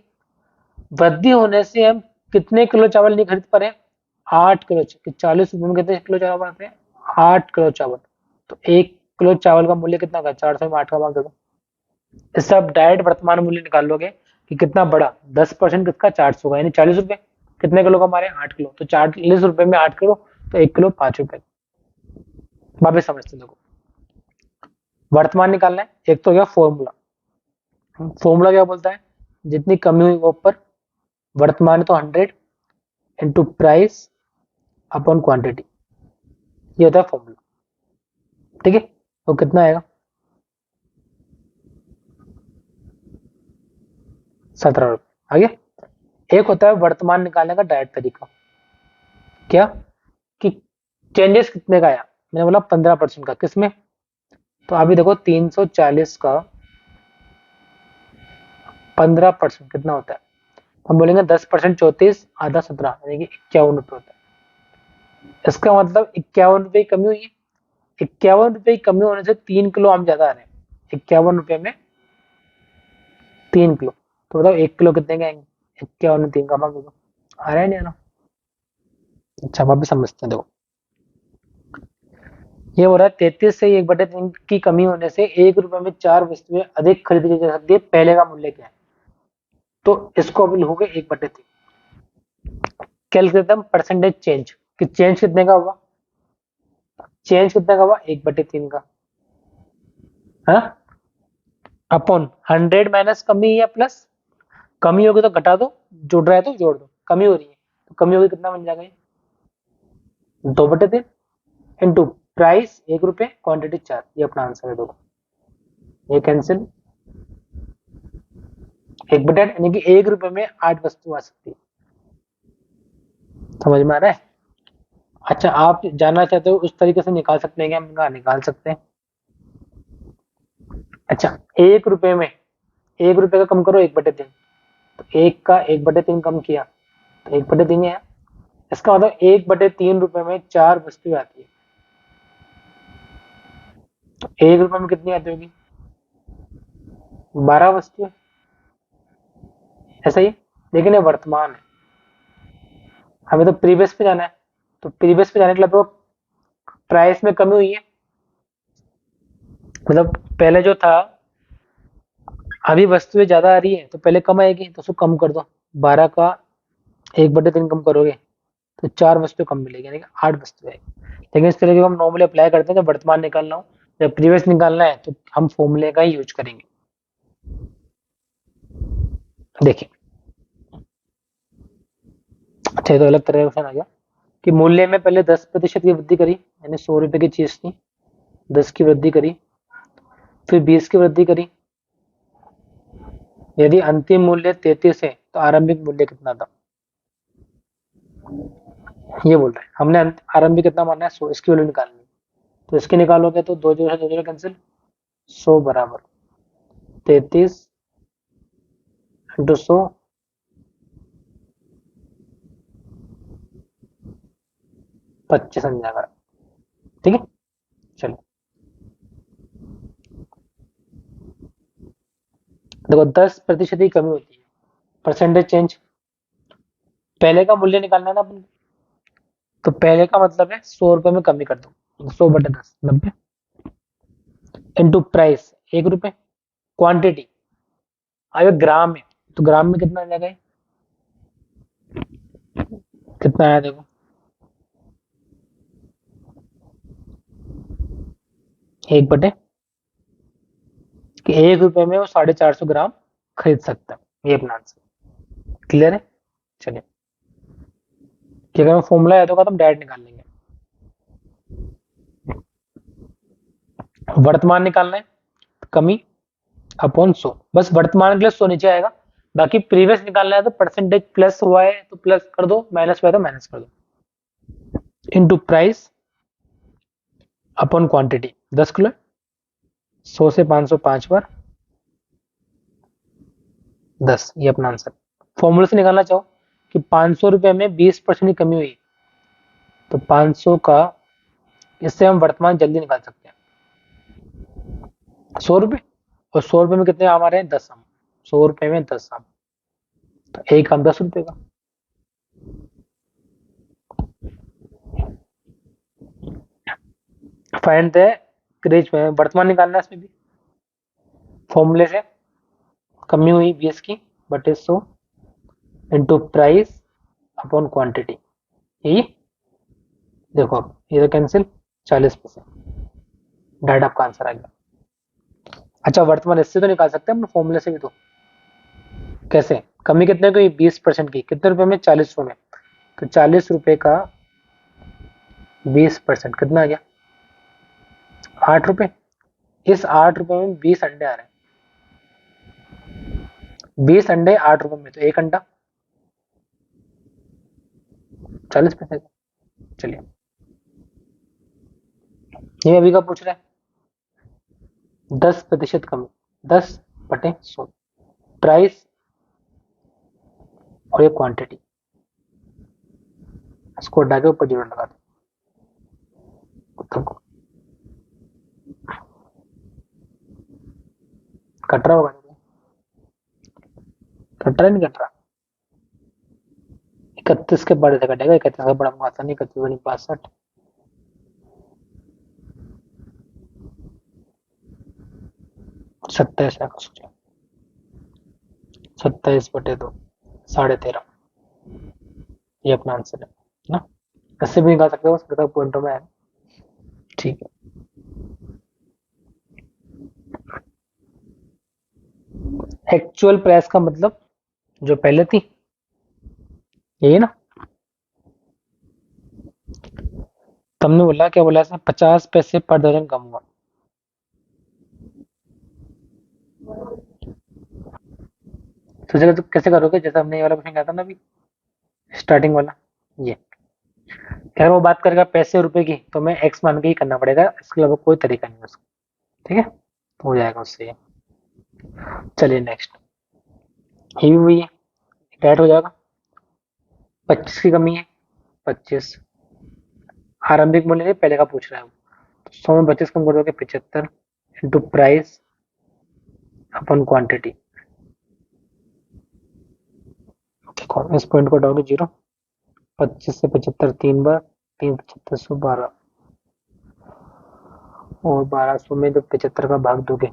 वृद्धि होने से हम कितने किलो चावल नहीं खरीद पा रहे? 8 किलो। 40 रुपए में कितने किलो चावल बनाते हैं? 8 किलो चावल। तो 1 किलो चावल का मूल्य कितना होगा? 400 में 8 का भाग दे दो। इससे आप डायरेक्ट वर्तमान मूल्य निकाल लोगे कि कितना बड़ा 10% किसका? 400 का, यानी 40 रुपए। कितने किलो का हमारे? 8 किलो। तो 40 रुपए में 8 किलो, तो 1 किलो 5 रुपए। वापस समझते देखो, वर्तमान निकालना है। एक तो गया फॉर्मूला। फॉर्मूला क्या बोलता है जितनी कमी हुई वो ऊपर, वर्तमान है तो 100 इंटू प्राइस अपॉन क्वांटिटी, ये होता है फॉर्मूला। ठीक है, तो कितना आएगा? 17 रुपये। आगे एक होता है वर्तमान निकालने का डायरेक्ट तरीका, क्या कि चेंजेस कितने का आया, मैंने बोला 15% का, किसमें? तो अभी देखो 340 का 15% कितना होता है? हम बोलेंगे 10%, 34 आधा 17 यानी कि 51 रुपये होता है। इसका मतलब 51 रुपये की कमी हुई है। 51 रुपये की कमी होने से 3 किलो आम ज्यादा आ रहे हैं। 51 रुपये में 3 किलो, तो बताओ 1 किलो कितने के आएंगे? 51 में 3 का भाग दो, आ रहा है नहीं आ रहा? अच्छा आप भी समझते हैं। देखो ये हो रहा है 33 से 1/3 की कमी होने से 1 रुपए में 4 वस्तुएं अधिक खरीदी जा सकती है, पहले का मूल्य क्या है? तो इसको अभी लिखोगे 1/3। कैलकुलेट परसेंटेज चेंज, कि चेंज कितने का हुआ? चेंज कितने का हुआ? 1/3 का, हाँ, अपॉन 100 माइनस कमी या प्लस, कमी होगी तो घटा दो, जुड़ रहा है तो जोड़ दो, कमी हो रही है तो कमी होगी कितना बन जाएगा? 2/3 इंटू प्राइस 1 रुपए, क्वांटिटी 4, ये अपना आंसर है। देखो ये कैंसिल, 1/8 यानी कि 1 रुपए में 8 वस्तु आ सकती है। समझ में आ रहा है? अच्छा आप जानना चाहते हो उस तरीके से निकाल सकते हैं क्या? हम कहा निकाल सकते हैं। अच्छा 1 रुपए में 1 रुपए का कम करो 1/3, तो 1 का 1/3 कम किया तो 1/3 है। इसका मतलब 1/3 रुपए में 4 वस्तुएं आती है, तो 1 रुपए में कितनी आती होगी? 12 वस्तुएं, ऐसा ही। लेकिन ये वर्तमान है, हमें तो प्रीवियस पे जाना है, तो प्रीवियस पे जाने के लिए तो प्राइस में कमी हुई है, मतलब पहले जो था, अभी वस्तुएं ज्यादा आ रही है तो पहले कम आएगी, तो उसको कम कर दो। 12 का 1/3 कम करोगे तो 4 वस्तु कम मिलेगी, यानी कि 8 वस्तु आएगी। लेकिन इस तरीके को हम नॉर्मली अप्लाई करते हैं जब वर्तमान निकालना हो। जब प्रीवियस निकालना है तो हम फॉर्मूले का ही यूज करेंगे। देखिए अच्छा, ये तो अलग तरह का क्वेश्चन आ गया कि मूल्य में पहले 10% की वृद्धि करी, यानी 100 रुपए की चीज थी, 10 की वृद्धि करी, फिर 20 की वृद्धि करी। यदि अंतिम मूल्य 33 है तो आरंभिक मूल्य कितना था? ये बोल रहे हैं हमने आरंभिक कितना माना है? 100, इसकी वैल्यू निकालनी है। तो इसकी निकालोगे तो 2 जीरो से 2 जीरो कैंसिल, 100 बराबर 33 इंटू 100, 25 बन जाएगा। ठीक है, चलो देखो 10% की कमी होती है, परसेंटेज चेंज, पहले का मूल्य निकालना है ना अपन को। तो पहले का मतलब है 100 रुपए में कमी कर दो, 100/10 90 इंटू प्राइस 1 रुपए, क्वांटिटी अगर ग्राम है तो ग्राम में कितना आ जाएगा ये? कितना आया देखो, 1/, कि 1 रुपए में वो 450 ग्राम खरीद सकता है, ये अपना आंसर। क्लियर है? चलिए कि अगर मैं फॉर्मूला याद होगा तो हम डायरेक्ट निकाल लेंगे। वर्तमान निकालना है, कमी अपॉन 100, बस वर्तमान के लिए 100 नीचे आएगा। बाकी प्रीवियस निकालना है तो परसेंटेज प्लस हुआ है तो प्लस कर दो, माइनस हुआ है तो माइनस कर दो, into price upon quantity. 10 kilo, 100 से 505 बार 10, ये अपना आंसर। फॉर्मूले से निकालना चाहो कि 500 रुपए में 20% की कमी हुई, तो 500 का, इससे हम वर्तमान जल्दी निकाल सकते हैं। 100 रुपए, और 100 रुपए में कितने आम आ रहे हैं? 10 आम। 100 रुपए में 10 आम, तो एक आम 10 रुपए का। फाइंड द क्रेज में वर्तमान निकालना है, इसमें भी फॉर्मूले से कमी हुई 20 की बटे 100 इंटू प्राइस अपॉन क्वांटिटी, यही। देखो अब ये तो कैंसिल, 40%, डायरेक्ट आपका आंसर आ गया। अच्छा वर्तमान इससे तो निकाल सकते हैं अपने फॉर्मूले से भी, तो कैसे कमी कितने की? 20% की। कितने रुपए में? 40 में। तो 40 रुपए का 20% कितना आ गया? 8 रुपए। इस 8 रुपए में 20 अंडे आ रहे हैं। 20 अंडे 8 रुपए में, तो एक अंडा 40 पैसे का। चलिए, ये अभी का पूछ रहा है। 10% कमी, 10/100। प्राइस और ये क्वांटिटी, इसको हटा के ऊपर जीरो लगा दो। उत्तर को कट रहा होगा? कट रहा नहीं कट रहा? 31 के बड़े से कटेगा। 31 का बड़ा आता नहीं। 31 62। 27 है, सोचो। 27/2, 13.5। ये अपना आंसर है ना। इससे भी निकाल सकते हो, उसके पॉइंटों में है। ठीक है। एक्चुअल प्राइस का मतलब जो पहले थी, यही ना। तुमने बोला क्या बोला? इसमें 50 पैसे पर दर्जन कम हुआ। तो चलो, तो कैसे करोगे? जैसे हमने ये वाला क्वेश्चन किया था ना अभी, स्टार्टिंग वाला। ये अगर वो बात करेगा पैसे और रुपए की, तो मैं एक्स मान के ही करना पड़ेगा, इसके अलावा कोई तरीका नहीं है उसका। ठीक है, तो हो जाएगा उससे ये। चलिए नेक्स्ट, ये भी वही है, डायरेक्ट हो जाएगा। 25 की कमी है। 25 आरंभिक मूल्य नहीं, पहले का पूछ रहा है वो। 100 में 25 कम करोगे, 75 इंटू प्राइस अपन क्वांटिटी। देखो, इस पॉइंट को हटाओगे 0। 25 से 75 3 बार, 3 75 112, और 1200 में जब 75 का भाग दोगे,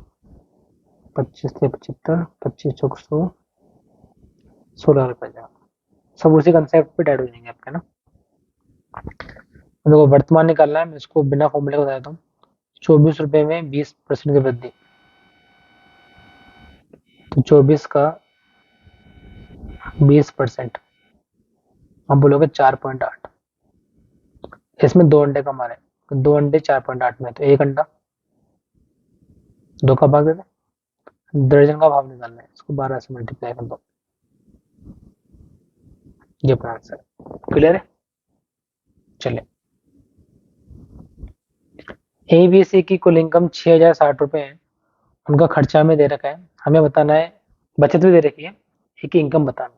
25 से 75, 25 चौक 100, 16 रुपए जाएगा। सब उसी कंसेप्ट पे ऐड हो जाएंगे आपके ना। देखो, वर्तमान निकालना है, मैं इसको बिना फॉर्मूले का बता देता हूँ। 24 रुपए में 20% की वृद्धि, तो 24 का 20%, हम बोलोगे 4.8। इसमें 2 अंडे कम आ रहे हैं, तो 2 अंडे 4.8 में, तो एक अंडा 2 का भाग दे दे। दर्जन का भाव निकालना है, इसको 12 से मल्टीप्लाई कर दो। ये अपना आंसर है। क्लियर है? चलिए, ए बी सी की कुल इनकम 6,060 रुपए है। उनका खर्चा में दे रखा है, हमें बताना है। बचत भी दे रखी है, एक इनकम बताना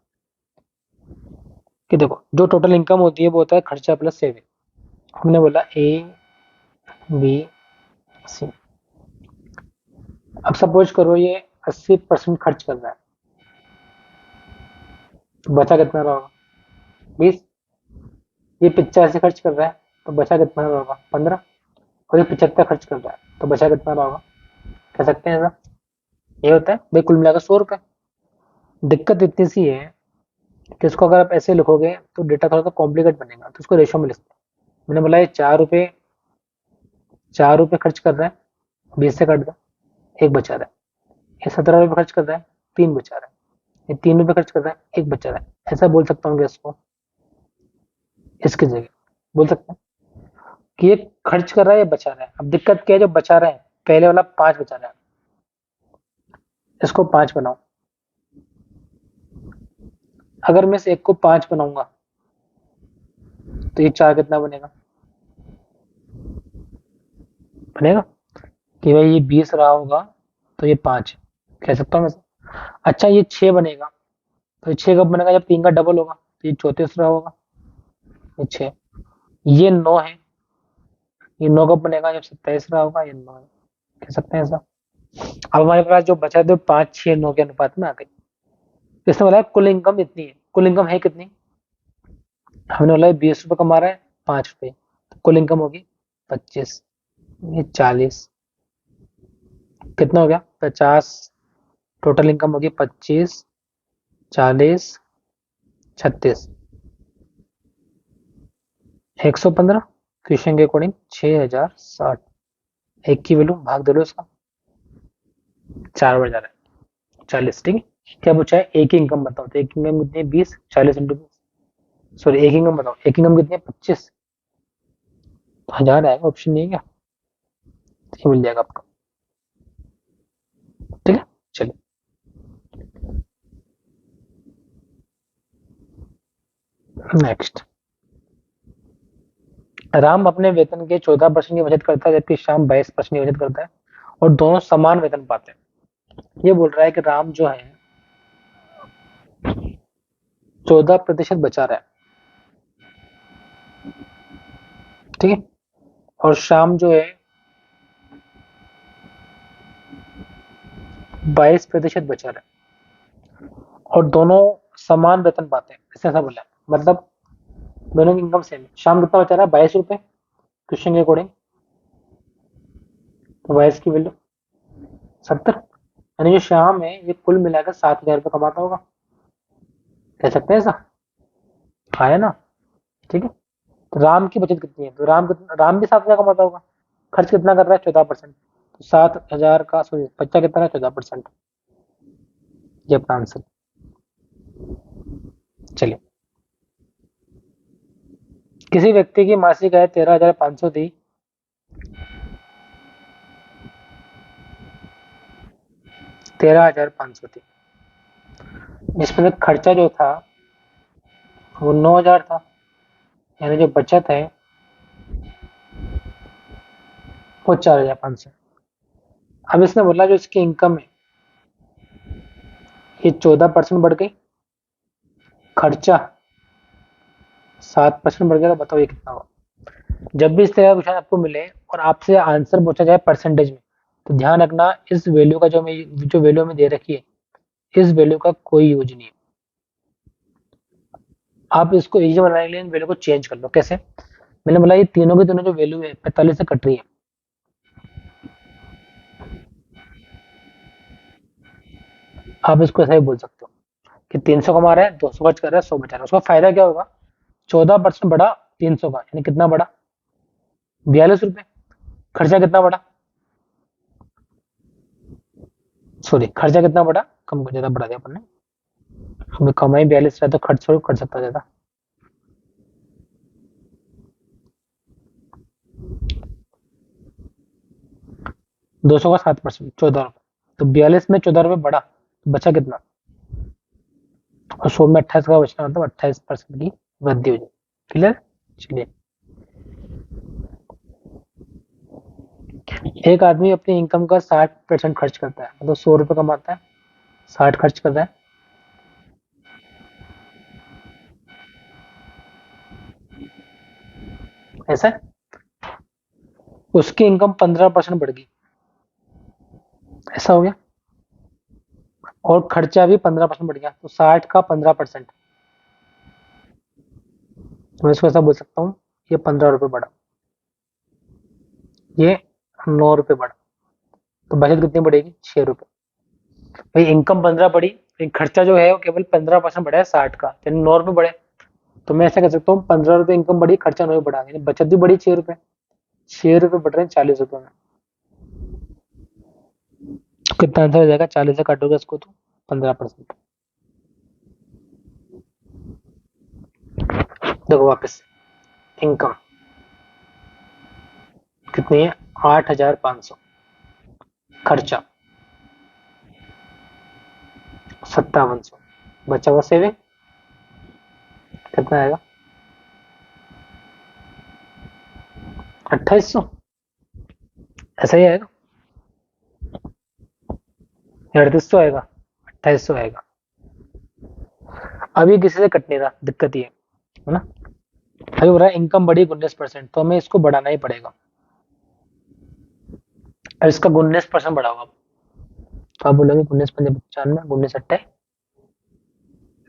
कि देखो, जो टोटल इनकम होती है वो होता है खर्चा प्लस सेविंग। हमने बोला ए बी सी। अब सपोज करो ये 80% खर्च कर रहा है, तो बचा कितना रहा होगा? 20। ये 85 खर्च कर रहा है, तो बचा कितना रहा होगा? 15। और ये 75 खर्च कर रहा है, तो बचा कितना रहा होगा? कह सकते हैं ऐसा। ये होता है भाई, कुल मिलाकर 100 रुपए। दिक्कत इतनी सी है कि इसको अगर आप ऐसे लिखोगे तो डेटा थोड़ा सा कॉम्प्लिकेट बनेगा, तो उसको रेशो में लिखते हैं। मैंने बोला ये 4 रुपए खर्च कर रहा है, 20 से काट दो, एक बचा रहा है। ये 17 रुपए खर्च कर रहा है, 3 बचा रहा है। ये 3 रुपए खर्च कर रहा है, एक बचा रहा है। ऐसा बोल सकता हूँ इसको, इसकी जगह बोल सकते हैं कि ये खर्च कर रहा है, ये बचा रहा है। अब दिक्कत क्या है? जो बचा रहा है, पहले वाला 5 बचा रहा है, इसको 5 बनाओ। अगर मैं इस एक को 5 बनाऊंगा, तो ये 4 कितना बनेगा? बनेगा कि भाई ये 20 रहा होगा, तो ये 5 कह सकता हूँ मैं। अच्छा, ये 6 बनेगा, तो ये 6 कब बनेगा? जब 3 का डबल होगा, तो ये 34 रहा होगा, ये 6। ये 9 है, ये 9 कब बनेगा? जब 27 रहा होगा, ये 9 है। कह सकते हैं ऐसा। अब हमारे पास जो बचा है, तो 5 6 9 के अनुपात में आ गई। तो इसमें बोला है कुल इनकम इतनी है। कुल इनकम है कितनी? हमने बोला 20 रुपए कमा रहा है, 5 रुपए, तो कुल इनकम होगी 25। ये 40 कितना हो गया? 50। टोटल इनकम होगी 25, 40, 36, 115। क्वेश्चन के अकॉर्डिंग 6060। एक की वैल्यू भाग दे लो इसका, 4 बार जा रहा है। 40, ठीक है। क्या पूछा है, एक ही इनकम बताओ, तो एक इनकम कितनी है 20, 40 इंटू 20, सॉरी एक इनकम बताओ, एक इनकम कितनी है 25, 1000 आएगा, ऑप्शन नहीं है क्या, ये मिल जाएगा आपको, ठीक है। चलिए नेक्स्ट, राम अपने वेतन के 14% की बचत करता है जबकि श्याम 22% की बचत करता है और दोनों समान वेतन पाते हैं। ये बोल रहा है कि राम जो है 14% बचा रहा है, ठीक है, और श्याम जो है 22% बचा रहा है और दोनों समान वेतन पाते हैं, इससे ऐसा बोला है। मतलब दोनों की इनकम सेम है। श्याम कितना बचा रहा है, 22 रुपए क्वेश्चन के अकॉर्डिंग, तो 22 की वैल्यू 70, यानी जो श्याम है ये कुल मिलाकर 7,000 रुपये कमाता होगा, कह सकते हैं ऐसा, आया ना, ठीक है। तो राम की बचत कितनी है, तो राम भी 7,000 कमाता होगा, खर्च कितना कर रहा है 14%, तो 7,000 का सॉरी बच्चा कितना है 14%, ये अपना आंसर। चलिए, किसी व्यक्ति की मासिक आय 13,500 थी, 13,500 थी, जिसमें से खर्चा जो था वो 9,000 था, यानी जो बचत है वो 4,500। अब इसने बोला जो इसकी इनकम है ये 14% बढ़ गई, खर्चा 7% बढ़ गया, तो बताओ ये कितना हुआ। जब भी इस तरह का क्वेश्चन आपको मिले और आपसे आंसर पूछा जाए परसेंटेज में, तो ध्यान रखना इस वैल्यू का जो वैल्यू हमें दे रखी है, इस वैल्यू का कोई यूज नहीं है। आप इसको इजी बनाने के लिए इन वैल्यू को चेंज कर लो। कैसे, मैंने बोला ये तीनों की तीनों जो वैल्यू है 45 से कट रही है, आप इसको ऐसा ही बोल सकते हो कि 300 कमा रहा है, 200 खर्च कर रहा है, 100 बचा रहा है। उसका फायदा क्या होगा, 14% बढ़ा 300 का, यानी कितना बढ़ा 42 रुपए। खर्चा कितना बढ़ा, सॉरी खर्चा कितना बढ़ा, कम ज्यादा बढ़ा दिया अपन ने, हमें कमाई 42 है तो खर्च थोड़ी कर सकता ज्यादा। 200 का 7%, 14 रुपए, तो 42 में 14 रुपए बढ़ा, तो बचा कितना, और 100 में 28 का बचना, मतलब 28% की वृद्धि हो जाए। क्लियर। चलिए, एक आदमी अपनी इनकम का 60% खर्च करता है, मतलब 100 रुपए कमाता है, 60 खर्च करता है, ऐसा है? उसकी इनकम 15% बढ़ गई, ऐसा हो गया, और खर्चा भी 15% बढ़ गया, तो 60 का 15%, तो मैं इसको ऐसा बोल सकता हूँ, ये 15 रुपए बढ़ा, ये 9 रुपए बढ़ा, तो बचत कितनी बढ़ेगी 6 रुपए। भाई इनकम 15 बढ़ी, लेकिन खर्चा जो है वो केवल 15% बढ़ा है 60 का, यानी 9 रुपए बढ़े, तो मैं ऐसा कह सकता हूँ 15 रुपए इनकम बढ़ी, खर्चा 9 बढ़ा, यानी बचत भी बढ़ी 6 रुपए, 6 रुपए बढ़ रहे हैं 40 रुपए में, तो कितना आंसर हो जाएगा, 40 से काटोगे इसको तो 15%। देखो वापस, इनकम कितनी है 8,500, खर्चा 5700, बचा हुआ सेविंग कितना आएगा 2800, ऐसा ही आएगा, 3800 आएगा, 2800 आएगा। अभी किसी से कट नहीं रहा, दिक्कत ये है ना। अभी बोल रहा है इनकम बढ़ी 19%, तो हमें इसको बढ़ाना ही पड़ेगा, और इसका 19% बढ़ा होगा, तो आप बोलोगे 19 × 95,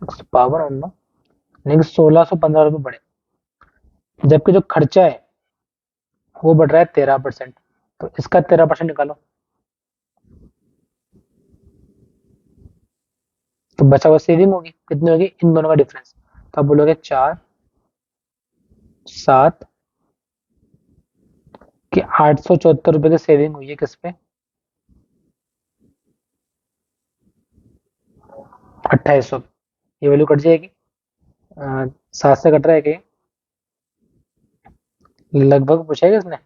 19 पावर ऑन नो, यानी कि 1615 रुपए बढ़े, जबकि जो खर्चा है वो बढ़ रहा है 13%, तो इसका 13% निकालो, तो बचा हुआ सेविंग होगी, कितनी होगी इन दोनों का डिफरेंस, तो आप बोलोगे 4 7 कि 874 रुपए की सेविंग हुई है किस पे, 2800, ये वैल्यू कट जाएगी। 7 से कट रहा है कि लगभग पूछेगा इसने,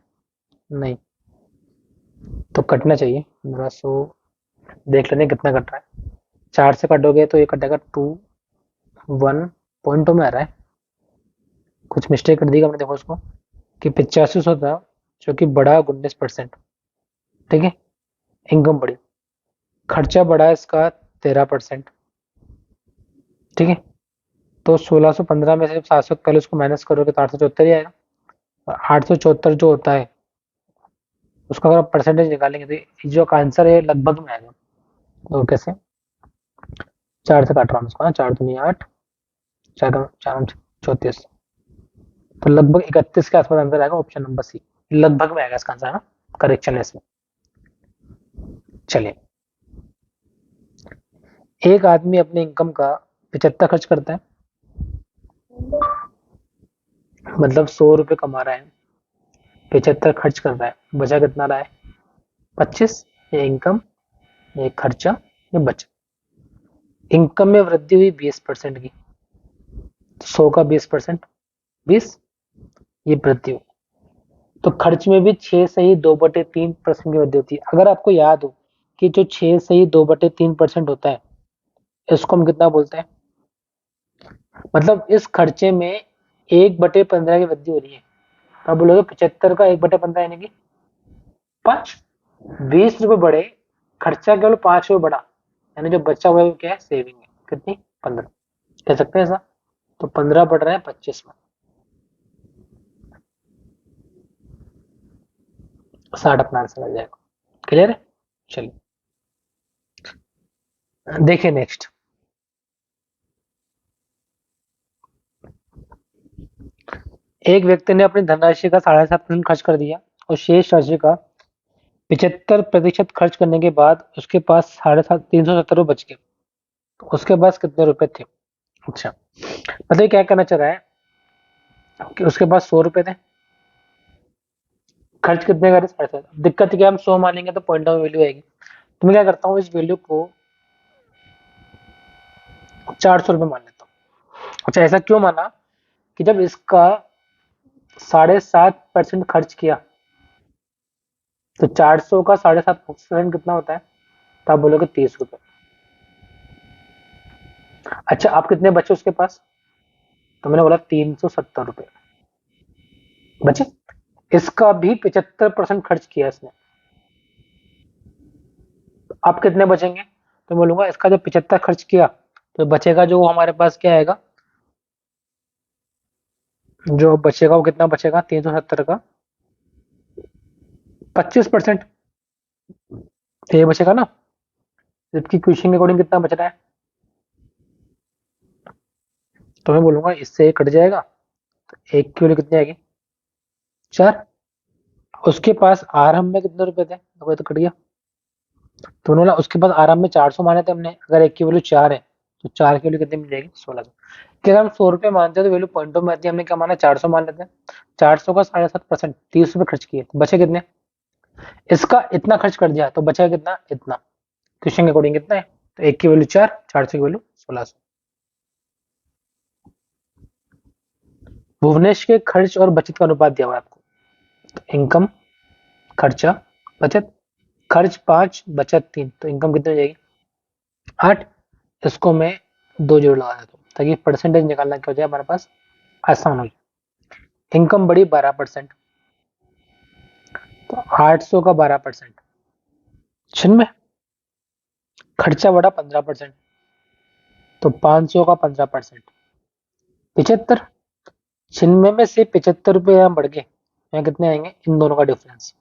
नहीं तो कटना चाहिए 1500। देख लेते हैं कितना कट रहा है। 4 से कटोगे तो ये कटेगा 2 1 में आ रहा है, कुछ मिस्टेक कर दी हमने, देखो उसको कि 8500 था जो कि बढ़ा 19%। ठीक है, इनकम बढ़ी, खर्चा बढ़ा इसका 13%। ठीक है, तो 1615 में से 741 को माइनस करोगे तो 874 ही आएगा। और 874 जो होता है उसका अगर परसेंटेज निकालेंगे तो ये जो आंसर है लगभग में आएगा। तो कैसे, 4 से काट रहा हूँ इसको, 4 दूनी 8, 4 4 34, तो लगभग 31 के आसपास आंसर आएगा, ऑप्शन नंबर सी लगभग में आएगा इसका आंसर ना, करेक्शन है इसमें। चलिए, एक आदमी अपने इनकम का 75 खर्च करता है, मतलब 100 रुपए कमा रहा है, 75 खर्च कर रहा है, बचा कितना रहा है 25। ये इनकम, ये खर्चा, ये बचत। इनकम में वृद्धि हुई 20% की, 100 का 20%, 20, ये वृद्धि हुई। तो खर्च में भी 6 से ही 2/3% की वृद्धि होती है। अगर आपको याद हो कि जो 6 से ही 2/3% होता है, इसको हम कितना बोलते हैं, मतलब इस खर्चे में 1/15 की वृद्धि हो रही है, तो आप बोलोगे 75 का 1/15 यानी कि 5। 20 रुपए बढ़े, खर्चा केवल 5 रुपए बढ़ा, यानी जो बचा हुआ है वो क्या है, सेविंग है, कितनी 15, कह सकते हैं ऐसा। तो 15 बढ़ रहे हैं 25 में, 60 अपना आंसर आ जाएगा। क्लियर है, चलिए देखिए नेक्स्ट। एक व्यक्ति ने अपनी धनराशि का 7.5% खर्च कर दिया और शेष राशि का 75% खर्च करने के बाद उसके पास 370 रुपये बच गए, तो उसके पास कितने रुपए थे। अच्छा, मतलब क्या कहना चाह रहा है कि उसके पास 100 रुपए थे, खर्च कितने करे 7.5। दिक्कत क्या, हम 100 मानेंगे तो पॉइंट ऑफ वैल्यू आएगी, तो मैं क्या करता हूँ इस वैल्यू को 400 रुपये मान लेता हूँ। अच्छा, ऐसा क्यों माना कि जब इसका 7.5% खर्च किया तो 400 का 7.5% कितना होता है, तो आप बोलोगे 30 रुपए। अच्छा, आप कितने बचे उसके पास, तो मैंने बोला 370 रुपए बचे। इसका भी 75% खर्च किया इसने, अब कितने बचेंगे, तो बोलूंगा इसका जब 75 खर्च किया तो बचेगा जो हमारे पास क्या आएगा, जो बचेगा वो कितना बचेगा 370 का 25%, ये बचेगा ना। जबकि क्वेश्चन के अकॉर्डिंग कितना बच रहा है, तो मैं बोलूंगा इससे कट जाएगा, तो एक की वैल्यू कितनी आएगी 4। उसके पास आरंभ में कितने रुपए थे, तो कट गया, तो उन्होंने उसके पास आरंभ में 400 माने थे हमने, अगर एक की वैल्यू 4 है तो 4 की वैल्यू कितनी मिल जाएगी 1600। कि अगर हम 100 रुपए मानते हैं तो वैल्यू पॉइंटों में आती है, हमने क्या माना 400 मान लेते हैं, 400 का 7.5%, 30 रुपए खर्च किए, तो बचे कितने, इसका इतना खर्च कर दिया तो बचेगा कितना, इतना। क्वेश्चन के अकॉर्डिंग कितना है, तो एक की वैल्यू 4, 400 की वैल्यू 1600। भुवनेश के खर्च और बचत का अनुपात दिया हुआ है आपको, तो इनकम, खर्चा, बचत, खर्च 5 बचत 3, तो इनकम कितनी हो जाएगी 8। इसको मैं 2 जोड़ लगा देता हूँ ताकि परसेंटेज निकालना क्या हो जाए हमारे पास आसान हो जाए। इनकम बढ़ी 12%, तो 800 का 12% 96। खर्चा बढ़ा 15%, तो 500 का 15% 75। 96 में से 75 रुपए यहाँ बढ़ गए, यहाँ कितने आएंगे, इन दोनों का डिफरेंस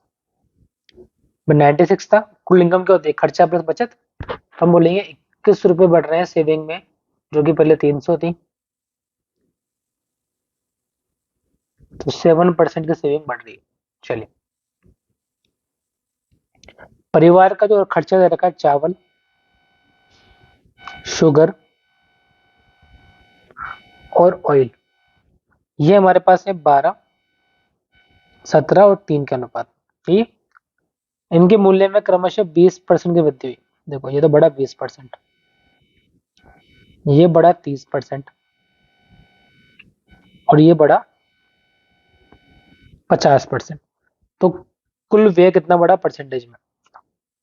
96 था। कुल इनकम क्या होती है, खर्चा प्लस बचत, तो हम बोलेंगे 21 रुपए बढ़ रहे हैं सेविंग में, जो कि पहले 300 थी, तो 7% की सेविंग बढ़ रही है। चलिए, परिवार का जो खर्चा दे रखा है, चावल, शुगर और ऑयल, ये हमारे पास है 12, 17 और 3 के अनुपात। ठीक, इनके मूल्य में क्रमशः 20% की वृद्धि हुई। देखो ये तो बड़ा 20%, ये बढ़ा 30% और ये बढ़ा 50%। तो कुल व्यय कितना बढ़ा परसेंटेज में?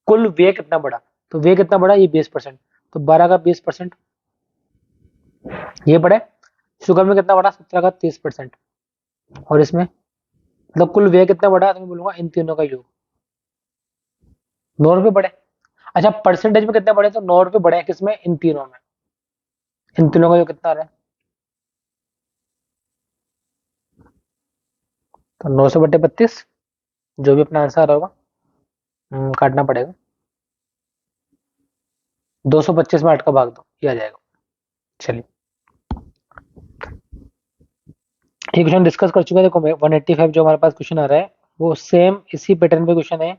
कुल व्यय कितना बढ़ा? तो व्यय कितना बढ़ा? ये 20%। तो 12 का 20% ये बढ़े। शुगर में कितना बढ़ा? 17 का 30%। और इसमें मतलब कुल व्यय कितना बढ़ा? तो मैं बोलूंगा इन तीनों का योग 9 रुपए बढ़े। अच्छा, परसेंटेज में कितने बढ़े? तो 9 रुपए बढ़े किसमें? इन तीनों में। इन तीनों का योग कितना आ रहा है? तो 900/32, जो भी अपना आंसर होगा काटना पड़ेगा। 225 में 8 का भाग दो, ये आ जाएगा। चलिए, ये क्वेश्चन डिस्कस कर चुके हैं। देखो 185 जो हमारे पास क्वेश्चन आ रहा है वो सेम इसी पैटर्न पे क्वेश्चन है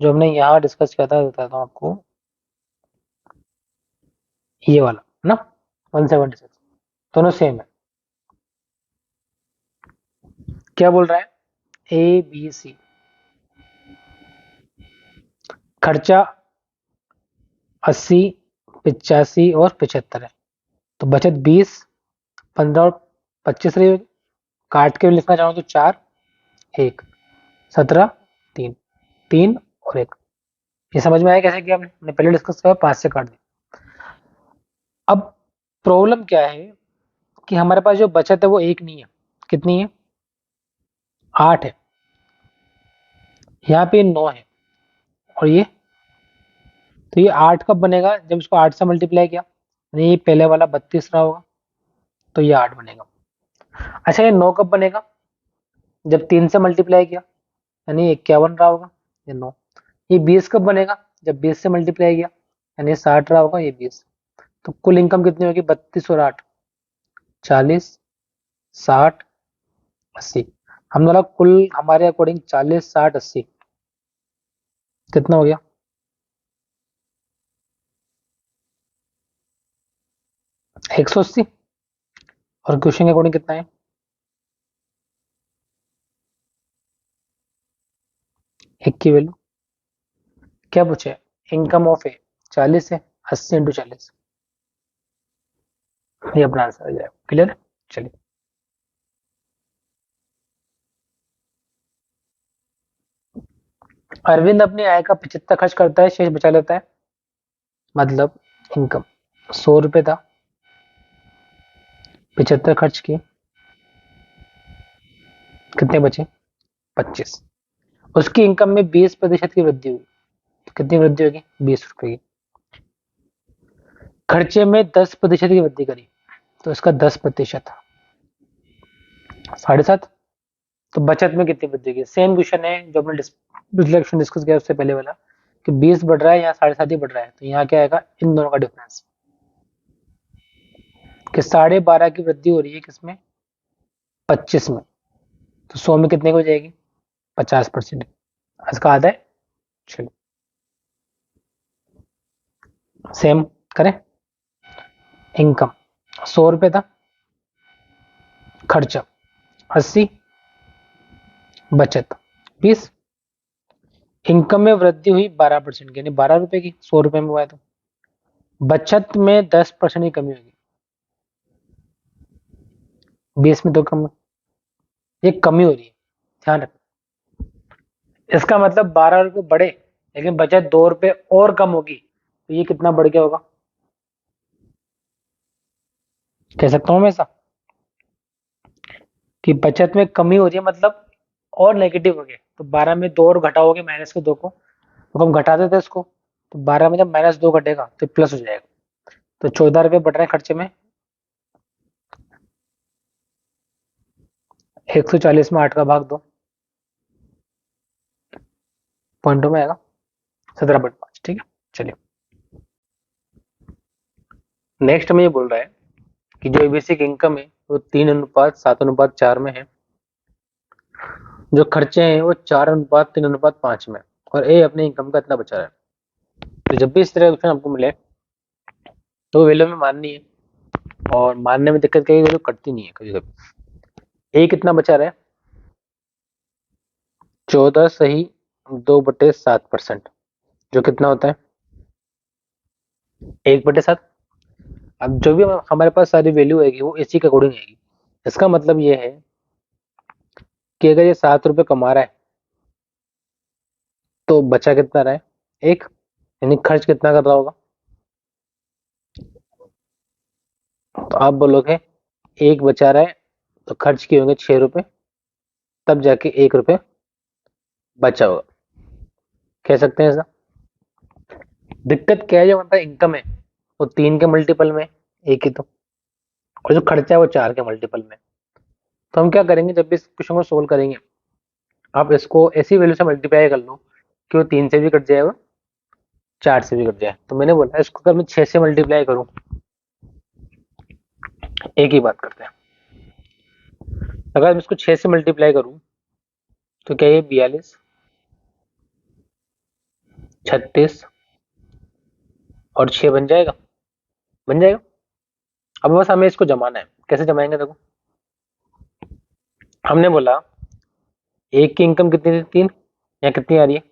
जो हमने यहाँ डिस्कस किया था। बताता हूँ आपको, ये वाला ना 176 दोनों सेम है। क्या बोल रहा है? ए बी सी खर्चा 80, 85 और 75 है। तो बचत 20, 15 और 25 रही होगी। काट के लिखना चाहो तो 4, 1, 17, 3, 3 और 1। ये समझ में आया कैसे किया हमने पहले डिस्कस किया, 5 से काट दिया। अब प्रॉब्लम क्या है कि हमारे पास जो बचत है वो 1 नहीं है। कितनी है? 8 है। यहाँ पे 9 है और ये, तो ये 8 कब बनेगा? जब इसको 8 से मल्टीप्लाई किया, यानी ये पहले वाला 32 रहा होगा, तो ये 8 बनेगा। अच्छा, ये 9 कब बनेगा? जब 3 से मल्टीप्लाई किया, यानी 51 रहा होगा, ये 9। ये 20 कब बनेगा? जब 20 से मल्टीप्लाई किया, यानी 60 रहा होगा, ये 20। तो कुल इनकम कितनी होगी? 32 और 8, 40, 60, 80। हम बोला कुल हमारे अकॉर्डिंग 40, 60, 80 कितना हो गया? 180। और क्वेश्चन के अकॉर्डिंग कितना है? 1 की वैल्यू क्या पूछे? इनकम ऑफ ए 40 है, 80 × 40, ये अपना आंसर आ जाएगा। क्लियर? चलिए, अरविंद अपनी आय का 75 खर्च करता है, शेष बचा लेता है। मतलब इनकम 100 रुपए था, 75 खर्च किए, कितने बचे? 25। उसकी इनकम में 20% की वृद्धि हुई, तो कितनी वृद्धि होगी? 20 रुपए की। खर्चे में 10% की वृद्धि करी, तो इसका 10% 7.5। तो बचत में कितनी वृद्धि की? सेम क्वेश्चन है जो हमने पिछले क्वेश्चन डिस्कस किया उससे पहले वाला, कि 20 बढ़ रहा है, यहाँ 7.5 ही बढ़ रहा है। तो यहाँ क्या आएगा? इन दोनों का डिफरेंस, कि 12.5 की वृद्धि हो रही है किसमें? 25 में। तो 100 में कितने की हो जाएगी? 50%। इसका आधा है। चलो, सेम करें। इनकम 100 रुपए था, खर्चा 80, बचत 20। इनकम में वृद्धि हुई 12% की, यानी 12 रुपए की, 100 रुपए में हुआ है। तो बचत में 10% की कमी होगी, 20 में तो कम, ये कमी हो रही है, ध्यान रखना। इसका मतलब 12 रुपए बढ़े लेकिन बचत 2 रुपए और कम होगी, तो ये कितना बढ़ गया होगा? कह सकता हूं मैं ऐसा कि बचत में कमी हो रही है, मतलब और नेगेटिव हो गया। तो 12 में 2 और घटाओगे, माइनस के 2 को, तो हम घटा देते इसको। तो 12 में जब -2 घटेगा तो प्लस हो जाएगा। तो 14 रुपए बढ़ रहे हैं खर्चे में। 140 में 8 का भाग दो, पॉइंटों में आएगा 17/5। ठीक है, चलिए। नेक्स्ट में ये बोल रहा है कि जो बेसिक इनकम है वो 3:7:4 में है। जो खर्चे हैं वो 4:3:5 में, और ए अपने इनकम का इतना बचा रहा है। तो जब भी इस तरह का क्वेश्चन आपको मिले तो वैल्यू में माननी है, और मानने में दिक्कत क्या है? वैल्यू कटती नहीं है कभी कभी। ए कितना बचा रहा है? 14 सही 2/7%, जो कितना होता है? 1/7। अब जो भी हमारे पास सारी वैल्यू आएगी वो इसी के अकॉर्डिंग आएगी। इसका मतलब ये है कि अगर ये 7 रुपये कमा रहा है तो बचा कितना रहा है, एक, यानी खर्च कितना कर रहा होगा। तो आप बोलोगे एक बचा रहा है तो खर्च किए होंगे 6 रुपये, तब जाके 1 रुपये बचा होगा, कह सकते हैं ऐसा। दिक्कत क्या है, जो हमारा इनकम है वो 3 के मल्टीपल में, एक ही तो, और जो खर्चा है वो 4 के मल्टीपल में। तो हम क्या करेंगे, जब भी इस क्वेश्चन को सोल्व करेंगे, आप इसको ऐसी वैल्यू से मल्टीप्लाई कर लो कि वो 3 से भी कट जाए और 4 से भी कट जाए। तो मैंने बोला इसको अगर मैं 6 से मल्टीप्लाई करूं, एक ही बात करते हैं, अगर मैं इसको 6 से मल्टीप्लाई करूं तो क्या ये 42, 36 और 6 बन जाएगा, बन जाएगा। अब बस हमें इसको जमाना है, कैसे जमाएंगे देखो। हमने बोला एक की इनकम कितनी थी, 3, या कितनी आ रही है,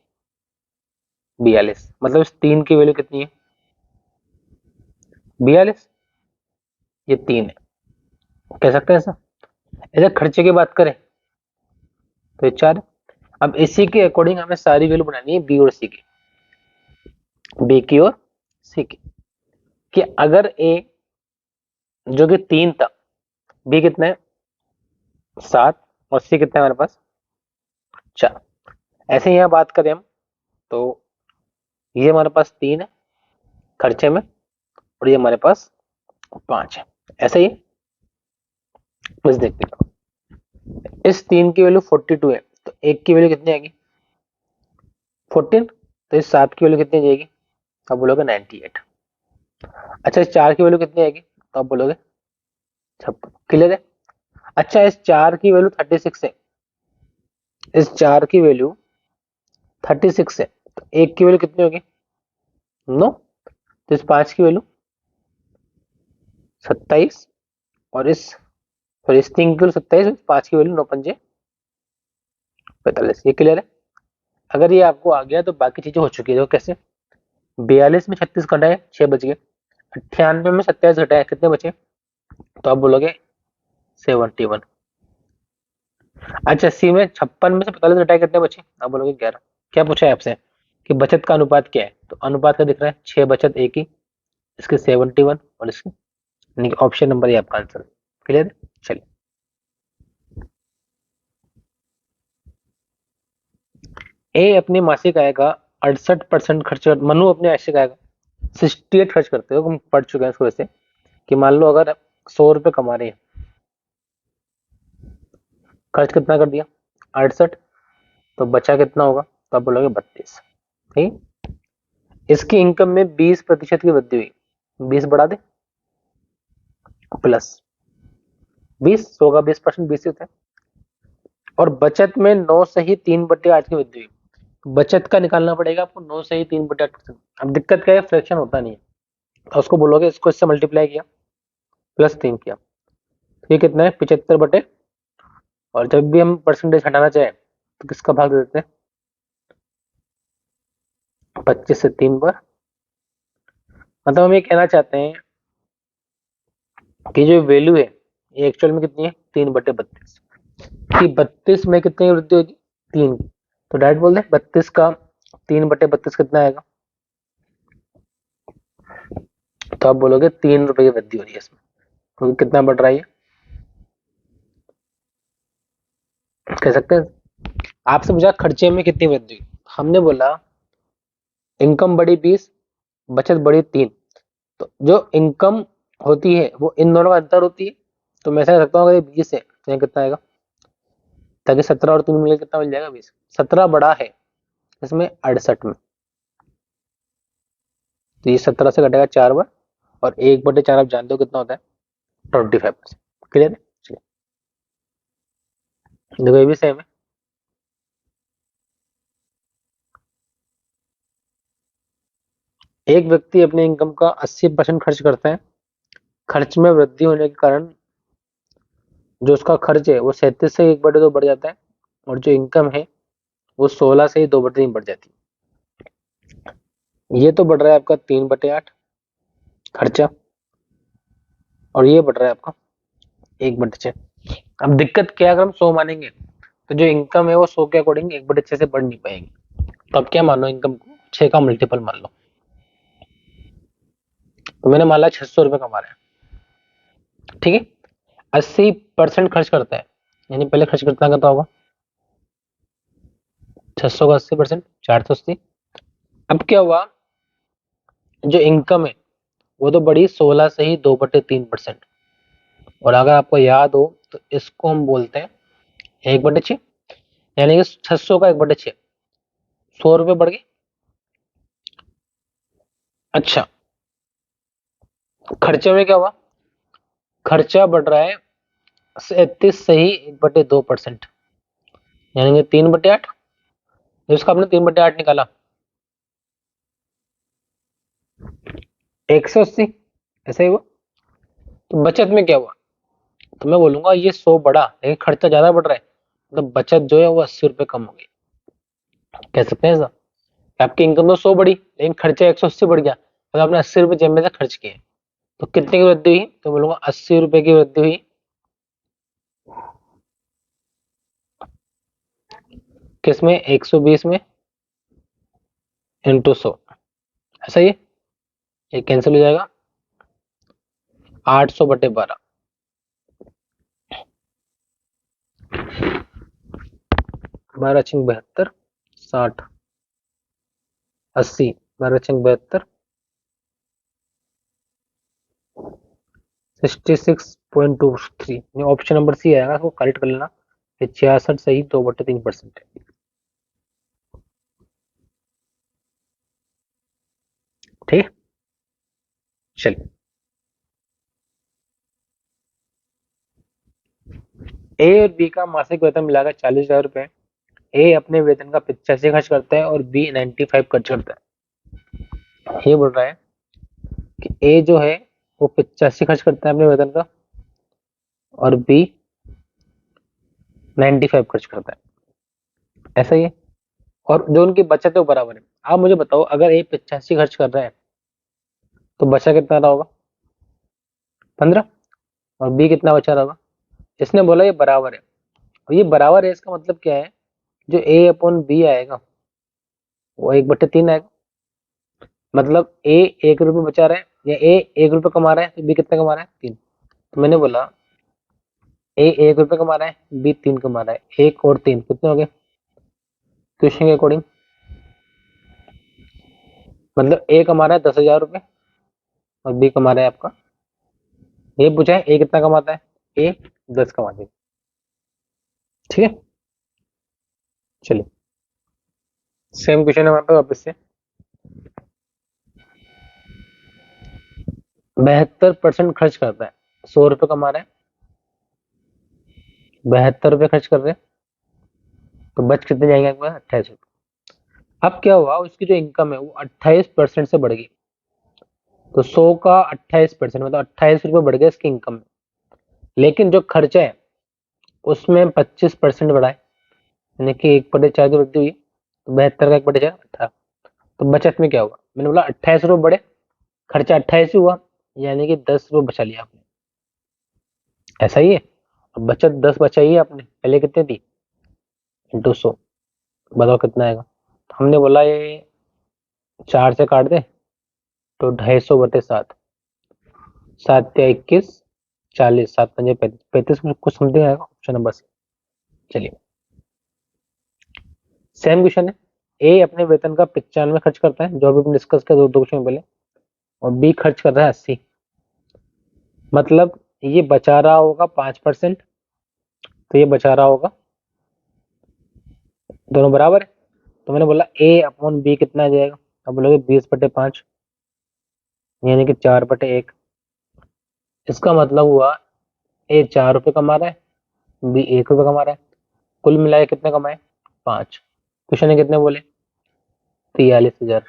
42, मतलब इस 3 की वैल्यू कितनी है, 42, ये 3 है, कह सकते हैं ऐसा। ऐसे खर्चे की बात करें तो ये 4 है। अब इसी के अकॉर्डिंग हमें सारी वैल्यू बनानी है बी और सी की, बी की और सी की, कि अगर ए जो कि 3 था, बी कितना है 7, और सी कितना है हमारे पास 4। ऐसे यहाँ बात करें हम तो ये हमारे पास 3 है खर्चे में, और ये हमारे पास 5 है, ऐसा ही। बस देखते हैं, इस 3 की वैल्यू 42 है, तो एक की वैल्यू कितनी आएगी 14, तो इस 7 की वैल्यू कितनी जाएगी, आप बोलोगे 98। अच्छा, इस 4 की वैल्यू कितनी आएगी, तो आप बोलोगे 56। क्लियर है। अच्छा, इस 4 की वैल्यू 36 है, इस 4 की वैल्यू 36 है, तो एक की वैल्यू कितनी होगी 9, तो इस 5 की वैल्यू 27, और इस, सॉरी, इस 3 की वैल्यू 27, इस 5 की वैल्यू 9 पंजे 45। ये क्लियर है। अगर ये आपको आ गया तो बाकी चीजें हो चुकी है। तो कैसे, 42 में 36 घटाए 6 बच गए, 98 में 27 घटाए कितने बचे, तो आप बोलोगे 71। अच्छा, सी में 56 में से 45 घटाए कितने बचे, आप बोलोगे 11। क्या पूछा है आपसे कि बचत का अनुपात क्या है, तो अनुपात का दिख रहा है 6 बचत एक ही, इसके 71 और इसके, यानी कि ऑप्शन नंबर ये आपका आंसर है। क्लियर है। चलिए, ए अपनी मासिक आय का 68% खर्च मनु अपने मासिक आय का 68 खर्च करते हो, हम पढ़ चुके हैं इसको वैसे, कि मान लो अगर 100 रुपये कमा रहे हैं, खर्च कितना कर दिया 68, तो बचा कितना होगा, तो आप बोलोगे 32। ठीक, इसकी इनकम में 20% की वृद्धि हुई, 20 बढ़ा दे प्लस 20, 100 का 20% 20 होता है, और बचत में 9 से ही 3/8 की वृद्धि हुई। बचत का निकालना पड़ेगा आपको, 9 से ही 3/8%। अब दिक्कत क्या है, फ्रैक्शन होता नहीं है, तो उसको बोलोगे इसको इससे मल्टीप्लाई किया प्लस 3 किया, तो ये कितना है 75 बटे, और जब भी हम परसेंटेज हटाना चाहे तो किसका भाग दे देते हैं, 25 से 3 बार। मतलब हम ये कहना चाहते हैं कि जो वैल्यू है ये एक्चुअल में कितनी है 3/32, कि 32 में कितनी वृद्धि होगी 3 की, तो डायरेक्ट बोल दे 32 का 3/32 कितना आएगा, तो आप बोलोगे 3 रुपए की वृद्धि हो रही है इसमें, क्योंकि कितना बढ़ रहा है ये, कह सकते हैं। आपसे पूछा खर्चे में कितनी वृद्धि हुई, हमने बोला इनकम बढ़ी 20, बचत बढ़ी 3, तो जो इनकम होती है वो इन दोनों का अंतर होती है, तो मैं ऐसा कह सकता हूँ अगर 20 है तो यहाँ कितना आएगा, ताकि 17 और 3 मिलकर कितना मिल जाएगा 20, 17 बड़ा है इसमें 68 में, तो ये 17 से घटेगा 4 बार, और 1/4 आप जानते हो कितना होता है 25%। क्लियर है। चलिए, देखो ये भी सेम है। एक व्यक्ति अपने इनकम का 80% खर्च करता है, खर्च में वृद्धि होने के कारण जो उसका खर्च है वो 37 से 1/2 बढ़ जाता है, और जो इनकम है वो 16 से ही 2/3 बढ़ जाती है। ये तो बढ़ रहा है आपका 3/8 खर्चा, और ये बढ़ रहा है आपका 1/6। अब दिक्कत क्या है, अगर हम 100 मानेंगे तो जो इनकम है वो 100 के अकॉर्डिंग 1/6 से बढ़ नहीं पाएगी। तो अब क्या मानो, इनकम को 6 का मल्टीपल मान लो। तो मैंने मान लिया 600 रुपये कमा रहे हैं, ठीक है। 80% खर्च करता है, यानी पहले खर्च कितना करता होगा, 600 का 80%, 480। अब क्या हुआ, जो इनकम है वो तो बढ़ी 16 से ही 2/3%। और अगर आपको याद हो तो इसको हम बोलते हैं 1/6, यानी कि 600 का 1/6, 100 रुपये बढ़ गए। अच्छा, खर्चे में क्या हुआ, खर्चा बढ़ रहा है 37 से ही 1/2%, यानी कि 3/8। इसका आपने 3/8 निकाला, 180, ऐसा ही हुआ। तो बचत में क्या हुआ, तो मैं बोलूंगा ये 100 बढ़ा लेकिन खर्चा ज्यादा बढ़ रहा है, मतलब बचत जो है वो 80 रुपये कम हो गई। कह सकते हैं ऐसा, आपकी इनकम तो 100 बढ़ी लेकिन खर्चा 180 बढ़ गया, तो आपने 80 रुपये जेब में से खर्च किए। तो कितने की वृद्धि हुई, तो बोलूंगा 80 रुपये की वृद्धि हुई। किसमें, 120 में इंटू 100, ऐसा ही है। ये कैंसिल हो जाएगा, 800/12, 12×72, 60, 80, 12×72, 66.23। ऑप्शन नंबर सी आएगा, इसको करेक्ट कर लेना। ये 66 सही 2/3% है, ठीक है। चलिए, ए और बी का मासिक वेतन मिलाकर 40,000 रुपए। ए अपने वेतन का 85 खर्च करता है और बी 95 खर्च करता है। ये बोल रहा है कि ए जो है वो 85 खर्च करता है अपने वेतन का, और बी 95 खर्च करता है, ऐसा ही है। और जो उनकी बचत है वो बराबर है। आप मुझे बताओ, अगर ए 85 खर्च कर रहा है तो बचा कितना रहा होगा, 15, और बी कितना बचा रहा होगा। इसने बोला ये बराबर है, और ये बराबर है इसका मतलब क्या है, जो ए अपॉन बी आएगा वो 1/3 आएगा। मतलब ए 1 रुपये बचा रहा है, या ए 1 रुपये कमा रहा है तो बी कितना कमा रहा है, 3। तो मैंने बोला ए 1 रुपये कमा रहा है, बी 3 कमा रहा है, 1 और 3 कितने हो गए, क्वेश्चन के अकॉर्डिंग। मतलब ए कमा रहा है 10,000 रुपये और बी कमा रहा है आपका, ये पूछा है ए कितना कमाता है, ए 10 कमाते हैं, ठीक है। चलिए, सेम क्वेश्चन है हमारे पास वापस से। 72% खर्च करता है, 100 रुपये कमा रहा है, 72 रुपये खर्च कर रहे हैं, तो बच कितने जाएंगे आपके पास, 28 रुपये। अब क्या हुआ, उसकी जो इनकम है वो 28% से बढ़ गई। तो 100 का 28%, मतलब 28 रुपये बढ़ गए इसकी इनकम में। लेकिन जो खर्चा है उसमें 25% बढ़ा है, यानी कि 1/4 की वृद्धि हुई। तो 72 का 1/4, 18। तो बचत में क्या हुआ, मैंने बोला 28 रुपये बढ़े, खर्चा 28 ही हुआ, यानी कि 10 रुपये बचा लिया आपने, ऐसा ही है। अब बचत 10 बचाई है आपने, पहले कितने थी, इंटू 100, बताओ कितना आएगा। तो हमने बोला ये 4 से काट दे तो 250/7, 7×21, 40, 7×5 = 35, कुछ समथिंग आएगा ऑप्शन नंबर सी। चलिए, सेम क्वेश्चन है। ए अपने वेतन का 95 खर्च करता है, जो अभी अपन डिस्कस किया दो क्वेश्चन पहले, और बी खर्च कर रहा है 80। मतलब ये बचा रहा होगा 5%, तो ये बचा रहा होगा, दोनों बराबर है। तो मैंने बोला ए अपॉन बी कितना आ जाएगा, अब बोलोगे 20/5, यानी कि 4/1। इसका मतलब हुआ ए 4 रुपये कमा रहा है, बी 1 रुपये कमा रहा है, कुल मिलाए कितने कमाए, 5। क्वेश्चन ने कितने बोले, 43,000।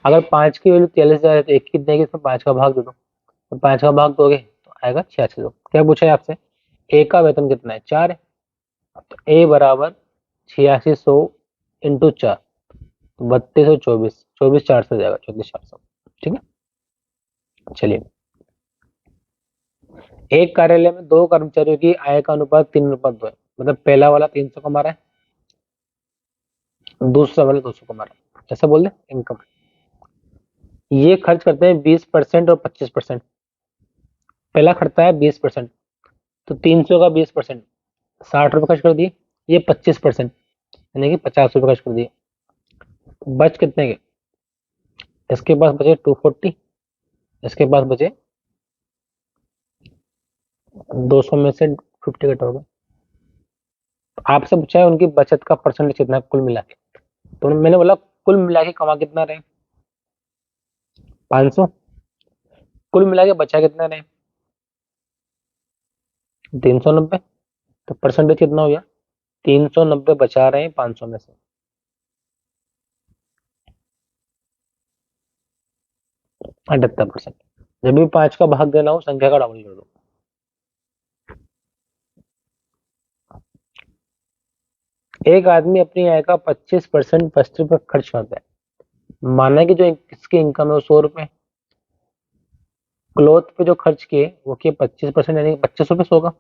अगर 5 की वैल्यू 43,000 है तो एक कितने की, इसमें 5 का भाग दे दो, तो 5 का भाग दोगे तो आएगा 8600। क्या पूछा है आपसे, ए का वेतन कितना है, 4 है, तो ए बराबर 8600 इंटू 4, 3224, 24,400 हो जाएगा, 34,400, ठीक है। चलिए, एक कार्यालय में 2 कर्मचारियों की आय का अनुपात 3:2 है, मतलब पहला वाला 300 कमा रहा है, दूसरा वाला 200 कमा रहा है, ऐसा बोल दे इनकम। ये खर्च करते हैं 20% और 25%। पहला खर्चा है 20%, तो 300 का 20%, 60 रुपए खर्च कर दिए। ये 25%, यानी कि 50 रुपए खर्च कर दिए। बच कितने के? इसके पास बचे 240, इसके पास बचे 200 में से 50 घटाओगे। आपसे पूछा है उनकी बचत का परसेंटेज कितना है कुल मिला के, तो मैंने बोला कुल मिला के कमा कितना रहे? 500। कुल मिला के बचा कितना रहे? 390। तो परसेंटेज कितना हो गया? 390 बचा रहे हैं 500 में से। 78%। जब भी 5 का भाग देना हो संख्या का डबल कर दो। एक आदमी अपनी आय का 25% वस्त्र पर खर्च करता है। माना कि जो इसकी इनकम है वो 100 रुपए, क्लोथ पे जो खर्च किए वो किए 25%, यानी 25 रुपए 100 का।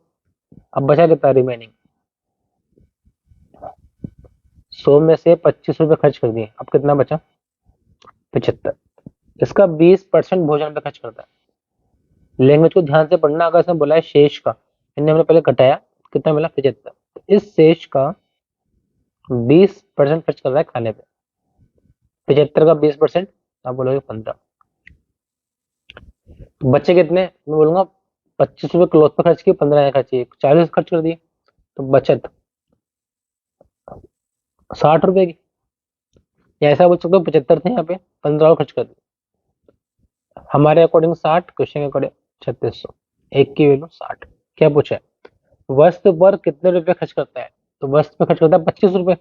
अब बचा कितना रिमेनिंग? 100 में से 25 रुपए खर्च कर दिए, अब कितना बचा? 75। इसका 20% भोजन पे खर्च करता है। लैंग्वेज को ध्यान से पढ़ना। अगर इसने बोला है शेष का, इन्हें हमने पहले घटाया, कितना मिला? 75। इस शेष का 20% खर्च कर रहा है खाने पे। 75 का 20%, आप बोलोगे 15। बच्चे कितने? मैं बोलूंगा 25 रुपए क्लॉथ पे खर्च किए, 15 यहाँ खर्च किए, 40 खर्च कर दिए, तो बचत 60 रुपए की। या ऐसा बोल सकते हो 75 थे यहाँ पे, 15 और खर्च कर दिए। हमारे अकॉर्डिंग 60, क्वेश्चन के अकॉर्डिंग 3600। एक की वैल्यू 60। क्या पूछा है? वस्त्र पर कितने रुपए खर्च करता है? तो वस्त्र पे खर्च करता है 25 रुपए।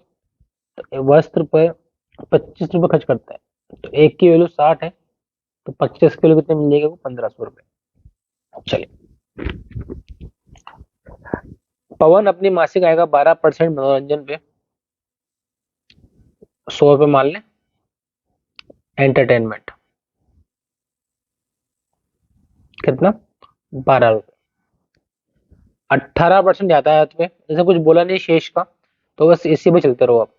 तो वस्त्र पर 25 रुपए खर्च करता है, तो एक की वैल्यू 60 है, तो 25 की वैल्यू कितने मिलेगी? वो 1500 रुपए। चलिए, पवन अपनी मासिक आय का 12% मनोरंजन पे, 100 रुपए मान लें एंटरटेनमेंट, कितना? 12 रुपए। 18% यातायात पे, जैसे कुछ बोला नहीं शेष का, तो बस इसी में चलते रहो आप।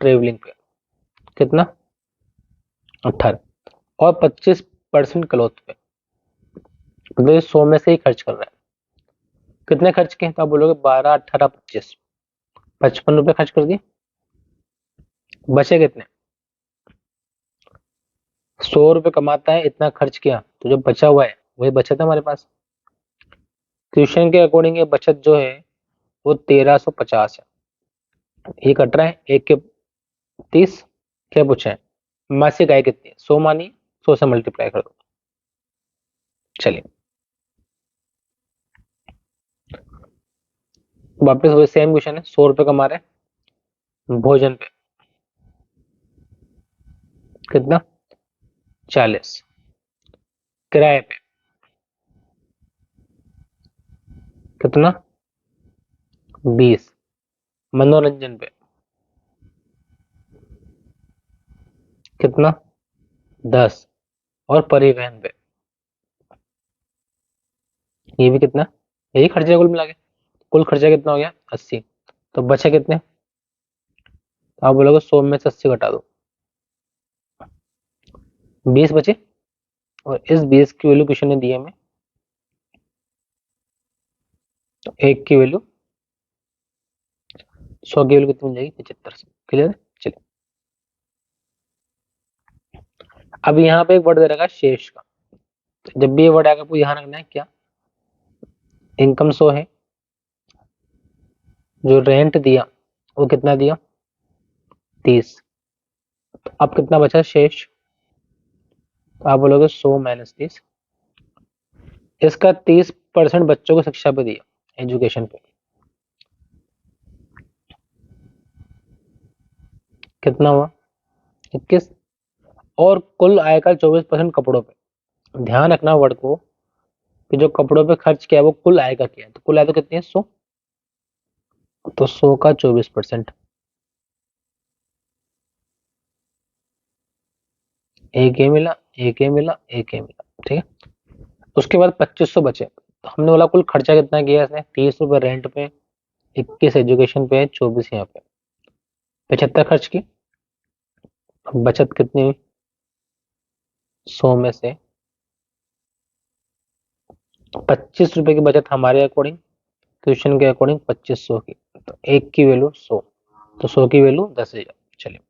ट्रेवलिंग पे कितना? 18। और 25% क्लॉथ पे, मतलब ये 100 में से ही खर्च कर रहा है। कितने खर्च किए? तो आप बोलोगे 12, 18, 25, 55 रुपए खर्च कर दिए। बचे कितने? 100 रुपए कमाता है, इतना खर्च किया, तो जो बचा हुआ है वही बचत है हमारे पास। ट्यूशन के अकॉर्डिंग ये बचत जो है वो 1350 है। ये कट रहा है एक के 30। क्या पूछा है? मासिक आय कितनी है? 100 मानिए, 100 से मल्टीप्लाई कर दो। चलिए, वापस वही सेम क्वेश्चन है। 100 रुपए कमा रहे हैं भोजन पे, कितना? 40। किराए पे कितना? 20। मनोरंजन पे कितना? 10। और परिवहन पे ये भी कितना? यही खर्चे कुल मिला के। कुल खर्चा कितना हो गया? 80। तो बचे कितने? तो आप बोलोगे 100 में से 80 घटा दो, 20 बचे। और इस 20 की वैल्यू क्वेश्चन ने दी है हमें, तो एक की वैल्यू 100 की वैल्यू कितनी मिल जाएगी? 75। क्लियर है? चलिए, अब यहाँ पे एक वर्ड दे रखा है शेष का। तो जब भी ये वर्ड आएगा आपको यहाँ रखना है क्या? इनकम 100 है, जो रेंट दिया वो कितना दिया? 30। तो अब कितना बचा शेष? तो आप बोलोगे 100 माइनस 30। इसका 30% बच्चों को शिक्षा पे दिया, एजुकेशन पे, कितना हुआ? 21। और कुल आय का 24% कपड़ों पे। ध्यान रखना वर्ड को, कि जो कपड़ों पे खर्च किया है वो कुल आय का किया है, तो कुल आय तो कितनी है? 100। तो 100 का 24%, एक ये मिला, एक ये मिला, एक ये मिला, ठीक है। उसके बाद 2500 बचे, तो हमने बोला कुल खर्चा कितना किया इसने, 30 रुपए रेंट पे, 21 एजुकेशन पे, 24 यहाँ पे, 75 खर्च की। बचत कितनी हुई, 100 में से 25 रुपए की बचत हमारे अकॉर्डिंग, ट्यूशन के अकॉर्डिंग 2500 की, तो एक की वैल्यू 100, तो 100 की वैल्यू 10,000। चलिए,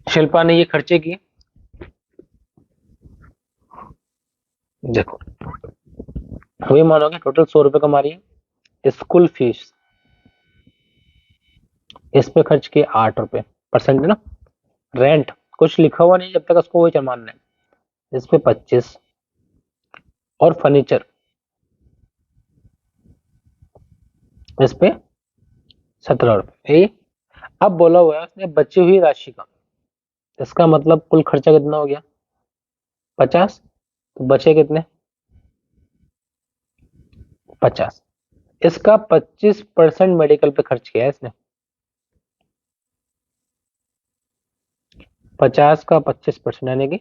शिल्पा ने ये खर्चे किए। देखो अभी मानोगे टोटल 100 रुपए कमा रही है, स्कूल फीस इस पे खर्च किए 8 रुपए, परसेंट है ना। रेंट कुछ लिखा हुआ नहीं, जब तक उसको वही मानना है, इस पे 25, और फर्नीचर इस पे 17 रुपए। अब बोला हुआ है उसने बची हुई राशि का, इसका मतलब कुल खर्चा कितना हो गया 50, तो बचे कितने 50, इसका 25% मेडिकल पे खर्च किया है इसने, 50 का 25% यानी कि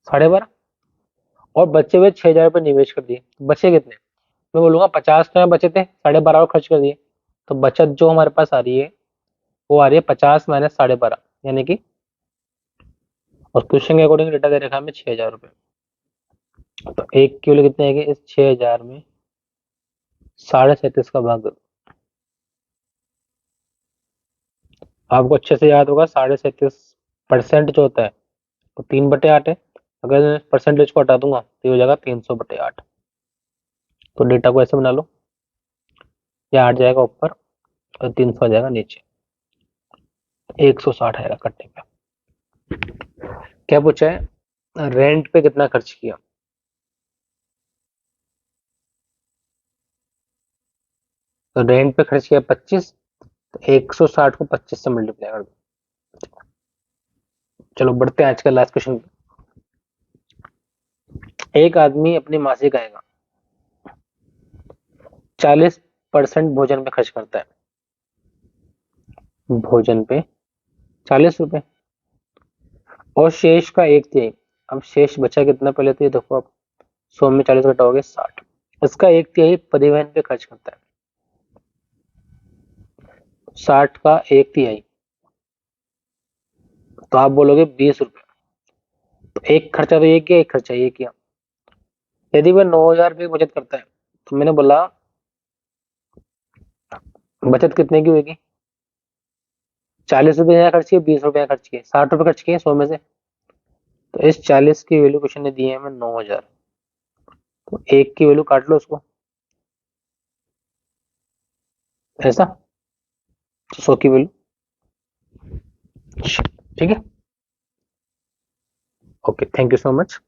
12.5, और बचे हुए 6,000 रुपये निवेश कर दिए, बचे कितने, मैं बोलूंगा 50 तो यहाँ बचे थे, 12.5 और खर्च कर दिए, तो बचत जो हमारे पास आ रही है वो आ रही है 50 माइनस 12.5, यानी कि, और क्वेश्चन के अकॉर्डिंग डेटा दे रखा है हमें 6,000 रुपये, तो एक की वैल्यू कितने आएगी, इस 6,000 में 37.5 का भाग दो। आपको अच्छे से याद होगा 37.5% जो होता है वो 3/8 है, अगर मैं परसेंटेज को हटा दूंगा तो ये हो जाएगा 300/8, तो डेटा को ऐसे बना लो, ये 8 जाएगा ऊपर और 300 आ जाएगा नीचे, 160 आएगा कट्टे पे। क्या पूछा है, रेंट पे कितना खर्च किया, तो रेंट पे खर्च किया 25, तो 160 को 25 से मल्टीप्लाई कर दो। चलो बढ़ते हैं आज का लास्ट क्वेश्चन पे। एक आदमी अपनी मासिक आय का 40% भोजन पे खर्च करता है, भोजन पे 40 रुपए, और शेष का एक तिहाई, अब शेष बचा कितना पहले तो ये देखो आप, 100 में 40 घटाओगे 60, इसका एक तिहाई परिवहन पे खर्च करता है, 60 का एक तिहाई, तो आप बोलोगे 20 रुपए, तो एक खर्चा तो ये किया, एक खर्चा ये किया। यदि वह 9,000 रुपये की बचत करता है, तो मैंने बोला बचत कितने की होगी, 40 रुपए यहाँ खर्च किए, 20 रुपए यहाँ खर्च किए, 60 रुपए खर्च किए 100 में से, तो इस 40 की वैल्यू क्वेश्चन ने दी है हमें 9,000, तो एक की वैल्यू काट लो उसको ऐसा, तो 100 की वैल्यू, ठीक है। Okay, thank you so much.